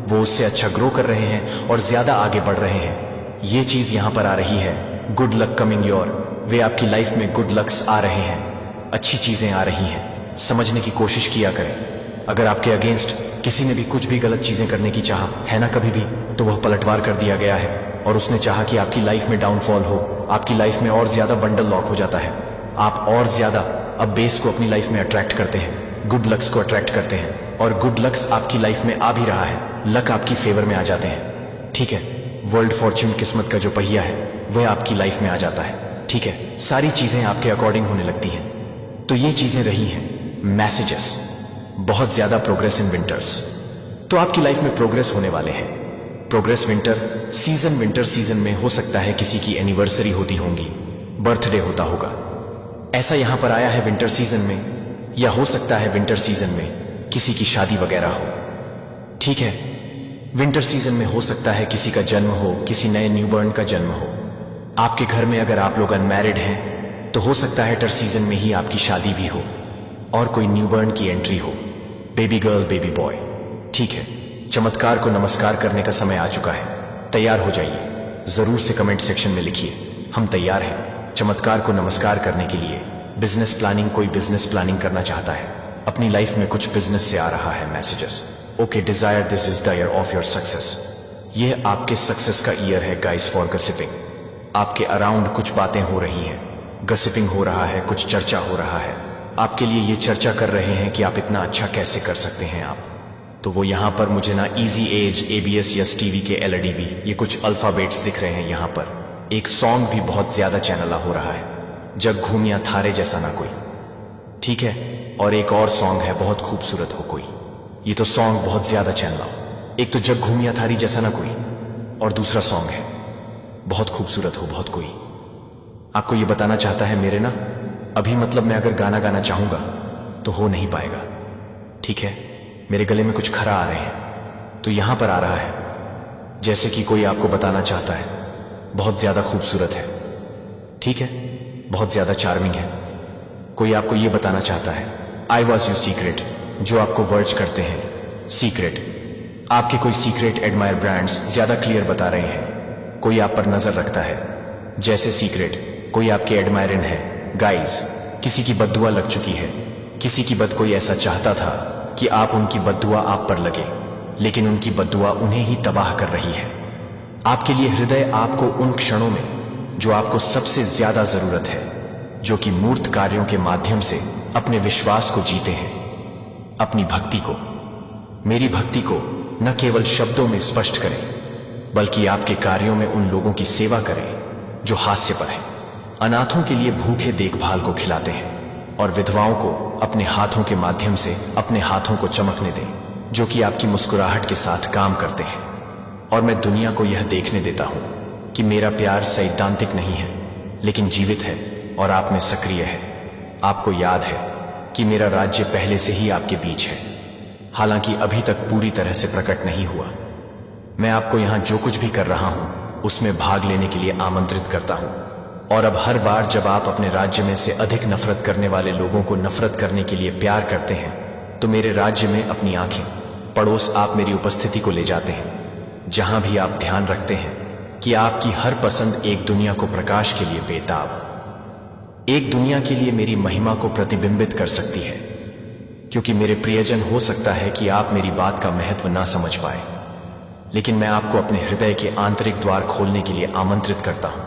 वो उससे अच्छा ग्रो कर रहे हैं और ज्यादा आगे बढ़ रहे हैं। ये चीज यहां पर आ रही है, गुड लक कमिंग योर। वे आपकी लाइफ में गुड लक्स आ रहे हैं, अच्छी चीजें आ रही हैं। समझने की कोशिश किया करें। अगर आपके अगेंस्ट किसी ने भी कुछ भी गलत चीजें करने की चाहा है ना कभी भी, तो वह पलटवार कर दिया गया है और उसने चाहा कि आपकी लाइफ में डाउनफॉल हो, आपकी लाइफ में और ज्यादा बंडल लॉक हो जाता है। आप और ज्यादा अब बेस को अपनी लाइफ में अट्रैक्ट करते हैं, गुड लक्स को अट्रैक्ट करते हैं और गुड लक्स आपकी लाइफ में आ भी रहा है। लक आपकी फेवर में आ जाते हैं, ठीक है। वर्ल्ड फॉर्च्यून, किस्मत का जो पहिया है वह आपकी लाइफ में आ जाता है, ठीक है। सारी चीजें आपके अकॉर्डिंग होने लगती हैं। तो ये चीजें रही हैं मैसेजेस। बहुत ज्यादा प्रोग्रेस इन विंटर्स। तो आपकी लाइफ में प्रोग्रेस होने वाले हैं। प्रोग्रेस विंटर सीजन में हो सकता है किसी की एनिवर्सरी होती होंगी, बर्थडे होता होगा, ऐसा यहां पर आया है विंटर सीजन में। या हो सकता है विंटर सीजन में किसी की शादी वगैरह हो, ठीक है। विंटर सीजन में हो सकता है किसी का जन्म हो, किसी नए न्यूबॉर्न का जन्म हो। आपके घर में अगर आप लोग अनमैरिड हैं तो हो सकता है विंटर सीजन में ही आपकी शादी भी हो और कोई न्यूबॉर्न की एंट्री हो, बेबी गर्ल, बेबी बॉय, ठीक है। चमत्कार को नमस्कार करने का समय आ चुका है। तैयार हो जाइए, जरूर से कमेंट सेक्शन में लिखिए, हम तैयार हैं चमत्कार को नमस्कार करने के लिए। बिजनेस प्लानिंग, कोई बिजनेस प्लानिंग करना चाहता है, अपनी लाइफ में कुछ बिजनेस से आ रहा है messages. Okay, desire, this is the year of your success. यह आपके सक्सेस का ईयर है गाइस फॉर गसिपिंग। आपके अराउंड कुछ बातें हो रही हैं, गसिपिंग हो रहा है, कुछ चर्चा हो रहा है। आपके लिए ये चर्चा कर रहे हैं कि आप इतना अच्छा कैसे कर सकते हैं आप। तो वो यहाँ पर मुझे ना E G H, ABS, S TV के एलईडी, ये कुछ अल्फाबेट्स दिख रहे हैं यहाँ पर। एक सॉन्ग भी बहुत ज्यादा चैनला हो रहा है, जग घूमिया थारे जैसा ना कोई, ठीक है। और एक और सॉन्ग है, बहुत खूबसूरत हो कोई। ये तो सॉन्ग बहुत ज्यादा चैनला हो। एक तो जग घूमिया थारी जैसा ना कोई, और दूसरा सॉन्ग है बहुत खूबसूरत हो बहुत कोई। आपको ये बताना चाहता है मेरे ना, अभी मतलब मैं अगर गाना गाना चाहूंगा तो हो नहीं पाएगा, ठीक है। मेरे गले में कुछ खरा आ रहे हैं, तो यहां पर आ रहा है जैसे कि कोई आपको बताना चाहता है बहुत ज्यादा खूबसूरत है, ठीक है, बहुत ज्यादा चार्मिंग है। कोई आपको ये बताना चाहता है आई वॉज यू सीक्रेट, जो आपको वर्ज करते हैं सीक्रेट। आपके कोई सीक्रेट एडमायर ब्रांड्स ज्यादा क्लियर बता रहे हैं। कोई आप पर नजर रखता है जैसे सीक्रेट, कोई आपके एडमायरन है गाइस। किसी की बद्दुआ लग चुकी है, किसी की बद कोई ऐसा चाहता था कि आप उनकी बद्दुआ आप पर लगे, लेकिन उनकी बद्दुआ उन्हें ही तबाह कर रही है। आपके लिए हृदय आपको उन क्षणों में जो आपको सबसे ज्यादा जरूरत है, जो कि मूर्त कार्यों के माध्यम से अपने विश्वास को जीते हैं, अपनी भक्ति को, मेरी भक्ति को न केवल शब्दों में स्पष्ट करें बल्कि आपके कार्यों में उन लोगों की सेवा करें जो हास्य पर हैं। अनाथों के लिए भूखे देखभाल को खिलाते हैं और विधवाओं को अपने हाथों के माध्यम से अपने हाथों को चमकने दें, जो कि आपकी मुस्कुराहट के साथ काम करते हैं। और मैं दुनिया को यह देखने देता हूं कि मेरा प्यार सैद्धांतिक नहीं है लेकिन जीवित है और आप में सक्रिय है। आपको याद है कि मेरा राज्य पहले से ही आपके बीच है, हालांकि अभी तक पूरी तरह से प्रकट नहीं हुआ। मैं आपको यहां जो कुछ भी कर रहा हूं उसमें भाग लेने के लिए आमंत्रित करता हूं। और अब हर बार जब आप अपने राज्य में से अधिक नफरत करने वाले लोगों को नफरत करने के लिए प्यार करते हैं, तो मेरे राज्य में अपनी आंखें पड़ोस आप मेरी उपस्थिति को ले जाते हैं, जहां भी आप ध्यान रखते हैं कि आपकी हर पसंद एक दुनिया को प्रकाश के लिए बेताब, एक दुनिया के लिए मेरी महिमा को प्रतिबिंबित कर सकती है। क्योंकि मेरे प्रियजन, हो सकता है कि आप मेरी बात का महत्व ना समझ पाए, लेकिन मैं आपको अपने हृदय के आंतरिक द्वार खोलने के लिए आमंत्रित करता हूं।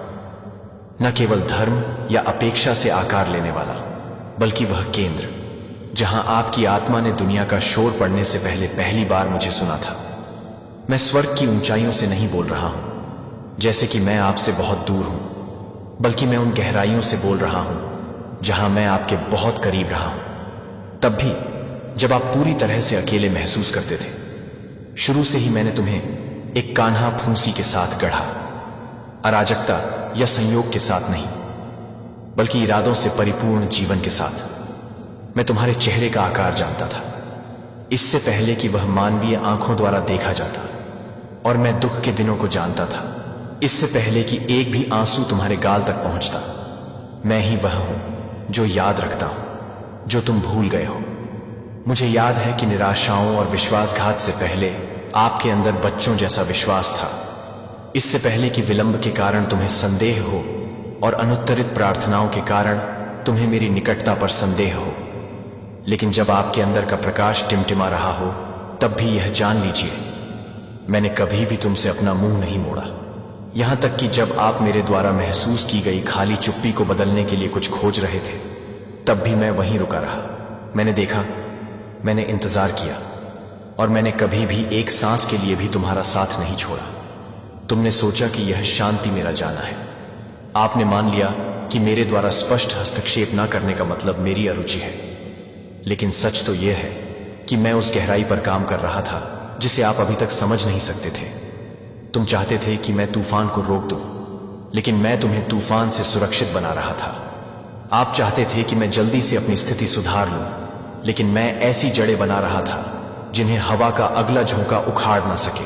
न केवल धर्म या अपेक्षा से आकार लेने वाला, बल्कि वह केंद्र जहां आपकी आत्मा ने दुनिया का शोर पड़ने से पहले पहली बार मुझे सुना था। मैं स्वर्ग की ऊंचाइयों से नहीं बोल रहा हूं, जैसे कि मैं आपसे बहुत दूर हूं, बल्कि मैं उन गहराइयों से बोल रहा हूं जहां मैं आपके बहुत करीब रहा हूं। तब भी जब आप पूरी तरह से अकेले महसूस करते थे। शुरू से ही मैंने तुम्हें एक कान्हा फूंसी के साथ गढ़ा, अराजकता या संयोग के साथ नहीं, बल्कि इरादों से परिपूर्ण जीवन के साथ। मैं तुम्हारे चेहरे का आकार जानता था, इससे पहले कि वह मानवीय आंखों द्वारा देखा जाता, और मैं दुख के दिनों को जानता था, इससे पहले कि एक भी आंसू तुम्हारे गाल तक पहुंचता। मैं ही वह हूं जो याद रखता हूं जो तुम भूल गए हो। मुझे याद है कि निराशाओं और विश्वासघात से पहले आपके अंदर बच्चों जैसा विश्वास था। इससे पहले कि विलंब के कारण तुम्हें संदेह हो और अनुत्तरित प्रार्थनाओं के कारण तुम्हें मेरी निकटता पर संदेह हो। लेकिन जब आपके अंदर का प्रकाश टिमटिमा रहा हो, तब भी यह जान लीजिए, मैंने कभी भी तुमसे अपना मुंह नहीं मोड़ा। यहां तक कि जब आप मेरे द्वारा महसूस की गई खाली चुप्पी को बदलने के लिए कुछ खोज रहे थे, तब भी मैं वहीं रुका रहा। मैंने देखा, मैंने इंतजार किया, और मैंने कभी भी एक सांस के लिए भी तुम्हारा साथ नहीं छोड़ा। तुमने सोचा कि यह शांति मेरा जाना है। आपने मान लिया कि मेरे द्वारा स्पष्ट हस्तक्षेप न करने का मतलब मेरी अरुचि है। लेकिन सच तो यह है कि मैं उस गहराई पर काम कर रहा था जिसे आप अभी तक समझ नहीं सकते थे। तुम चाहते थे कि मैं तूफान को रोक दूं, लेकिन मैं तुम्हें तूफान से सुरक्षित बना रहा था। आप चाहते थे कि मैं जल्दी से अपनी स्थिति सुधार लूं, लेकिन मैं ऐसी जड़ें बना रहा था जिन्हें हवा का अगला झोंका उखाड़ ना सके।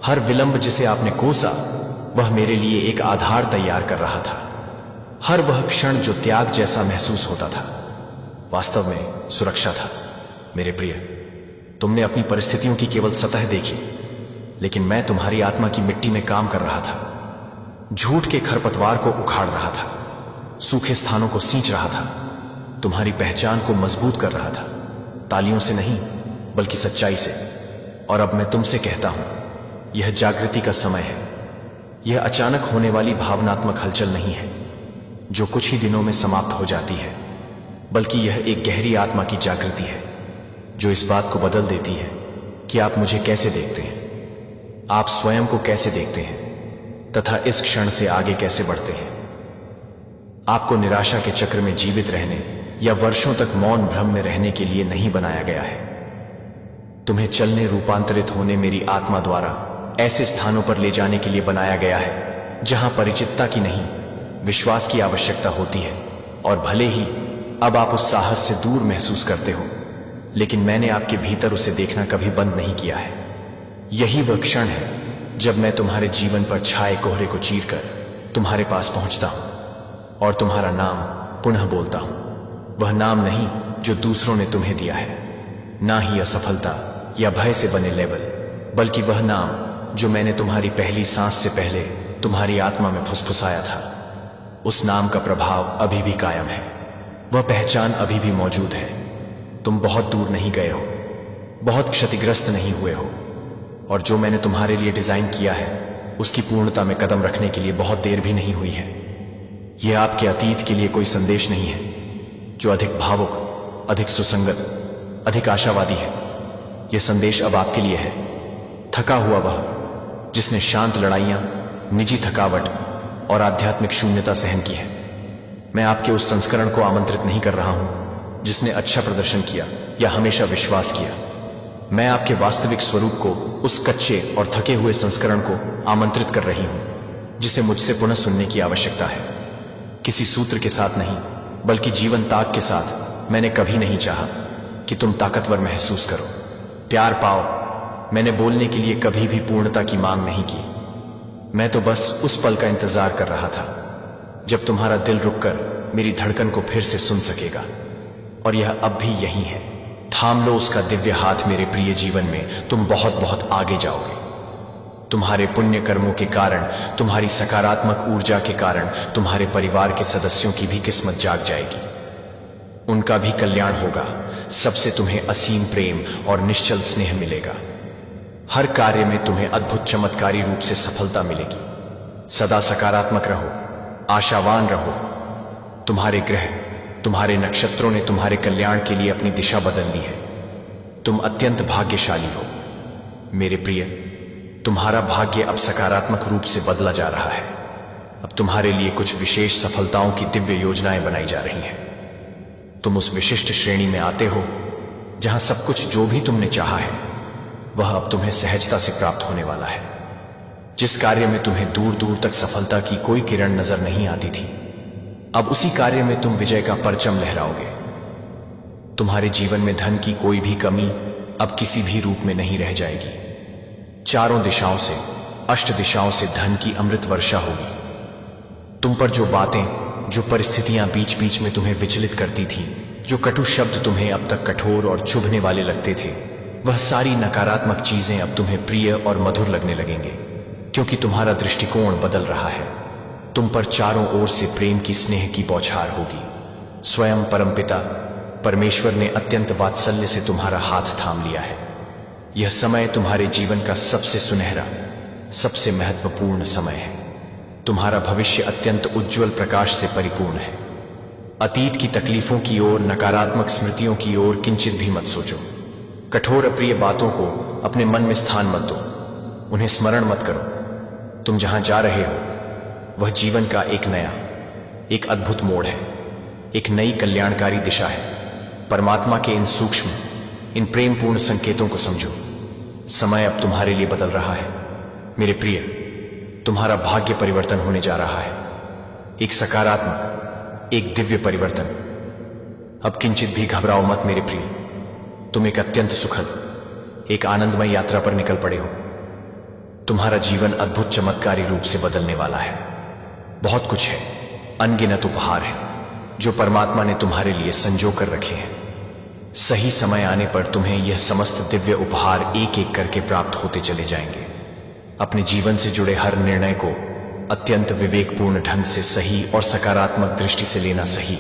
हर विलंब जिसे आपने कोसा, वह मेरे लिए एक आधार तैयार कर रहा था। हर वह क्षण जो त्याग जैसा महसूस होता था, वास्तव में सुरक्षा था। मेरे प्रिय, तुमने अपनी परिस्थितियों की केवल सतह देखी, लेकिन मैं तुम्हारी आत्मा की मिट्टी में काम कर रहा था। झूठ के खरपतवार को उखाड़ रहा था, सूखे स्थानों को सींच रहा था, तुम्हारी पहचान को मजबूत कर रहा था, तालियों से नहीं बल्कि सच्चाई से। और अब मैं तुमसे कहता हूं, यह जागृति का समय है। यह अचानक होने वाली भावनात्मक हलचल नहीं है जो कुछ ही दिनों में समाप्त हो जाती है, बल्कि यह एक गहरी आत्मा की जागृति है जो इस बात को बदल देती है कि आप मुझे कैसे देखते हैं, आप स्वयं को कैसे देखते हैं, तथा इस क्षण से आगे कैसे बढ़ते हैं। आपको निराशा के चक्र में जीवित रहने या वर्षों तक मौन भ्रम में रहने के लिए नहीं बनाया गया है। तुम्हें चलने, रूपांतरित होने मेरी आत्मा द्वारा ऐसे स्थानों पर ले जाने के लिए बनाया गया है जहां परिचितता की नहीं, विश्वास की आवश्यकता होती है। और भले ही अब आप उस साहस से दूर महसूस करते हो, लेकिन मैंने आपके भीतर उसे देखना कभी बंद नहीं किया है। यही वह क्षण है जब मैं तुम्हारे जीवन पर छाए कोहरे को चीरकर तुम्हारे पास पहुंचता हूं और तुम्हारा नाम पुनः बोलता हूं। वह नाम नहीं जो दूसरों ने तुम्हें दिया है, ना ही असफलता या भय से बने लेवल, बल्कि वह नाम जो मैंने तुम्हारी पहली सांस से पहले तुम्हारी आत्मा में फुसफुसाया था। उस नाम का प्रभाव अभी भी कायम है, वह पहचान अभी भी मौजूद है। तुम बहुत दूर नहीं गए हो, बहुत क्षतिग्रस्त नहीं हुए हो, और जो मैंने तुम्हारे लिए डिजाइन किया है उसकी पूर्णता में कदम रखने के लिए बहुत देर भी नहीं हुई है। यह आपके अतीत के लिए कोई संदेश नहीं है जो अधिक भावुक, अधिक सुसंगत, अधिक आशावादी है। यह संदेश अब आपके लिए है, थका हुआ वह जिसने शांत लड़ाइयां, निजी थकावट और आध्यात्मिक शून्यता सहन की है। मैं आपके उस संस्करण को आमंत्रित नहीं कर रहा हूं जिसने अच्छा प्रदर्शन किया या हमेशा विश्वास किया। मैं आपके वास्तविक स्वरूप को, उस कच्चे और थके हुए संस्करण को आमंत्रित कर रही हूं जिसे मुझसे पुनः सुनने की आवश्यकता है। किसी सूत्र के साथ नहीं, बल्कि जीवन ताक के साथ। मैंने कभी नहीं चाहा कि तुम ताकतवर महसूस करो, प्यार पाओ। मैंने बोलने के लिए कभी भी पूर्णता की मांग नहीं की। मैं तो बस उस पल का इंतजार कर रहा था जब तुम्हारा दिल रुककर मेरी धड़कन को फिर से सुन सकेगा। और यह अब भी यही है। थाम लो उसका दिव्य हाथ मेरे प्रिय। जीवन में तुम बहुत बहुत आगे जाओगे। तुम्हारे पुण्य कर्मों के कारण, तुम्हारी सकारात्मक ऊर्जा के कारण तुम्हारे परिवार के सदस्यों की भी किस्मत जाग जाएगी। उनका भी कल्याण होगा। सबसे तुम्हें असीम प्रेम और निश्चल स्नेह मिलेगा। हर कार्य में तुम्हें अद्भुत चमत्कारी रूप से सफलता मिलेगी। सदा सकारात्मक रहो, आशावान रहो। तुम्हारे ग्रह, तुम्हारे नक्षत्रों ने तुम्हारे कल्याण के लिए अपनी दिशा बदल ली है। तुम अत्यंत भाग्यशाली हो मेरे प्रिय। तुम्हारा भाग्य अब सकारात्मक रूप से बदला जा रहा है। अब तुम्हारे लिए कुछ विशेष सफलताओं की दिव्य योजनाएं बनाई जा रही हैं। तुम उस विशिष्ट श्रेणी में आते हो जहां सब कुछ जो भी तुमने चाहा है वह अब तुम्हें सहजता से प्राप्त होने वाला है। जिस कार्य में तुम्हें दूर दूर तक सफलता की कोई किरण नजर नहीं आती थी, अब उसी कार्य में तुम विजय का परचम लहराओगे। तुम्हारे जीवन में धन की कोई भी कमी अब किसी भी रूप में नहीं रह जाएगी। चारों दिशाओं से, अष्ट दिशाओं से धन की अमृत वर्षा होगी। तुम पर जो बातें, जो परिस्थितियां बीच बीच में तुम्हें विचलित करती थीं, जो कटु शब्द तुम्हें अब तक कठोर और चुभने वाले लगते थे, वह सारी नकारात्मक चीजें अब तुम्हें प्रिय और मधुर लगने लगेंगे, क्योंकि तुम्हारा दृष्टिकोण बदल रहा है। तुम पर चारों ओर से प्रेम की, स्नेह की बौछार होगी। स्वयं परमपिता परमेश्वर ने अत्यंत वात्सल्य से तुम्हारा हाथ थाम लिया है। यह समय तुम्हारे जीवन का सबसे सुनहरा, सबसे महत्वपूर्ण समय है। तुम्हारा भविष्य अत्यंत उज्जवल प्रकाश से परिपूर्ण है। अतीत की तकलीफों की ओर, नकारात्मक स्मृतियों की ओर किंचित भी मत सोचो। कठोर अप्रिय बातों को अपने मन में स्थान मत दो, उन्हें स्मरण मत करो। तुम जहां जा रहे हो वह जीवन का एक नया, एक अद्भुत मोड़ है, एक नई कल्याणकारी दिशा है। परमात्मा के इन सूक्ष्म, इन प्रेमपूर्ण संकेतों को समझो। समय अब तुम्हारे लिए बदल रहा है मेरे प्रिय। तुम्हारा भाग्य परिवर्तन होने जा रहा है, एक सकारात्मक, एक दिव्य परिवर्तन। अब किंचित भी घबराओ मत मेरे प्रिय। तुम एक अत्यंत सुखद, एक आनंदमय यात्रा पर निकल पड़े हो। तुम्हारा जीवन अद्भुत चमत्कारी रूप से बदलने वाला है। बहुत कुछ है, अनगिनत उपहार है जो परमात्मा ने तुम्हारे लिए संजो कर रखे हैं। सही समय आने पर तुम्हें यह समस्त दिव्य उपहार एक एक करके प्राप्त होते चले जाएंगे। अपने जीवन से जुड़े हर निर्णय को अत्यंत विवेकपूर्ण ढंग से, सही और सकारात्मक दृष्टि से लेना, सही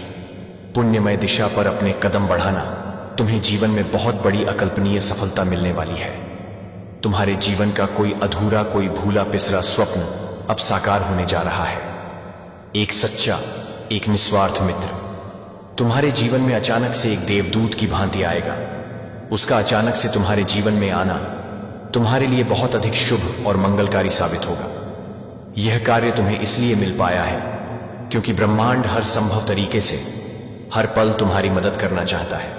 पुण्यमय दिशा पर अपने कदम बढ़ाना, तुम्हें जीवन में बहुत बड़ी अकल्पनीय सफलता मिलने वाली है। तुम्हारे जीवन का कोई अधूरा, कोई भूला पिसरा स्वप्न अब साकार होने जा रहा है। एक सच्चा, एक निस्वार्थ मित्र तुम्हारे जीवन में अचानक से एक देवदूत की भांति आएगा। उसका अचानक से तुम्हारे जीवन में आना तुम्हारे लिए बहुत अधिक शुभ और मंगलकारी साबित होगा। यह कार्य तुम्हें इसलिए मिल पाया है क्योंकि ब्रह्मांड हर संभव तरीके से, हर पल तुम्हारी मदद करना चाहता है।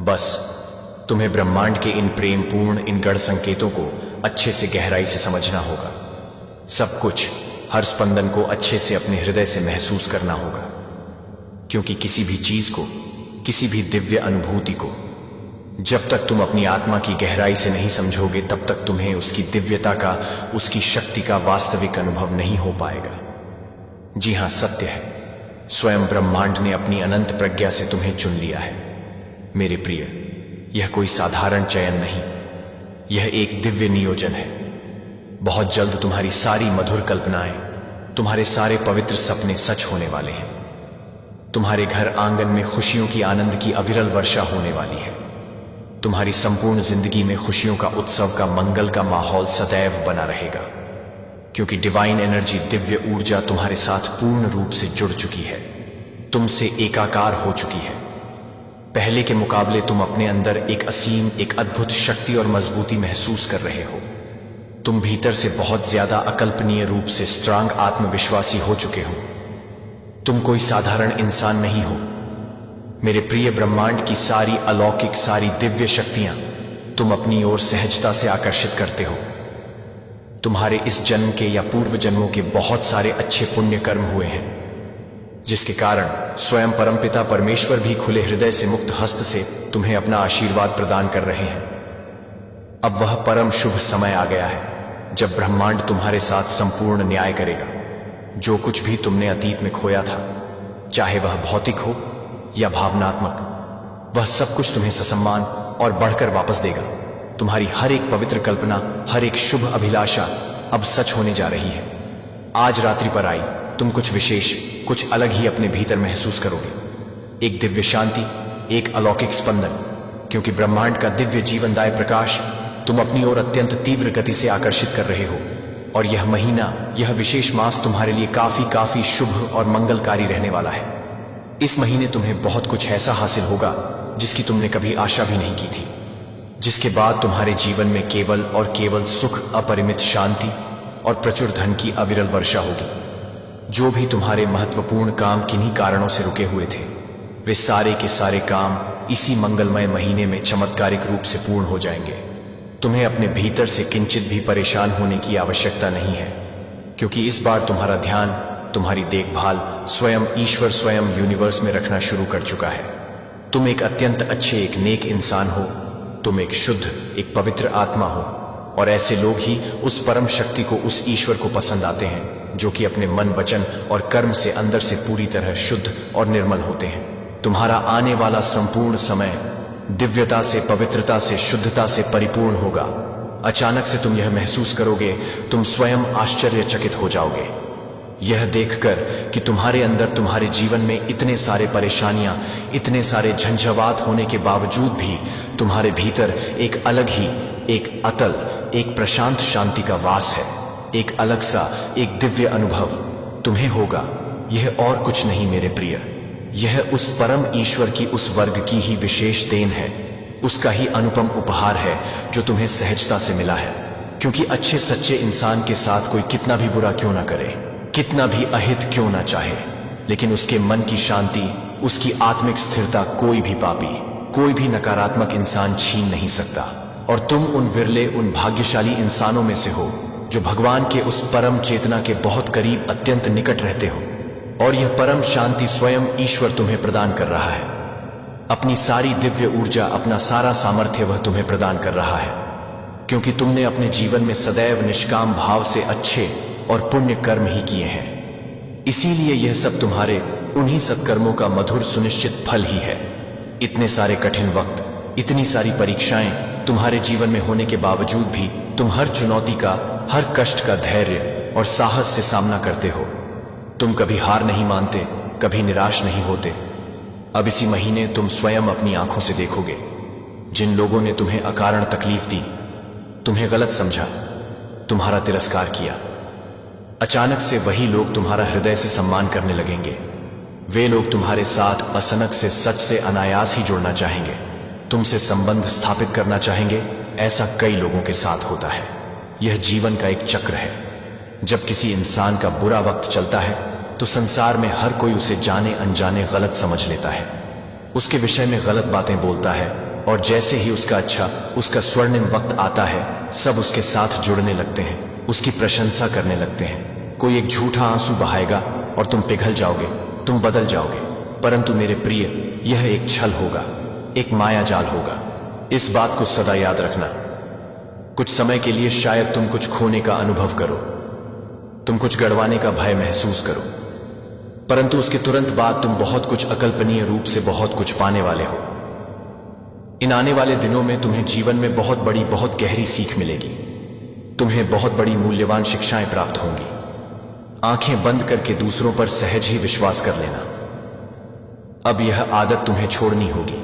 बस तुम्हें ब्रह्मांड के इन प्रेमपूर्ण, इन गढ़ संकेतों को अच्छे से, गहराई से समझना होगा। सब कुछ, हर स्पंदन को अच्छे से अपने हृदय से महसूस करना होगा, क्योंकि किसी भी चीज को, किसी भी दिव्य अनुभूति को जब तक तुम अपनी आत्मा की गहराई से नहीं समझोगे तब तक तुम्हें उसकी दिव्यता का, उसकी शक्ति का वास्तविक अनुभव नहीं हो पाएगा। जी हां, सत्य है, स्वयं ब्रह्मांड ने अपनी अनंत प्रज्ञा से तुम्हें चुन लिया है मेरे प्रिय। यह कोई साधारण चयन नहीं, यह एक दिव्य नियोजन है। बहुत जल्द तुम्हारी सारी मधुर कल्पनाएं, तुम्हारे सारे पवित्र सपने सच होने वाले हैं। तुम्हारे घर आंगन में खुशियों की, आनंद की अविरल वर्षा होने वाली है। तुम्हारी संपूर्ण जिंदगी में खुशियों का, उत्सव का, मंगल का माहौल सदैव बना रहेगा, क्योंकि डिवाइन एनर्जी, दिव्य ऊर्जा तुम्हारे साथ पूर्ण रूप से जुड़ चुकी है, तुमसे एकाकार हो चुकी है। पहले के मुकाबले तुम अपने अंदर एक असीम, एक अद्भुत शक्ति और मजबूती महसूस कर रहे हो। तुम भीतर से बहुत ज्यादा अकल्पनीय रूप से स्ट्रांग, आत्मविश्वासी हो चुके हो। तुम कोई साधारण इंसान नहीं हो मेरे प्रिय। ब्रह्मांड की सारी अलौकिक, सारी दिव्य शक्तियां तुम अपनी ओर सहजता से आकर्षित करते हो। तुम्हारे इस जन्म के या पूर्व जन्मों के बहुत सारे अच्छे पुण्य कर्म हुए हैं, जिसके कारण स्वयं परमपिता परमेश्वर भी खुले हृदय से, मुक्त हस्त से तुम्हें अपना आशीर्वाद प्रदान कर रहे हैं। अब वह परम शुभ समय आ गया है जब ब्रह्मांड तुम्हारे साथ संपूर्ण न्याय करेगा। जो कुछ भी तुमने अतीत में खोया था, चाहे वह भौतिक हो या भावनात्मक, वह सब कुछ तुम्हें ससम्मान और बढ़कर वापस देगा। तुम्हारी हर एक पवित्र कल्पना, हर एक शुभ अभिलाषा अब सच होने जा रही है। आज रात्रि पर आई तुम कुछ विशेष, कुछ अलग ही अपने भीतर महसूस करोगे। एक दिव्य शांति, एक अलौकिक स्पंदन, क्योंकि ब्रह्मांड का दिव्य जीवनदायी प्रकाश तुम अपनी ओर अत्यंत तीव्र गति से आकर्षित कर रहे हो। और यह महीना, यह विशेष मास तुम्हारे लिए काफी शुभ और मंगलकारी रहने वाला है। इस महीने तुम्हें बहुत कुछ ऐसा हासिल होगा जिसकी तुमने कभी आशा भी नहीं की थी, जिसके बाद तुम्हारे जीवन में केवल और केवल सुख, अपरिमित शांति और प्रचुर धन की अविरल वर्षा होगी। जो भी तुम्हारे महत्वपूर्ण काम किन्हीं कारणों से रुके हुए थे, वे सारे के सारे काम इसी मंगलमय महीने में चमत्कारिक रूप से पूर्ण हो जाएंगे। तुम्हें अपने भीतर से किंचित भी परेशान होने की आवश्यकता नहीं है, क्योंकि इस बार तुम्हारा ध्यान, तुम्हारी देखभाल स्वयं ईश्वर, स्वयं यूनिवर्स में रखना शुरू कर चुका है। तुम एक अत्यंत अच्छे, एक नेक इंसान हो। तुम एक शुद्ध, एक पवित्र आत्मा हो, और ऐसे लोग ही उस परम शक्ति को, उस ईश्वर को पसंद आते हैं जो कि अपने मन, वचन और कर्म से अंदर से पूरी तरह शुद्ध और निर्मल होते हैं। तुम्हारा आने वाला संपूर्ण समय दिव्यता से, पवित्रता से, शुद्धता से परिपूर्ण होगा। अचानक से तुम यह महसूस करोगे, तुम स्वयं आश्चर्यचकित हो जाओगे यह देखकर कि तुम्हारे अंदर, तुम्हारे जीवन में इतने सारे परेशानियां, इतने सारे झंझावात होने के बावजूद भी तुम्हारे भीतर एक अलग ही, एक अतल, एक प्रशांत शांति का वास है। एक अलग सा, एक दिव्य अनुभव तुम्हें होगा। यह और कुछ नहीं मेरे प्रिय, यह उस परम ईश्वर की, उस वर्ग की ही विशेष देन है, उसका ही अनुपम उपहार है जो तुम्हें सहजता से मिला है। क्योंकि अच्छे सच्चे इंसान के साथ कोई कितना भी बुरा क्यों ना करे, कितना भी अहित क्यों ना चाहे, लेकिन उसके मन की शांति, उसकी आत्मिक स्थिरता कोई भी पापी, कोई भी नकारात्मक इंसान छीन नहीं सकता। और तुम उन विरले, उन भाग्यशाली इंसानों में से हो जो भगवान के उस परम चेतना के बहुत करीब, अत्यंत निकट रहते हो। और यह परम शांति स्वयं ईश्वर तुम्हें प्रदान कर रहा है। अपनी सारी दिव्य ऊर्जा, अपना सारा सामर्थ्य वह तुम्हें प्रदान कर रहा है, क्योंकि तुमने अपने जीवन में सदैव निष्काम भाव से अच्छे और पुण्य कर्म ही किए हैं। इसीलिए यह सब तुम्हारे उन्हीं सत्कर्मों का मधुर सुनिश्चित फल ही है। इतने सारे कठिन वक्त, इतनी सारी परीक्षाएं तुम्हारे जीवन में होने के बावजूद भी तुम हर चुनौती का, हर कष्ट का धैर्य और साहस से सामना करते हो। तुम कभी हार नहीं मानते, कभी निराश नहीं होते। अब इसी महीने तुम स्वयं अपनी आंखों से देखोगे जिन लोगों ने तुम्हें अकारण तकलीफ दी, तुम्हें गलत समझा, तुम्हारा तिरस्कार किया, अचानक से वही लोग तुम्हारा हृदय से सम्मान करने लगेंगे। वे लोग तुम्हारे साथ अचानक से, सच से, अनायास ही जुड़ना चाहेंगे, तुमसे संबंध स्थापित करना चाहेंगे। ऐसा कई लोगों के साथ होता है। यह जीवन का एक चक्र है। जब किसी इंसान का बुरा वक्त चलता है तो संसार में हर कोई उसे जाने अनजाने गलत समझ लेता है, उसके विषय में गलत बातें बोलता है, और जैसे ही उसका अच्छा, उसका स्वर्णिम वक्त आता है, सब उसके साथ जुड़ने लगते हैं, उसकी प्रशंसा करने लगते हैं। कोई एक झूठा आंसू बहाएगा और तुम पिघल जाओगे, तुम बदल जाओगे। परंतु मेरे प्रिय, यह एक छल होगा, एक माया जाल होगा। इस बात को सदा याद रखना। कुछ समय के लिए शायद तुम कुछ खोने का अनुभव करो, तुम कुछ गड़वाने का भय महसूस करो, परंतु उसके तुरंत बाद तुम बहुत कुछ अकल्पनीय रूप से बहुत कुछ पाने वाले हो। इन आने वाले दिनों में तुम्हें जीवन में बहुत बड़ी, बहुत गहरी सीख मिलेगी। तुम्हें बहुत बड़ी मूल्यवान शिक्षाएं प्राप्त होंगी। आंखें बंद करके दूसरों पर सहज ही विश्वास कर लेना। अब यह आदत तुम्हें छोड़नी होगी।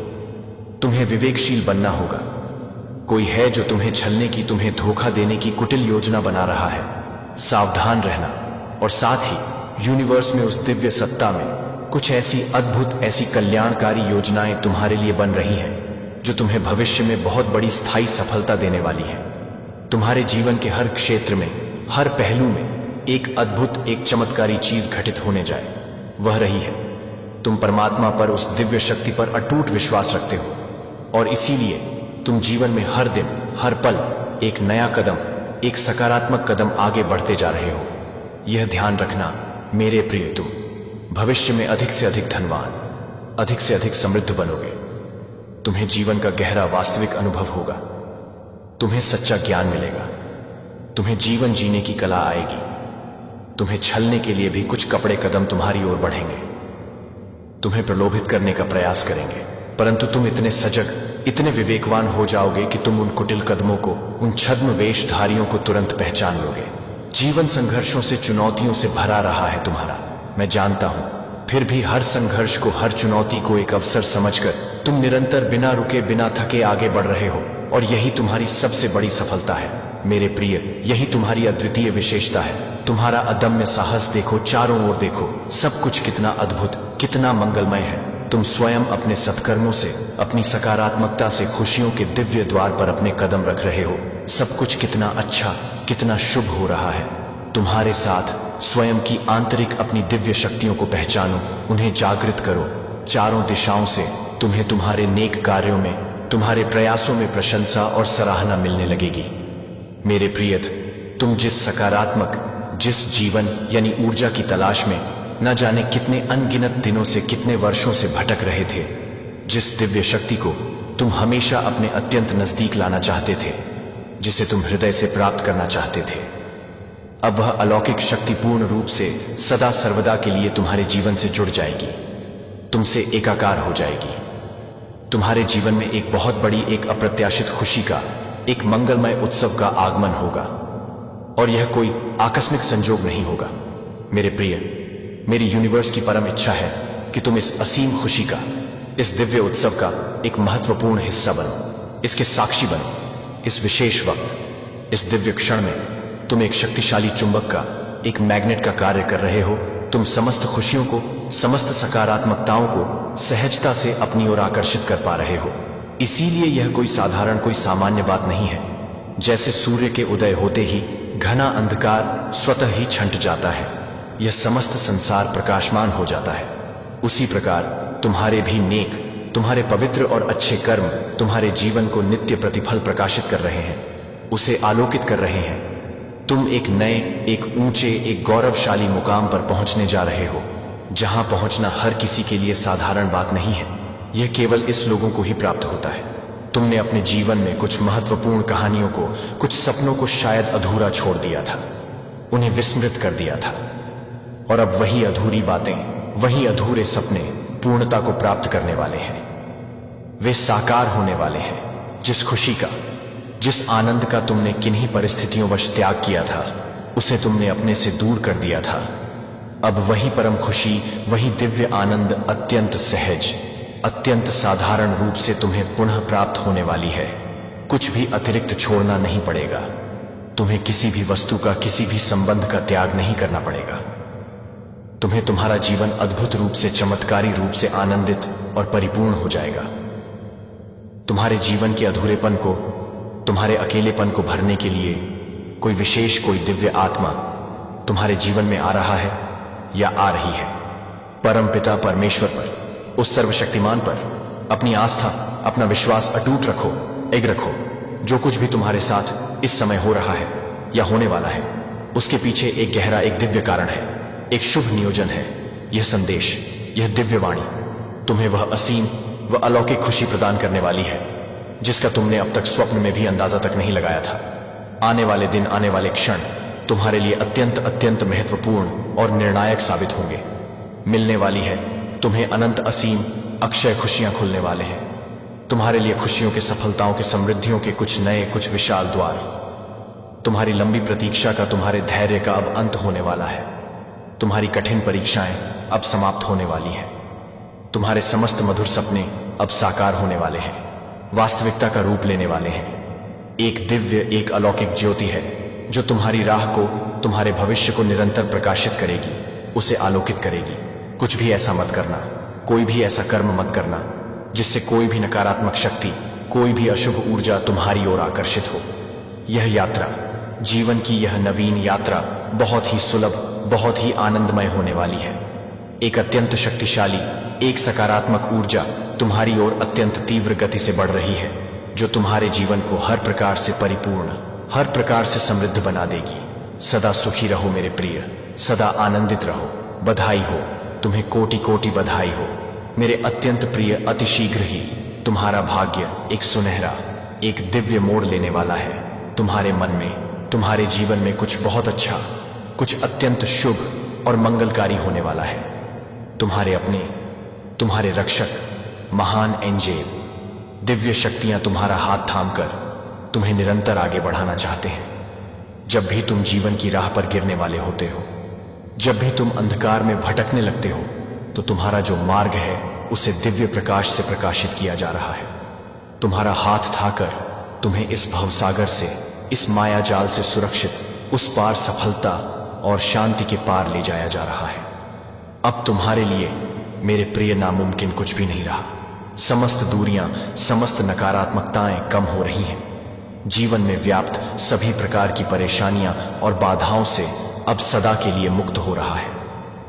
तुम्हें विवेकशील बनना होगा। कोई है जो तुम्हें छलने की, तुम्हें धोखा देने की कुटिल योजना बना रहा है। सावधान रहना। और साथ ही यूनिवर्स में, उस दिव्य सत्ता में कुछ ऐसी अद्भुत, ऐसी कल्याणकारी योजनाएं तुम्हारे लिए बन रही हैं जो तुम्हें भविष्य में बहुत बड़ी स्थायी सफलता देने वाली हैं। तुम्हारे जीवन के हर क्षेत्र में, हर पहलू में एक अद्भुत, एक चमत्कारी चीज घटित होने जाए, वह रही है तुम परमात्मा पर, उस दिव्य शक्ति पर अटूट विश्वास रखते हो, और इसीलिए तुम जीवन में हर दिन, हर पल एक नया कदम, एक सकारात्मक कदम आगे बढ़ते जा रहे हो। यह ध्यान रखना मेरे प्रिय, तुम भविष्य में अधिक से अधिक धनवान, अधिक से अधिक समृद्ध बनोगे। तुम्हें जीवन का गहरा वास्तविक अनुभव होगा। तुम्हें सच्चा ज्ञान मिलेगा। तुम्हें जीवन जीने की कला आएगी। तुम्हें छलने के लिए भी कुछ कपड़े कदम तुम्हारी ओर बढ़ेंगे, तुम्हें प्रलोभित करने का प्रयास करेंगे, परंतु तुम इतने सजग, इतने विवेकवान हो जाओगे कि तुम उन कुटिल कदमों को, उन छद्म वेशधारियों को तुरंत पहचान लोगे। जीवन संघर्षों से, चुनौतियों से भरा रहा है तुम्हारा, मैं जानता हूं, फिर भी हर संघर्ष को, हर चुनौती को एक अवसर समझकर तुम निरंतर बिना रुके, बिना थके आगे बढ़ रहे हो, और यही तुम्हारी सबसे बड़ी सफलता है मेरे प्रिय। यही तुम्हारी अद्वितीय विशेषता है। तुम्हारा अदम्य साहस देखो, चारों ओर देखो, सब कुछ कितना अद्भुत, कितना मंगलमय है। तुम स्वयं अपने सत्कर्मों से, अपनी सकारात्मकता से खुशियों के दिव्य द्वार पर अपने कदम रख रहे हो। सब कुछ कितना अच्छा, कितना शुभ हो रहा है तुम्हारे साथ। स्वयं की आंतरिक अपनी दिव्य शक्तियों को पहचानो, उन्हें जागृत करो। चारों दिशाओं से तुम्हें तुम्हारे नेक कार्यों में, तुम्हारे प्रयासों में प्रशंसा और सराहना मिलने लगेगी मेरे प्रियत। तुम जिस सकारात्मक, जिस जीवन यानी ऊर्जा की तलाश में न जाने कितने अनगिनत दिनों से, कितने वर्षों से भटक रहे थे, जिस दिव्य शक्ति को तुम हमेशा अपने अत्यंत नजदीक लाना चाहते थे, जिसे तुम हृदय से प्राप्त करना चाहते थे, अब वह अलौकिक शक्ति पूर्ण रूप से सदा सर्वदा के लिए तुम्हारे जीवन से जुड़ जाएगी, तुमसे एकाकार हो जाएगी। तुम्हारे जीवन में एक बहुत बड़ी, एक अप्रत्याशित खुशी का, एक मंगलमय उत्सव का आगमन होगा, और यह कोई आकस्मिक संजोग नहीं होगा मेरे प्रिय। मेरी यूनिवर्स की परम इच्छा है कि तुम इस असीम खुशी का, इस दिव्य उत्सव का एक महत्वपूर्ण हिस्सा बनो, इसके साक्षी बनो। इस विशेष वक्त, इस दिव्य क्षण में तुम एक शक्तिशाली चुंबक का, एक मैग्नेट का कार्य कर रहे हो। तुम समस्त खुशियों को, समस्त सकारात्मकताओं को सहजता से अपनी ओर आकर्षित कर पा रहे हो। इसीलिए यह कोई साधारण, कोई सामान्य बात नहीं है। जैसे सूर्य के उदय होते ही घना अंधकार स्वतः ही छंट जाता है, यह समस्त संसार प्रकाशमान हो जाता है, उसी प्रकार तुम्हारे भी नेक, तुम्हारे पवित्र और अच्छे कर्म तुम्हारे जीवन को नित्य प्रतिफल प्रकाशित कर रहे हैं, उसे आलोकित कर रहे हैं। तुम एक नए, एक ऊंचे, एक गौरवशाली मुकाम पर पहुंचने जा रहे हो, जहां पहुंचना हर किसी के लिए साधारण बात नहीं है। यह केवल इस लोगों को ही प्राप्त होता है। तुमने अपने जीवन में कुछ महत्वपूर्ण कहानियों को, कुछ सपनों को शायद अधूरा छोड़ दिया था, उन्हें विस्मृत कर दिया था, और अब वही अधूरी बातें, वही अधूरे सपने पूर्णता को प्राप्त करने वाले हैं। वे साकार होने वाले हैं। जिस खुशी का, जिस आनंद का तुमने किन्हीं परिस्थितियों वश त्याग किया था, उसे तुमने अपने से दूर कर दिया था, अब वही परम खुशी, वही दिव्य आनंद अत्यंत सहज, अत्यंत साधारण रूप से तुम्हें पुनः प्राप्त होने वाली है। कुछ भी अतिरिक्त छोड़ना नहीं पड़ेगा। तुम्हें किसी भी वस्तु का, किसी भी संबंध का त्याग नहीं करना पड़ेगा। तुम्हें तुम्हारा जीवन अद्भुत रूप से, चमत्कारी रूप से आनंदित और परिपूर्ण हो जाएगा। तुम्हारे जीवन के अधूरेपन को, तुम्हारे अकेलेपन को भरने के लिए कोई विशेष, कोई दिव्य आत्मा तुम्हारे जीवन में आ रहा है या आ रही है। परम पिता परमेश्वर पर, उस सर्वशक्तिमान पर अपनी आस्था, अपना विश्वास अटूट रखो, एक रखो। जो कुछ भी तुम्हारे साथ इस समय हो रहा है या होने वाला है, उसके पीछे एक गहरा, एक दिव्य कारण है, एक शुभ नियोजन है। यह संदेश, यह दिव्य वाणी तुम्हें वह असीम, वह अलौकिक खुशी प्रदान करने वाली है जिसका तुमने अब तक स्वप्न में भी अंदाजा तक नहीं लगाया था। आने वाले दिन, आने वाले क्षण तुम्हारे लिए अत्यंत अत्यंत महत्वपूर्ण और निर्णायक साबित होंगे। मिलने वाली है तुम्हें अनंत, असीम, अक्षय खुशियां खुलने वाले हैं। तुम्हारे लिए खुशियों के, सफलताओं के, समृद्धियों के कुछ नए, कुछ विशाल द्वार। तुम्हारी लंबी प्रतीक्षा का, तुम्हारे धैर्य का अब अंत होने वाला है। तुम्हारी कठिन परीक्षाएं अब समाप्त होने वाली हैं। तुम्हारे समस्त मधुर सपने अब साकार होने वाले हैं, वास्तविकता का रूप लेने वाले हैं। एक दिव्य, एक अलौकिक ज्योति है जो तुम्हारी राह को, तुम्हारे भविष्य को निरंतर प्रकाशित करेगी, उसे आलोकित करेगी। कुछ भी ऐसा मत करना, कोई भी ऐसा कर्म मत करना जिससे कोई भी नकारात्मक शक्ति, कोई भी अशुभ ऊर्जा तुम्हारी ओर आकर्षित हो। यह यात्रा, जीवन की यह नवीन यात्रा बहुत ही सुलभ, बहुत ही आनंदमय होने वाली है। एक अत्यंत शक्तिशाली, एक सकारात्मक ऊर्जा तुम्हारी ओर अत्यंत तीव्र गति से बढ़ रही है, जो तुम्हारे जीवन को हर प्रकार से परिपूर्ण, हर प्रकार से समृद्ध बना देगी। सदा सुखी रहो मेरे प्रिय, सदा आनंदित रहो। बधाई हो, तुम्हें कोटि कोटि बधाई हो मेरे अत्यंत प्रिय। अतिशीघ्र ही तुम्हारा भाग्य एक सुनहरा, एक दिव्य मोड़ लेने वाला है। तुम्हारे मन में, तुम्हारे जीवन में कुछ बहुत अच्छा, कुछ अत्यंत शुभ और मंगलकारी होने वाला है। तुम्हारे अपने, तुम्हारे रक्षक, महान एंजेल, दिव्य शक्तियां तुम्हारा हाथ थामकर तुम्हें निरंतर आगे बढ़ाना चाहते हैं। जब भी तुम जीवन की राह पर गिरने वाले होते हो, जब भी तुम अंधकार में भटकने लगते हो, तो तुम्हारा जो मार्ग है उसे दिव्य प्रकाश से प्रकाशित किया जा रहा है। तुम्हारा हाथ थाकर तुम्हें इस भवसागर से, इस माया जाल से सुरक्षित उस पार सफलता और शांति के पार ले जाया जा रहा है। अब तुम्हारे लिए मेरे प्रिय नामुमकिन कुछ भी नहीं रहा। समस्त दूरियां, समस्त नकारात्मकताएं कम हो रही हैं। जीवन में व्याप्त सभी प्रकार की परेशानियां और बाधाओं से अब सदा के लिए मुक्त हो रहा है।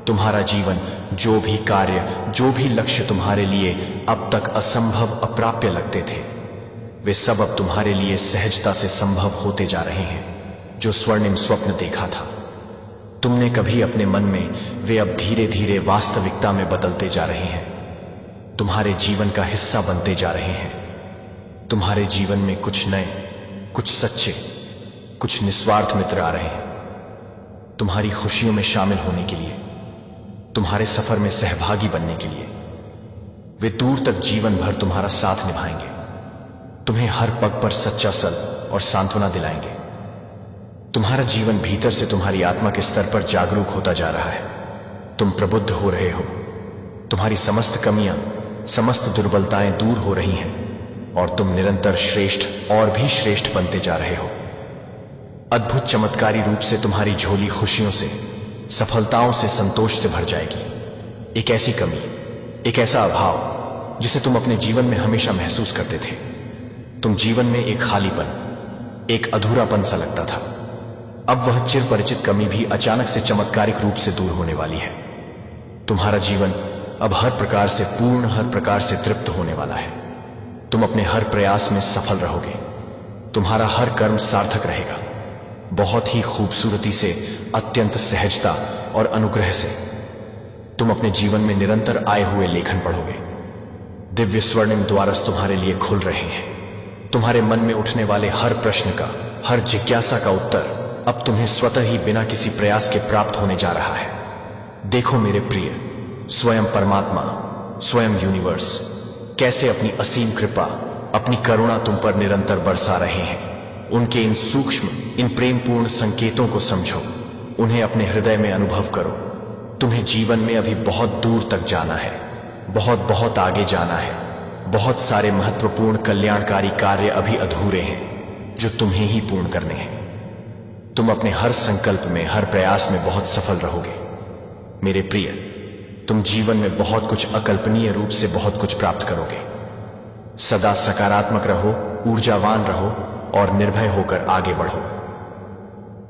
तुम्हारा जीवन, जो भी कार्य, जो भी लक्ष्य तुम्हारे लिए अब तक असंभव, अप्राप्य लगते थे, वे सब अब तुम्हारे लिए सहजता से संभव होते जा रहे हैं। जो स्वर्णिम स्वप्न देखा था तुमने कभी अपने मन में, वे अब धीरे धीरे वास्तविकता में बदलते जा रहे हैं, तुम्हारे जीवन का हिस्सा बनते जा रहे हैं। तुम्हारे जीवन में कुछ नए, कुछ सच्चे, कुछ निस्वार्थ मित्र आ रहे हैं तुम्हारी खुशियों में शामिल होने के लिए, तुम्हारे सफर में सहभागी बनने के लिए। वे दूर तक जीवन भर तुम्हारा साथ निभाएंगे, तुम्हें हर पग पर सच्चा सल और सांत्वना दिलाएंगे। तुम्हारा जीवन भीतर से तुम्हारी आत्मा के स्तर पर जागरूक होता जा रहा है। तुम प्रबुद्ध हो रहे हो, तुम्हारी समस्त कमियां, समस्त दुर्बलताएं दूर हो रही हैं और तुम निरंतर श्रेष्ठ और भी श्रेष्ठ बनते जा रहे हो। अद्भुत चमत्कारी रूप से तुम्हारी झोली खुशियों से, सफलताओं से, संतोष से भर जाएगी। एक ऐसी कमी, एक ऐसा अभाव जिसे तुम अपने जीवन में हमेशा महसूस करते थे। तुम जीवन में एक खालीपन, एक अधूरापन सा लगता था। अब वह चिर परिचित कमी भी अचानक से चमत्कारिक रूप से दूर होने वाली है। तुम्हारा जीवन अब हर प्रकार से पूर्ण, हर प्रकार से तृप्त होने वाला है। तुम अपने हर प्रयास में सफल रहोगे, तुम्हारा हर कर्म सार्थक रहेगा। बहुत ही खूबसूरती से, अत्यंत सहजता और अनुग्रह से तुम अपने जीवन में निरंतर आए हुए लेखन पढ़ोगे। दिव्य स्वर्णिम द्वारस तुम्हारे लिए खुल रहे हैं। तुम्हारे मन में उठने वाले हर प्रश्न का, हर जिज्ञासा का उत्तर अब तुम्हें स्वतः ही बिना किसी प्रयास के प्राप्त होने जा रहा है। देखो मेरे प्रिय, स्वयं परमात्मा, स्वयं यूनिवर्स कैसे अपनी असीम कृपा, अपनी करुणा तुम पर निरंतर बरसा रहे हैं। उनके इन सूक्ष्म, इन प्रेमपूर्ण संकेतों को समझो, उन्हें अपने हृदय में अनुभव करो। तुम्हें जीवन में अभी बहुत दूर तक जाना है, बहुत बहुत आगे जाना है। बहुत सारे महत्वपूर्ण कल्याणकारी कार्य अभी अधूरे हैं जो तुम्हें ही पूर्ण करने हैं। तुम अपने हर संकल्प में, हर प्रयास में बहुत सफल रहोगे। मेरे प्रिय, तुम जीवन में बहुत कुछ अकल्पनीय रूप से बहुत कुछ प्राप्त करोगे। सदा सकारात्मक रहो, ऊर्जावान रहो और निर्भय होकर आगे बढ़ो।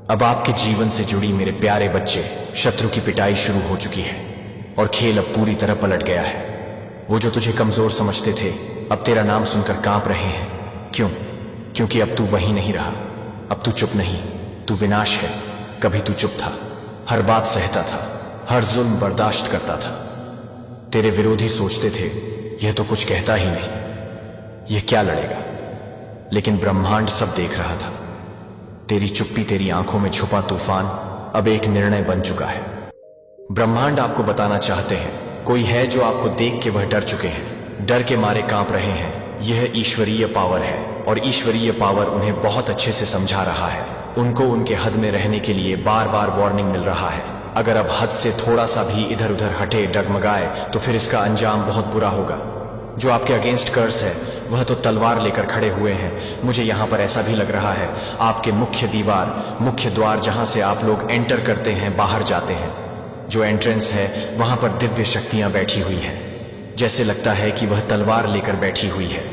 अब आपके जीवन से जुड़ी मेरे प्यारे बच्चे, शत्रु की पिटाई शुरू हो चुकी है और खेल अब पूरी तरह पलट गया है। वो जो तुझे कमजोर समझते थे, अब तेरा नाम सुनकर कांप रहे हैं। क्यों? क्योंकि अब तू वही नहीं रहा। अब तू चुप नहीं, तू विनाश है। कभी तू चुप था, हर बात सहता था, हर जुल्म बर्दाश्त करता था। तेरे विरोधी सोचते थे, यह तो कुछ कहता ही नहीं, यह क्या लड़ेगा। लेकिन ब्रह्मांड सब देख रहा था। तेरी चुप्पी, तेरी आंखों में छुपा तूफान अब एक निर्णय बन चुका है। ब्रह्मांड आपको बताना चाहते हैं, कोई है जो आपको देख के वह डर चुके हैं, डर के मारे कांप रहे हैं। यह ईश्वरीय पावर है और ईश्वरीय पावर उन्हें बहुत अच्छे से समझा रहा है। उनको उनके हद में रहने के लिए बार बार वार्निंग मिल रहा है। अगर अब हद से थोड़ा सा भी इधर उधर हटे, डगमगाए, तो फिर इसका अंजाम बहुत बुरा होगा। जो आपके अगेंस्ट कर्स है वह तो तलवार लेकर खड़े हुए हैं। मुझे यहाँ पर ऐसा भी लग रहा है, आपके मुख्य दीवार, मुख्य द्वार जहाँ से आप लोग एंटर करते हैं, बाहर जाते हैं, जो एंट्रेंस है वहां पर दिव्य शक्तियां बैठी हुई हैं। जैसे लगता है कि वह तलवार लेकर बैठी हुई है।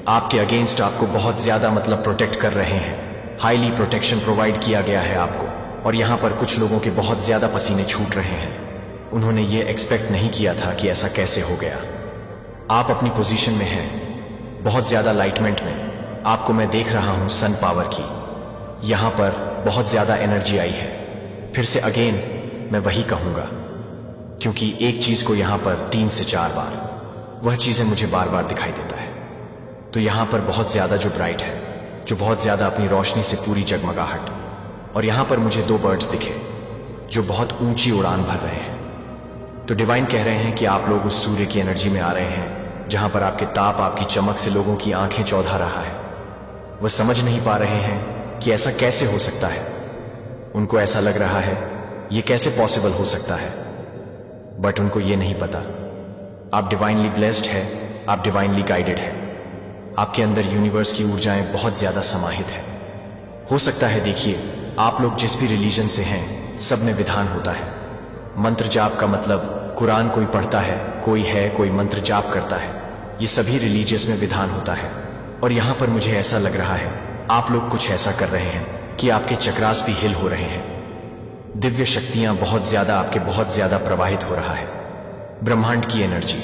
आपके अगेंस्ट आपको बहुत ज्यादा प्रोटेक्ट कर रहे हैं। हाईली प्रोटेक्शन प्रोवाइड किया गया है आपको। और यहाँ पर कुछ लोगों के बहुत ज्यादा पसीने छूट रहे हैं। उन्होंने ये एक्सपेक्ट नहीं किया था कि ऐसा कैसे हो गया। आप अपनी पोजीशन में हैं, बहुत ज्यादा लाइटमेंट में। आपको मैं देख रहा हूं सन पावर की। यहां पर बहुत ज्यादा एनर्जी आई है। फिर से अगेन मैं वही कहूंगा, क्योंकि एक चीज को यहां पर 3 से 4 बार, वह चीजें मुझे बार बार दिखाई देता है। तो यहां पर बहुत ज्यादा जो ब्राइट है, जो बहुत ज्यादा अपनी रोशनी से पूरी जगमगाहट। और यहां पर मुझे 2 बर्ड्स दिखे जो बहुत ऊंची उड़ान भर रहे हैं। तो डिवाइन कह रहे हैं कि आप लोग उस सूर्य की एनर्जी में आ रहे हैं, जहां पर आपके ताप, आपकी चमक से लोगों की आंखें चौधा रहा है। वह समझ नहीं पा रहे हैं कि ऐसा कैसे हो सकता है। उनको ऐसा लग रहा है, ये कैसे पॉसिबल हो सकता है। बट उनको ये नहीं पता आप डिवाइनली ब्लेस्ड है, आप डिवाइनली गाइडेड है। आपके अंदर यूनिवर्स की ऊर्जाएं बहुत ज्यादा समाहित है। हो सकता है, देखिए, आप लोग जिस भी रिलीजन से हैं सब में विधान होता है। मंत्र जाप का मतलब कुरान कोई पढ़ता है, कोई मंत्र जाप करता है। ये सभी रिलीजियस में विधान होता है। और यहां पर मुझे ऐसा लग रहा है आप लोग कुछ ऐसा कर रहे हैं कि आपके चक्रास भी हिल हो रहे हैं। दिव्य शक्तियां बहुत ज्यादा प्रवाहित हो रहा है। ब्रह्मांड की एनर्जी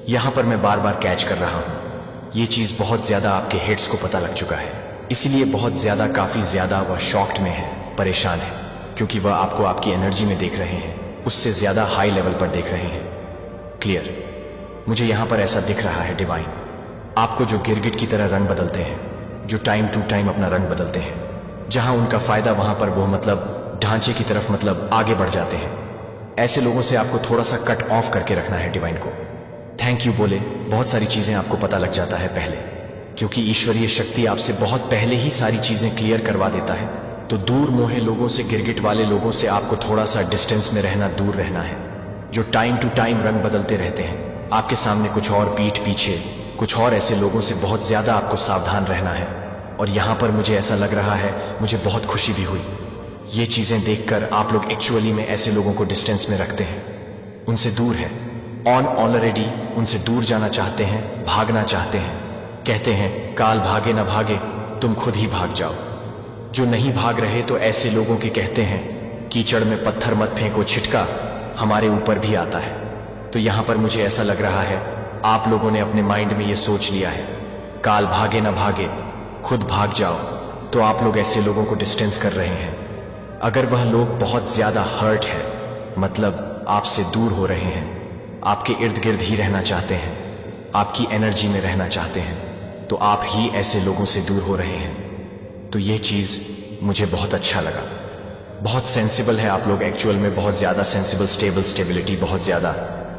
यहां पर मैं बार बार कैच कर रहा हूं। ये चीज बहुत ज्यादा आपके हेड्स को पता लग चुका है, इसीलिए बहुत ज्यादा, काफी ज्यादा वह शॉक्ड में है, परेशान है, क्योंकि वह आपको आपकी एनर्जी में देख रहे हैं, उससे ज्यादा हाई लेवल पर देख रहे हैं। क्लियर? मुझे यहां पर ऐसा दिख रहा है डिवाइन आपको, जो गिरगिट की तरह रंग बदलते हैं, जो टाइम टू टाइम अपना रंग बदलते हैं, जहां उनका फायदा वहां पर वो मतलब ढांचे की तरफ मतलब आगे बढ़ जाते हैं। ऐसे लोगों से आपको थोड़ा सा कट ऑफ करके रखना है डिवाइन को। थैंक यू बोले बहुत सारी चीजें आपको पता लग जाता है पहले, क्योंकि ईश्वरीय शक्ति आपसे बहुत पहले ही सारी चीजें क्लियर करवा देता है। तो दूर मोहे लोगों से, गिरगिट वाले लोगों से आपको थोड़ा सा डिस्टेंस में रहना, दूर रहना है, जो टाइम टू टाइम रंग बदलते रहते हैं। आपके सामने कुछ और, पीठ पीछे कुछ और, ऐसे लोगों से बहुत ज्यादा आपको सावधान रहना है। और यहां पर मुझे ऐसा लग रहा है, मुझे बहुत खुशी भी हुई ये चीजें देखकर। आप लोग एक्चुअली में ऐसे लोगों को डिस्टेंस में रखते हैं, उनसे दूर है, ऑलरेडी उनसे दूर जाना चाहते हैं, भागना चाहते हैं। कहते हैं काल भागे ना भागे, तुम खुद ही भाग जाओ। जो नहीं भाग रहे तो ऐसे लोगों के कहते हैं कीचड़ में पत्थर मत फेंको, छिटका हमारे ऊपर भी आता है। तो यहां पर मुझे ऐसा लग रहा है आप लोगों ने अपने माइंड में ये सोच लिया है काल भागे ना भागे, खुद भाग जाओ। तो आप लोग ऐसे लोगों को डिस्टेंस कर रहे हैं। अगर वह लोग बहुत ज्यादा हर्ट है, मतलब आपसे दूर हो रहे हैं, आपके इर्द गिर्द ही रहना चाहते हैं, आपकी एनर्जी में रहना चाहते हैं, तो आप ही ऐसे लोगों से दूर हो रहे हैं। तो ये चीज मुझे बहुत अच्छा लगा। बहुत सेंसिबल है आप लोग, एक्चुअल में बहुत ज्यादा सेंसिबल, स्टेबिलिटी बहुत ज्यादा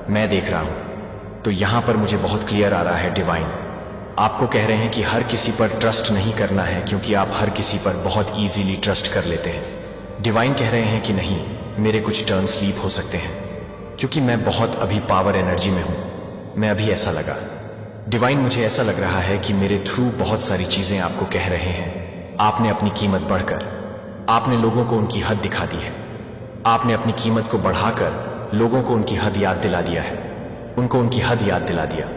मैं देख रहा हूं। तो यहां पर मुझे बहुत क्लियर आ रहा है डिवाइन आपको कह रहे हैं कि हर किसी पर ट्रस्ट नहीं करना है, क्योंकि आप हर किसी पर बहुत इजीली ट्रस्ट कर लेते हैं। डिवाइन कह रहे हैं कि नहीं, मेरे कुछ टर्न स्लीप हो सकते हैं, क्योंकि मैं बहुत अभी पावर एनर्जी में हूं। मैं अभी ऐसा लगा डिवाइन, मुझे ऐसा लग रहा है कि मेरे थ्रू बहुत सारी चीजें आपको कह रहे हैं। आपने अपनी कीमत बढ़कर, आपने लोगों को उनकी हद दिखा दी है। आपने अपनी कीमत को बढ़ाकर लोगों को उनकी हद याद दिला दिया है, उनको उनकी हद याद दिला दिया,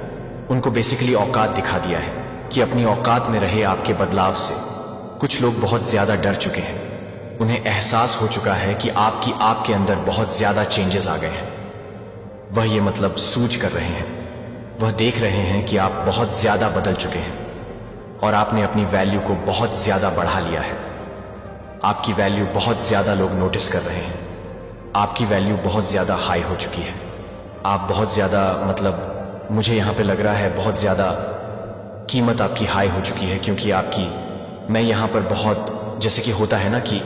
उनको बेसिकली औकात दिखा दिया है कि अपनी औकात में रहे। आपके बदलाव से कुछ लोग बहुत ज्यादा डर चुके हैं, उन्हें एहसास हो चुका है कि आपके अंदर बहुत ज्यादा चेंजेस आ गए हैं। वह ये मतलब सूझ कर रहे हैं, वह देख रहे हैं कि आप बहुत ज्यादा बदल चुके हैं और आपने अपनी वैल्यू को बहुत ज्यादा बढ़ा लिया है। आपकी वैल्यू बहुत ज्यादा लोग नोटिस कर रहे हैं, आपकी वैल्यू बहुत ज्यादा हाई हो चुकी है। आप बहुत ज्यादा, मतलब मुझे यहां पे लग रहा है बहुत ज्यादा कीमत आपकी हाई हो चुकी है, क्योंकि आपकी, मैं यहां पर बहुत, जैसे कि होता है ना कि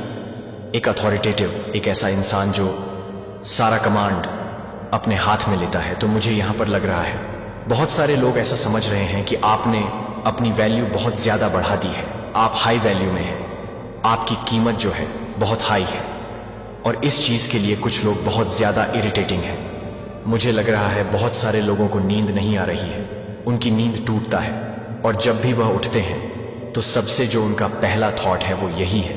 एक अथॉरिटेटिव, एक ऐसा इंसान जो सारा कमांड अपने हाथ में लेता है। तो मुझे यहां पर लग रहा है बहुत सारे लोग ऐसा समझ रहे हैं कि आपने अपनी वैल्यू बहुत ज्यादा बढ़ा दी है, आप हाई वैल्यू में हैं, आपकी कीमत जो है बहुत हाई है। और इस चीज के लिए कुछ लोग बहुत ज्यादा इरिटेटिंग हैं। मुझे लग रहा है बहुत सारे लोगों को नींद नहीं आ रही है, उनकी नींद टूटता है, और जब भी वह उठते हैं तो सबसे जो उनका पहला थॉट है वो यही है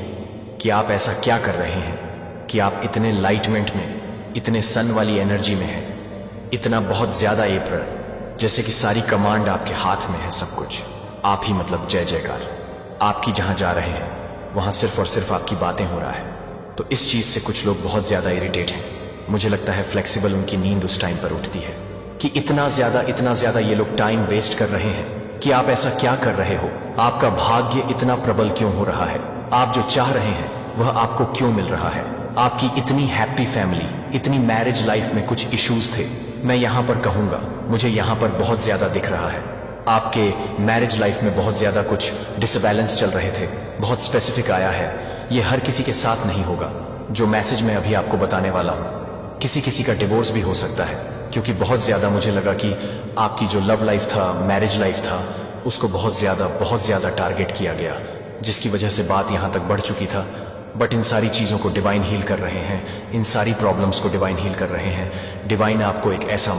कि आप ऐसा क्या कर रहे हैं कि आप इतने लाइटमेंट में, इतने सन वाली एनर्जी में हैं, इतना बहुत ज्यादा एप्रर, जैसे कि सारी कमांड आपके हाथ में है, सब कुछ आप ही, मतलब जय जयकार, आपकी जहां जा रहे हैं वहां सिर्फ और सिर्फ आपकी बातें हो रहा है। तो इस चीज से कुछ लोग बहुत ज्यादा इरिटेट हैं। मुझे लगता है फ्लेक्सिबल उनकी नींद उस टाइम पर उठती है कि इतना ज्यादा ये लोग टाइम वेस्ट कर रहे हैं कि आप ऐसा क्या कर रहे हो, आपका भाग्य इतना प्रबल क्यों हो रहा है, आप जो चाह रहे हैं वह आपको क्यों मिल रहा है, आपकी इतनी हैप्पी फैमिली, इतनी मैरिज लाइफ में कुछ इश्यूज थे, मैं यहां पर कहूंगा मुझे यहां पर बहुत ज्यादा दिख रहा है। आपके मैरिज लाइफ में बहुत ज्यादा कुछ डिसबैलेंस चल रहे थे, बहुत स्पेसिफिक आया है। ये हर किसी के साथ नहीं होगा, जो मैसेज मैं अभी आपको बताने वाला हूं। किसी किसी का डिवोर्स भी हो सकता है, क्योंकि बहुत ज्यादा मुझे लगा कि आपकी जो लव लाइफ था, मैरिज लाइफ था, उसको बहुत ज्यादा टारगेट किया गया, जिसकी वजह से बात यहां तक बढ़ चुकी था। बट इन सारी चीज़ों को डिवाइन हील कर रहे हैं, इन सारी प्रॉब्लम्स को डिवाइन हील कर रहे हैं। डिवाइन आपको एक ऐसा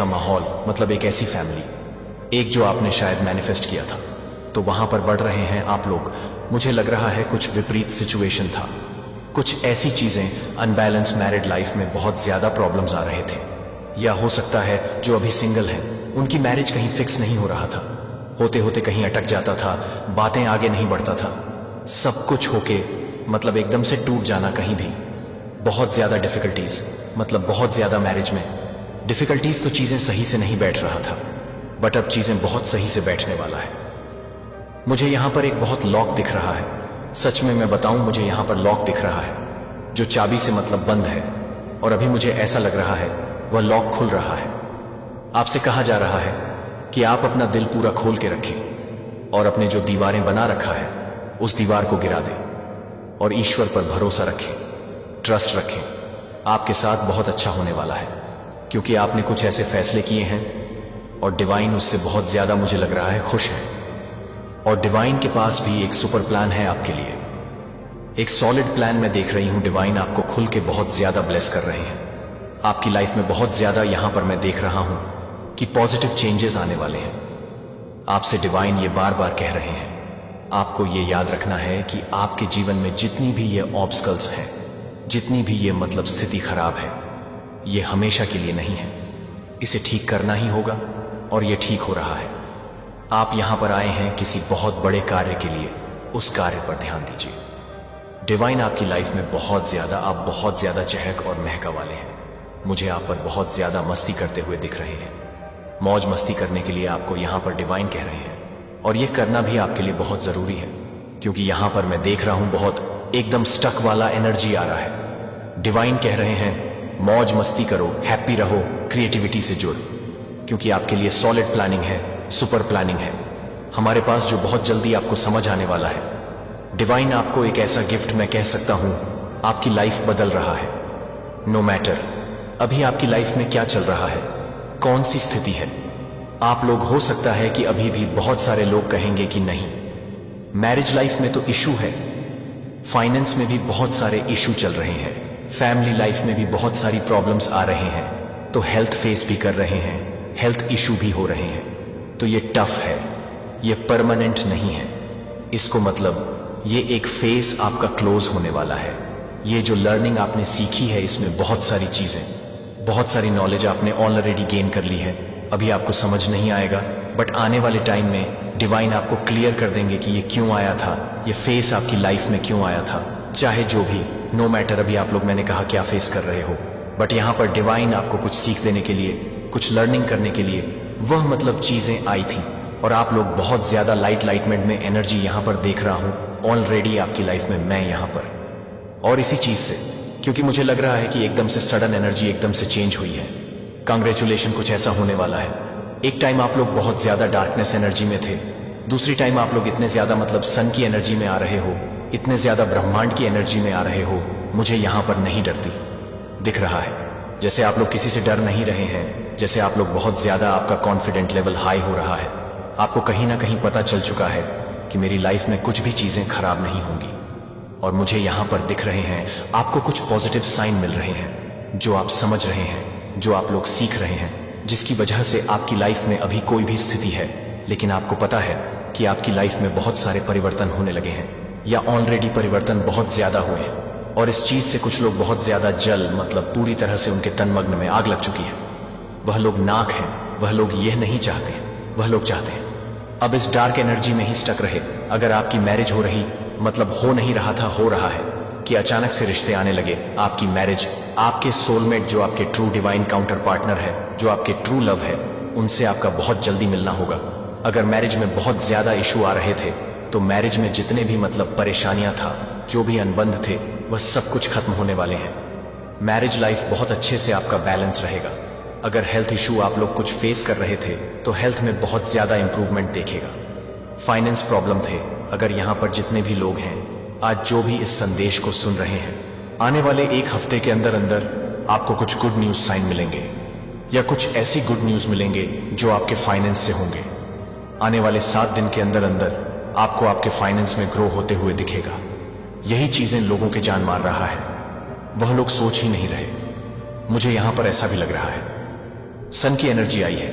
माहौल मतलब एक ऐसी फैमिली, एक जो आपने शायद मैनिफेस्ट किया था, तो वहां पर बढ़ रहे हैं आप लोग। मुझे लग रहा है कुछ विपरीत सिचुएशन था, कुछ ऐसी चीजें, अनबैलेंस मैरिड लाइफ में बहुत ज्यादा प्रॉब्लम्स आ रहे थे, या हो सकता है जो अभी सिंगल हैं उनकी मैरिज कहीं फिक्स नहीं हो रहा था, होते होते कहीं अटक जाता था, बातें आगे नहीं बढ़ता था, सब कुछ होके मतलब एकदम से टूट जाना कहीं भी। बहुत ज्यादा डिफिकल्टीज, मतलब बहुत ज्यादा मैरिज में डिफिकल्टीज, तो चीजें सही से नहीं बैठ रहा था, बट अब चीजें बहुत सही से बैठने वाला है। मुझे यहां पर एक बहुत लॉक दिख रहा है, सच में मैं बताऊं, मुझे यहां पर लॉक दिख रहा है जो चाबी से मतलब बंद है, और अभी मुझे ऐसा लग रहा है वह लॉक खुल रहा है। आपसे कहा जा रहा है कि आप अपना दिल पूरा खोल के रखें और अपने जो दीवारें बना रखा है उस दीवार को गिरा दें और ईश्वर पर भरोसा रखें, ट्रस्ट रखें। आपके साथ बहुत अच्छा होने वाला है, क्योंकि आपने कुछ ऐसे फैसले किए हैं और डिवाइन उससे बहुत ज्यादा मुझे लग रहा है खुश है। और डिवाइन के पास भी एक सुपर प्लान है आपके लिए, एक सॉलिड प्लान मैं देख रही हूं। डिवाइन आपको खुल के बहुत ज्यादा ब्लेस कर रहे हैं, आपकी लाइफ में बहुत ज्यादा यहां पर मैं देख रहा हूं कि पॉजिटिव चेंजेस आने वाले हैं। आपसे डिवाइन ये बार बार कह रहे हैं, आपको ये याद रखना है कि आपके जीवन में जितनी भी ये ऑब्स्टकल्स हैं, जितनी भी ये मतलब स्थिति खराब है, ये हमेशा के लिए नहीं है, इसे ठीक करना ही होगा और ये ठीक हो रहा है। आप यहां पर आए हैं किसी बहुत बड़े कार्य के लिए, उस कार्य पर ध्यान दीजिए। डिवाइन आपकी लाइफ में आप बहुत ज्यादा चहक और महका वाले हैं। मुझे आप पर बहुत ज्यादा मस्ती करते हुए दिख रहे हैं, मौज मस्ती करने के लिए आपको यहां पर डिवाइन कह रहे हैं, और ये करना भी आपके लिए बहुत जरूरी है, क्योंकि यहां पर मैं देख रहा हूं बहुत एकदम स्टक वाला एनर्जी आ रहा है। डिवाइन कह रहे हैं मौज मस्ती करो, हैप्पी रहो, क्रिएटिविटी से जुड़, क्योंकि आपके लिए सॉलिड प्लानिंग है, सुपर प्लानिंग है हमारे पास, जो बहुत जल्दी आपको समझ आने वाला है। डिवाइन आपको एक ऐसा गिफ्ट मैं कह सकता हूं, आपकी लाइफ बदल रहा है। नो मैटर अभी आपकी लाइफ में क्या चल रहा है, कौन सी स्थिति है। आप लोग हो सकता है कि अभी भी बहुत सारे लोग कहेंगे कि नहीं, मैरिज लाइफ में तो इशू है, फाइनेंस में भी बहुत सारे इशू चल रहे हैं, फैमिली लाइफ में भी बहुत सारी प्रॉब्लम्स आ रहे हैं, तो हेल्थ फेस भी कर रहे हैं, हेल्थ इशू भी हो रहे हैं, तो ये टफ है, ये परमानेंट नहीं है। इसको मतलब ये एक फेस आपका क्लोज होने वाला है। ये जो लर्निंग आपने सीखी है, इसमें बहुत सारी चीजें, बहुत सारी नॉलेज आपने ऑलरेडी गेन कर ली है। अभी आपको समझ नहीं आएगा, बट आने वाले टाइम में डिवाइन आपको क्लियर कर देंगे कि ये क्यों आया था, ये फेस आपकी लाइफ में क्यों आया था। चाहे जो भी, नो मैटर अभी आप लोग मैंने कहा क्या फेस कर रहे हो, बट यहाँ पर डिवाइन आपको कुछ सीख देने के लिए, कुछ लर्निंग करने के लिए वह मतलब चीजें आई थी, और आप लोग बहुत ज्यादा लाइटमेंट में एनर्जी यहां पर देख रहा हूं ऑलरेडी आपकी लाइफ में मैं यहां पर। और इसी चीज से, क्योंकि मुझे लग रहा है कि एकदम से सडन एनर्जी एकदम से चेंज हुई है। कांग्रेचुलेशन, कुछ ऐसा होने वाला है। एक टाइम आप लोग बहुत ज्यादा डार्कनेस एनर्जी में थे, दूसरी टाइम आप लोग इतने ज्यादा मतलब सन की एनर्जी में आ रहे हो, इतने ज्यादा ब्रह्मांड की एनर्जी में आ रहे हो। मुझे यहां पर नहीं डरती दिख रहा है, जैसे आप लोग किसी से डर नहीं रहे हैं, जैसे आप लोग बहुत ज्यादा, आपका कॉन्फिडेंट लेवल हाई हो रहा है। आपको कहीं ना कहीं पता चल चुका है कि मेरी लाइफ में कुछ भी चीजें खराब नहीं होंगी, और मुझे यहां पर दिख रहे हैं, आपको कुछ पॉजिटिव साइन मिल रहे हैं, जो आप समझ रहे हैं, जो आप लोग सीख रहे हैं, जिसकी वजह से आपकी लाइफ में अभी कोई भी स्थिति है, लेकिन आपको पता है कि आपकी लाइफ में बहुत सारे परिवर्तन होने लगे हैं, या ऑलरेडी परिवर्तन बहुत ज्यादा हुए हैं, और इस चीज से कुछ लोग बहुत ज्यादा जल मतलब पूरी तरह से उनके तनमग्न में आग लग चुकी है। वह लोग नाक हैं, वह लोग यह नहीं चाहते, वह लोग चाहते हैं अब इस डार्क एनर्जी में ही स्टक रहे। अगर आपकी मैरिज हो रही, मतलब हो नहीं रहा था, हो रहा है, कि अचानक से रिश्ते आने लगे, आपकी मैरिज, आपके सोलमेट जो आपके ट्रू डिवाइन काउंटर पार्टनर है, जो आपके ट्रू लव है, उनसे आपका बहुत जल्दी मिलना होगा। अगर मैरिज में बहुत ज्यादा इशू आ रहे थे, तो मैरिज में जितने भी मतलब परेशानियां था, जो भी अनबंध थे, वह सब कुछ खत्म होने वाले हैं। मैरिज लाइफ बहुत अच्छे से आपका बैलेंस रहेगा। अगर हेल्थ इशू आप लोग कुछ फेस कर रहे थे, तो हेल्थ में बहुत ज्यादा इंप्रूवमेंट देखेगा। फाइनेंस प्रॉब्लम थे, अगर यहां पर जितने भी लोग हैं, आज जो भी इस संदेश को सुन रहे हैं, आने वाले एक हफ्ते के अंदर अंदर आपको कुछ गुड न्यूज साइन मिलेंगे, या कुछ ऐसी गुड न्यूज मिलेंगे जो आपके फाइनेंस से होंगे। आने वाले 7 दिन के अंदर अंदर आपको आपके फाइनेंस में ग्रो होते हुए दिखेगा। यही चीजें लोगों के जान मार रहा है। वह लोग सोच ही नहीं रहे। मुझे यहां पर ऐसा भी लग रहा है सन की एनर्जी आई है,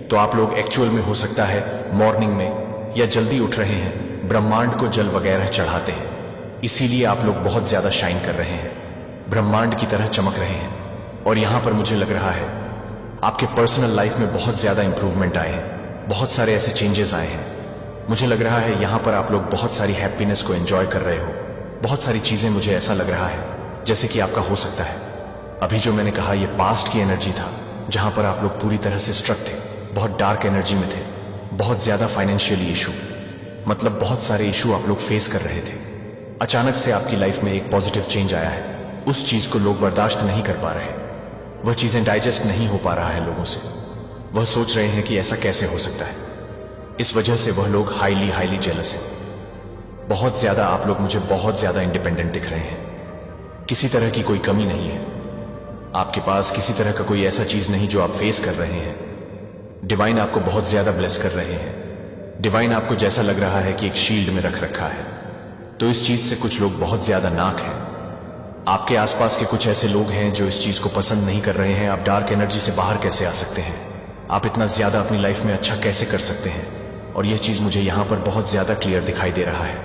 तो आप लोग एक्चुअल में हो सकता है मॉर्निंग में या जल्दी उठ रहे हैं, ब्रह्मांड को जल वगैरह चढ़ाते हैं, इसीलिए आप लोग बहुत ज्यादा शाइन कर रहे हैं, ब्रह्मांड की तरह चमक रहे हैं। और यहां पर मुझे लग रहा है आपके पर्सनल लाइफ में बहुत ज्यादा इंप्रूवमेंट आए हैं, बहुत सारे ऐसे चेंजेस आए हैं। मुझे लग रहा है यहां पर आप लोग बहुत सारी हैप्पीनेस को एंजॉय कर रहे हो। बहुत सारी चीजें मुझे ऐसा लग रहा है जैसे कि आपका हो सकता है अभी जो मैंने कहा ये पास्ट की एनर्जी था, जहां पर आप लोग पूरी तरह से स्ट्रक थे, बहुत डार्क एनर्जी में थे, बहुत ज्यादा फाइनेंशियली इशू, मतलब बहुत सारे इशू आप लोग फेस कर रहे थे। अचानक से आपकी लाइफ में एक पॉजिटिव चेंज आया है। उस चीज को लोग बर्दाश्त नहीं कर पा रहे, वह चीजें डाइजेस्ट नहीं हो पा रहा है लोगों से। वह सोच रहे हैं कि ऐसा कैसे हो सकता है। इस वजह से वह लोग हाईली जेलस हैं। बहुत ज्यादा आप लोग मुझे बहुत ज्यादा इंडिपेंडेंट दिख रहे हैं, किसी तरह की कोई कमी नहीं है आपके पास, किसी तरह का कोई ऐसा चीज नहीं जो आप फेस कर रहे हैं। डिवाइन आपको बहुत ज्यादा ब्लेस कर रहे हैं। डिवाइन आपको जैसा लग रहा है कि एक शील्ड में रख रखा है। तो इस चीज से कुछ लोग बहुत ज्यादा नाक हैं। आपके आसपास के कुछ ऐसे लोग हैं जो इस चीज को पसंद नहीं कर रहे हैं। आप डार्क एनर्जी से बाहर कैसे आ सकते हैं, आप इतना ज्यादा अपनी लाइफ में अच्छा कैसे कर सकते हैं। और यह चीज मुझे यहां पर बहुत ज्यादा क्लियर दिखाई दे रहा है।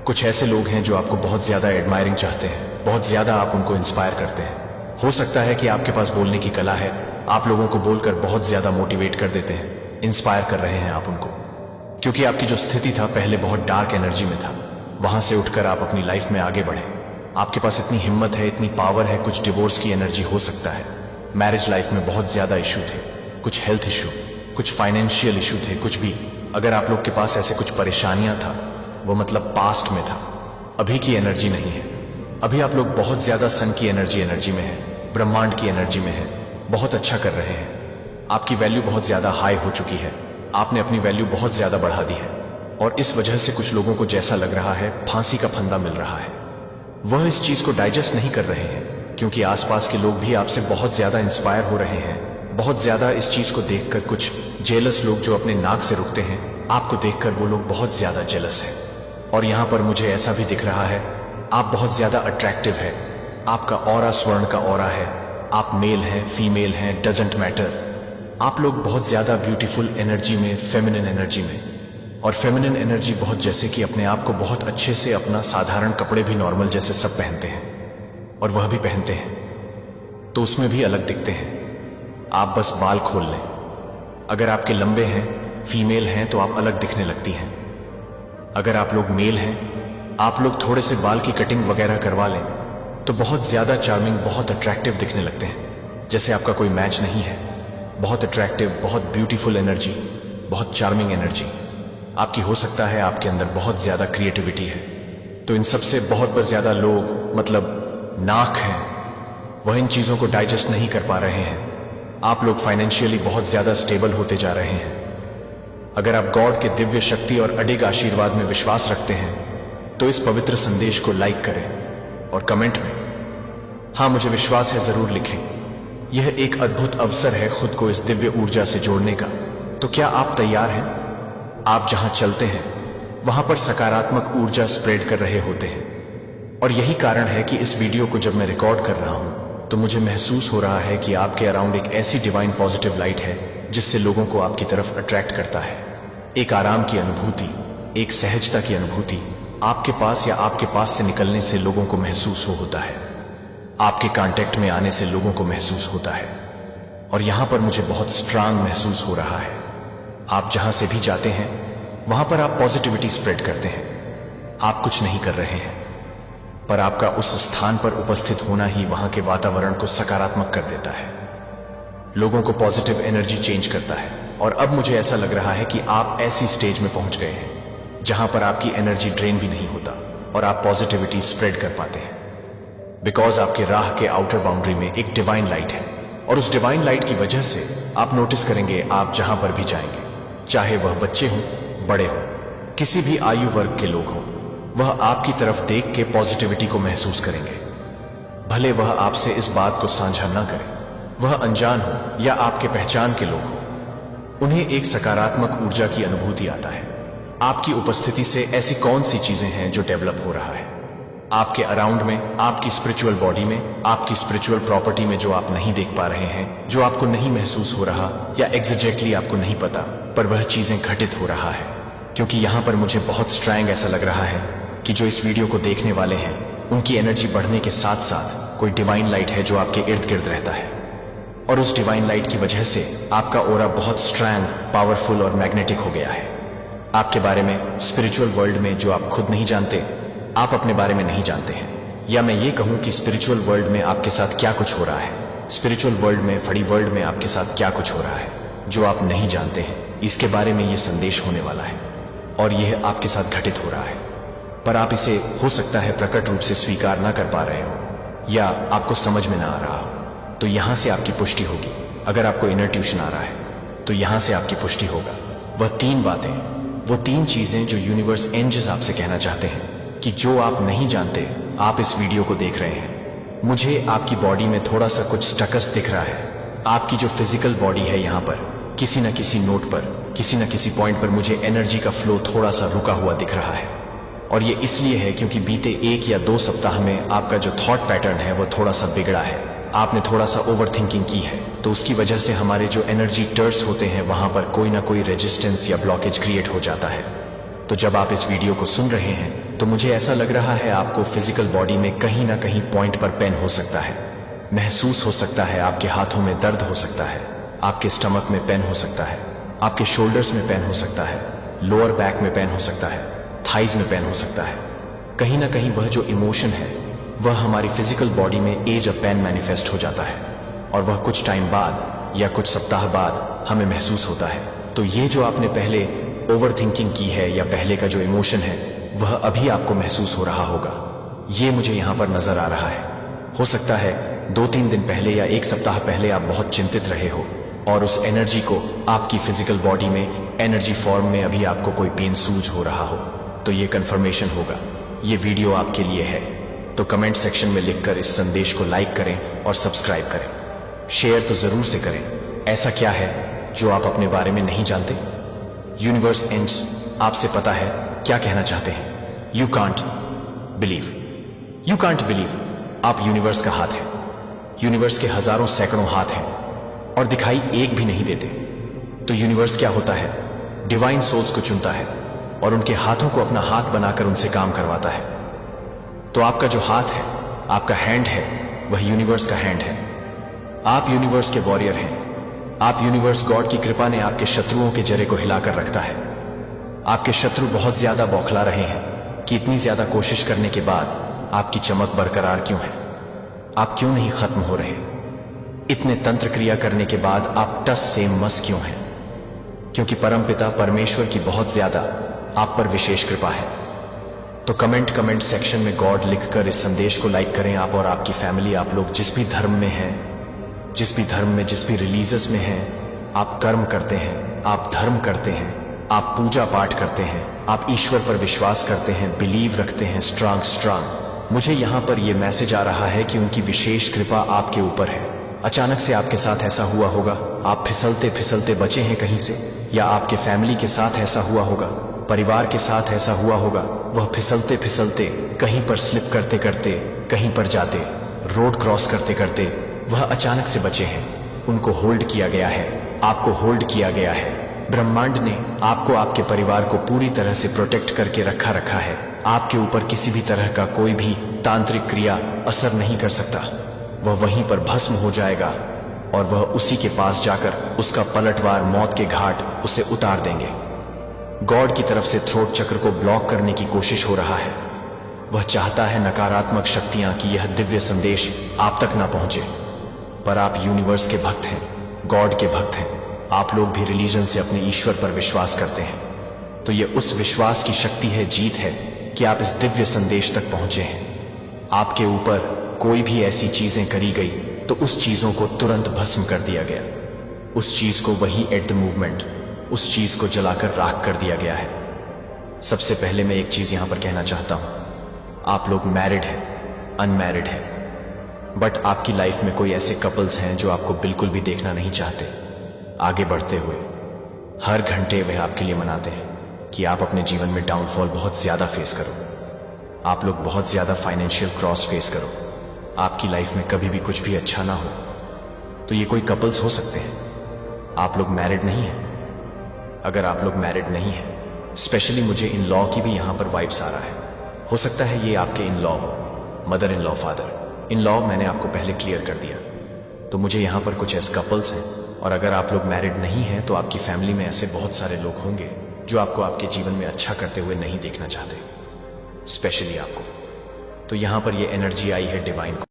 कुछ ऐसे लोग हैं जो आपको बहुत ज्यादा एडमायरिंग चाहते हैं, बहुत ज्यादा आप उनको इंस्पायर करते हैं। हो सकता है कि आपके पास बोलने की कला है, आप लोगों को बोलकर बहुत ज्यादा मोटिवेट कर देते हैं, इंस्पायर कर रहे हैं आप उनको, क्योंकि आपकी जो स्थिति था पहले बहुत डार्क एनर्जी में था, वहां से उठकर आप अपनी लाइफ में आगे बढ़े। आपके पास इतनी हिम्मत है, इतनी पावर है। कुछ डिवोर्स की एनर्जी हो सकता है, मैरिज लाइफ में बहुत ज्यादा इशू थे, कुछ हेल्थ इशू, कुछ फाइनेंशियल इशू थे, कुछ भी। अगर आप लोग के पास ऐसे कुछ परेशानियां था, वो मतलब पास्ट में था, अभी की एनर्जी नहीं है। अभी आप लोग बहुत ज्यादा सन की एनर्जी में है, ब्रह्मांड की एनर्जी में है, बहुत अच्छा कर रहे हैं। आपकी वैल्यू बहुत ज्यादा हाई हो चुकी है, आपने अपनी वैल्यू बहुत ज्यादा बढ़ा दी है। और इस वजह से कुछ लोगों को जैसा लग रहा है फांसी का फंदा मिल रहा है, वह इस चीज को डाइजेस्ट नहीं कर रहे हैं, क्योंकि आसपास के लोग भी आपसे बहुत ज्यादा इंस्पायर हो रहे हैं। बहुत ज्यादा इस चीज को देखकर कुछ जेलस लोग जो अपने नाक से रुकते हैं, आपको देखकर वो लोग बहुत ज्यादा जेलस हैं। और यहां पर मुझे ऐसा भी दिख रहा है आप बहुत ज्यादा अट्रैक्टिव है, आपका ऑरा स्वर्ण का ऑरा है, आप मेल हैं फीमेल हैं डजंट मैटर, आप लोग बहुत ज्यादा ब्यूटीफुल एनर्जी में, फेमिनिन एनर्जी में। और फेमिनिन एनर्जी बहुत जैसे कि अपने आप को बहुत अच्छे से, अपना साधारण कपड़े भी नॉर्मल जैसे सब पहनते हैं, और वह भी पहनते हैं तो उसमें भी अलग दिखते हैं। आप बस बाल खोल लें, अगर आपके लंबे हैं, फीमेल हैं, तो आप अलग दिखने लगती हैं। अगर आप लोग मेल हैं, आप लोग थोड़े से बाल की कटिंग वगैरह करवा लें तो बहुत ज्यादा चार्मिंग, बहुत अट्रैक्टिव दिखने लगते हैं, जैसे आपका कोई मैच नहीं है। बहुत अट्रैक्टिव, बहुत ब्यूटीफुल एनर्जी, बहुत चार्मिंग एनर्जी आपकी। हो सकता है आपके अंदर बहुत ज्यादा क्रिएटिविटी है, तो इन सबसे बहुत ज्यादा लोग मतलब नाक हैं, वह इन चीजों को डाइजेस्ट नहीं कर पा रहे हैं। आप लोग फाइनेंशियली बहुत ज्यादा स्टेबल होते जा रहे हैं। अगर आप गॉड के दिव्य शक्ति और अडिग आशीर्वाद में विश्वास रखते हैं तो इस पवित्र संदेश को लाइक करें और कमेंट में हाँ मुझे विश्वास है जरूर लिखें। यह एक अद्भुत अवसर है खुद को इस दिव्य ऊर्जा से जोड़ने का। तो क्या आप तैयार हैं? आप जहां चलते हैं वहां पर सकारात्मक ऊर्जा स्प्रेड कर रहे होते हैं, और यही कारण है कि इस वीडियो को जब मैं रिकॉर्ड कर रहा हूं तो मुझे महसूस हो रहा है कि आपके अराउंड एक ऐसी डिवाइन पॉजिटिव लाइट है जिससे लोगों को आपकी तरफ अट्रैक्ट करता है। एक आराम की अनुभूति, एक सहजता की अनुभूति आपके पास या आपके पास से निकलने से लोगों को महसूस होता है, आपके कांटेक्ट में आने से लोगों को महसूस होता है। और यहां पर मुझे बहुत स्ट्रांग महसूस हो रहा है। आप जहां से भी जाते हैं वहां पर आप पॉजिटिविटी स्प्रेड करते हैं। आप कुछ नहीं कर रहे हैं, पर आपका उस स्थान पर उपस्थित होना ही वहां के वातावरण को सकारात्मक कर देता है, लोगों को पॉजिटिव एनर्जी चेंज करता है। और अब मुझे ऐसा लग रहा है कि आप ऐसी स्टेज में पहुंच गए हैं जहां पर आपकी एनर्जी ड्रेन भी नहीं होता और आप पॉजिटिविटी स्प्रेड कर पाते हैं, बिकॉज आपके राह के आउटर बाउंड्री में एक डिवाइन लाइट है। और उस डिवाइन लाइट की वजह से आप नोटिस करेंगे आप जहां पर भी जाएंगे, चाहे वह बच्चे हों, बड़े हों, किसी भी आयु वर्ग के लोग हों, वह आपकी तरफ देख के पॉजिटिविटी को महसूस करेंगे। भले वह आपसे इस बात को साझा न करें, वह अनजान हो या आपके पहचान के लोग हों, उन्हें एक सकारात्मक ऊर्जा की अनुभूति आता है। आपकी उपस्थिति से ऐसी कौन सी चीजें हैं जो डेवलप हो रहा है, आपके अराउंड में, आपकी स्पिरिचुअल बॉडी में, आपकी स्पिरिचुअल प्रॉपर्टी में जो आप नहीं देख पा रहे हैं, जो आपको नहीं महसूस हो रहा या एग्जैक्टली आपको नहीं पता, पर वह चीजें घटित हो रहा है। क्योंकि यहां पर मुझे बहुत स्ट्रांग ऐसा लग रहा है कि जो इस वीडियो को देखने वाले हैं उनकी एनर्जी बढ़ने के साथ साथ कोई डिवाइन लाइट है जो आपके इर्द गिर्द रहता है, और उस डिवाइन लाइट की वजह से आपका ऑरा बहुत स्ट्रांग, पावरफुल और मैग्नेटिक हो गया है। आपके बारे में स्पिरिचुअल वर्ल्ड में जो आप खुद नहीं जानते, आप अपने बारे में नहीं जानते हैं, या मैं ये कहूं कि स्पिरिचुअल वर्ल्ड में आपके साथ क्या कुछ हो रहा है, स्पिरिचुअल वर्ल्ड में, फड़ी वर्ल्ड में आपके साथ क्या कुछ हो रहा है जो आप नहीं जानते हैं, इसके बारे में ये संदेश होने वाला है और यह आपके साथ घटित हो रहा है। पर आप इसे हो सकता है प्रकट रूप से स्वीकार ना कर पा रहे हो या आपको समझ में ना आ रहा हो, तो यहां से आपकी पुष्टि होगी। अगर आपको इनर ट्यूशन आ रहा है तो यहां से आपकी पुष्टि होगा। वह तीन बातें, वो तीन चीजें जो यूनिवर्स एंजल्स आपसे कहना चाहते हैं कि जो आप नहीं जानते, आप इस वीडियो को देख रहे हैं। मुझे आपकी बॉडी में थोड़ा सा कुछ स्टकस दिख रहा है। आपकी जो फिजिकल बॉडी है यहां पर किसी न किसी नोट पर, किसी न किसी पॉइंट पर मुझे एनर्जी का फ्लो थोड़ा सा रुका हुआ दिख रहा है, और ये इसलिए है क्योंकि बीते 1 या 2 सप्ताह में आपका जो थॉट पैटर्न है वो थोड़ा सा बिगड़ा है। आपने थोड़ा सा ओवर थिंकिंग की है, तो उसकी वजह से हमारे जो एनर्जी टर्स होते हैं वहां पर कोई ना कोई रेजिस्टेंस या ब्लॉकेज क्रिएट हो जाता है। तो जब आप इस वीडियो को सुन रहे हैं तो मुझे ऐसा लग रहा है आपको फिजिकल बॉडी में कहीं ना कहीं पॉइंट पर पेन हो सकता है, महसूस हो सकता है, आपके हाथों में दर्द हो सकता है, आपके स्टमक में पेन हो सकता है, आपके शोल्डर्स में पेन हो सकता है, लोअर बैक में पेन हो सकता है, थाइज में पेन हो सकता है। कहीं ना कहीं वह जो इमोशन है वह हमारी फिजिकल बॉडी में एज ऑफ पेन मैनिफेस्ट हो जाता है, और वह कुछ टाइम बाद या कुछ सप्ताह बाद हमें महसूस होता है। तो ये जो आपने पहले ओवर थिंकिंग की है या पहले का जो इमोशन है वह अभी आपको महसूस हो रहा होगा। ये मुझे यहां पर नजर आ रहा है। हो सकता है 2-3 दिन पहले या 1 सप्ताह पहले आप बहुत चिंतित रहे हो और उस एनर्जी को आपकी फिजिकल बॉडी में एनर्जी फॉर्म में अभी आपको कोई पेन सूज हो रहा हो, तो ये कंफर्मेशन होगा। ये वीडियो आपके लिए है, तो कमेंट सेक्शन में लिखकर इस संदेश को लाइक करें और सब्सक्राइब करें। शेयर तो जरूर से करें। ऐसा क्या है जो आप अपने बारे में नहीं जानते? यूनिवर्स एंड्स आपसे पता है क्या कहना चाहते हैं। You can't believe, you can't believe. आप यूनिवर्स का हाथ है। यूनिवर्स के हजारों सैकड़ों हाथ हैं और दिखाई एक भी नहीं देते। तो यूनिवर्स क्या होता है? डिवाइन सोल्स को चुनता है और उनके हाथों को अपना हाथ बनाकर उनसे काम करवाता है। तो आपका जो हाथ है, आपका हैंड है, वह यूनिवर्स का हैंड है। आप यूनिवर्स के वॉरियर हैं। आप यूनिवर्स गॉड की कृपा ने आपके शत्रुओं के जरे को हिलाकर रखता है। आपके शत्रु बहुत ज्यादा बौखला रहे हैं कि इतनी ज्यादा कोशिश करने के बाद आपकी चमक बरकरार क्यों है? आप क्यों नहीं खत्म हो रहे? इतने तंत्र क्रिया करने के बाद आप टस से मस क्यों हैं? क्योंकि परमपिता परमेश्वर की बहुत ज्यादा आप पर विशेष कृपा है। तो कमेंट सेक्शन में गॉड लिखकर इस संदेश को लाइक करें। आप और आपकी फैमिली, आप लोग जिस भी धर्म में हैं, जिस भी धर्म में, जिस भी रिलीजियस में हैं, आप कर्म करते हैं, आप धर्म करते हैं, आप पूजा पाठ करते हैं, आप ईश्वर पर विश्वास करते हैं, बिलीव रखते हैं, स्ट्रांग। मुझे यहां पर यह मैसेज आ रहा है कि उनकी विशेष कृपा आपके ऊपर है। अचानक से आपके साथ ऐसा हुआ होगा, आप फिसलते फिसलते बचे हैं कहीं से, या आपके फैमिली के साथ ऐसा हुआ होगा, परिवार के साथ ऐसा हुआ होगा। वह फिसलते फिसलते कहीं पर स्लिप करते करते, कहीं पर जाते, रोड क्रॉस करते करते वह अचानक से बचे हैं। उनको होल्ड किया गया है, आपको होल्ड किया गया है। ब्रह्मांड ने आपको, आपके परिवार को पूरी तरह से प्रोटेक्ट करके रखा है। आपके ऊपर किसी भी तरह का कोई भी तांत्रिक क्रिया असर नहीं कर सकता। वह वहीं पर भस्म हो जाएगा और वह उसी के पास जाकर उसका पलटवार मौत के घाट उसे उतार देंगे। गॉड की तरफ से थ्रोट चक्र को ब्लॉक करने की कोशिश हो रहा है। वह चाहता है नकारात्मक शक्तियां कि यह दिव्य संदेश आप तक ना पहुंचे। पर आप यूनिवर्स के भक्त हैं, गॉड के भक्त हैं। आप लोग भी रिलीजन से अपने ईश्वर पर विश्वास करते हैं। तो यह उस विश्वास की शक्ति है, जीत है कि आप इस दिव्य संदेश तक पहुंचे हैं। आपके ऊपर कोई भी ऐसी चीजें करी गई तो उस चीजों को तुरंत भस्म कर दिया गया। उस चीज को वही एट द मूवमेंट, उस चीज को जलाकर राख कर दिया गया है। सबसे पहले मैं एक चीज यहां पर कहना चाहता हूं। आप लोग मैरिड हैं, अनमैरिड हैं, बट आपकी लाइफ में कोई ऐसे कपल्स हैं जो आपको बिल्कुल भी देखना नहीं चाहते आगे बढ़ते हुए। हर घंटे वह आपके लिए मनाते हैं कि आप अपने जीवन में डाउनफॉल बहुत ज्यादा फेस करो। आप लोग बहुत ज्यादा फाइनेंशियल क्रॉस फेस करो, आपकी लाइफ में कभी भी कुछ भी अच्छा ना हो। तो ये कोई कपल्स हो सकते हैं। आप लोग मैरिड नहीं हैं। अगर आप लोग मैरिड नहीं हैं, स्पेशली मुझे इन लॉ की भी यहां पर वाइब्स आ रहा है। हो सकता है ये आपके इन लॉ हो, mother in law, father in law. मैंने आपको पहले क्लियर कर दिया। तो मुझे यहां पर कुछ ऐसे कपल्स हैं। और अगर आप लोग मैरिड नहीं हैं तो आपकी फैमिली में ऐसे बहुत सारे लोग होंगे जो आपको आपके जीवन में अच्छा करते हुए नहीं देखना चाहते, स्पेशली आपको। तो यहां पर ये एनर्जी आई है डिवाइन को।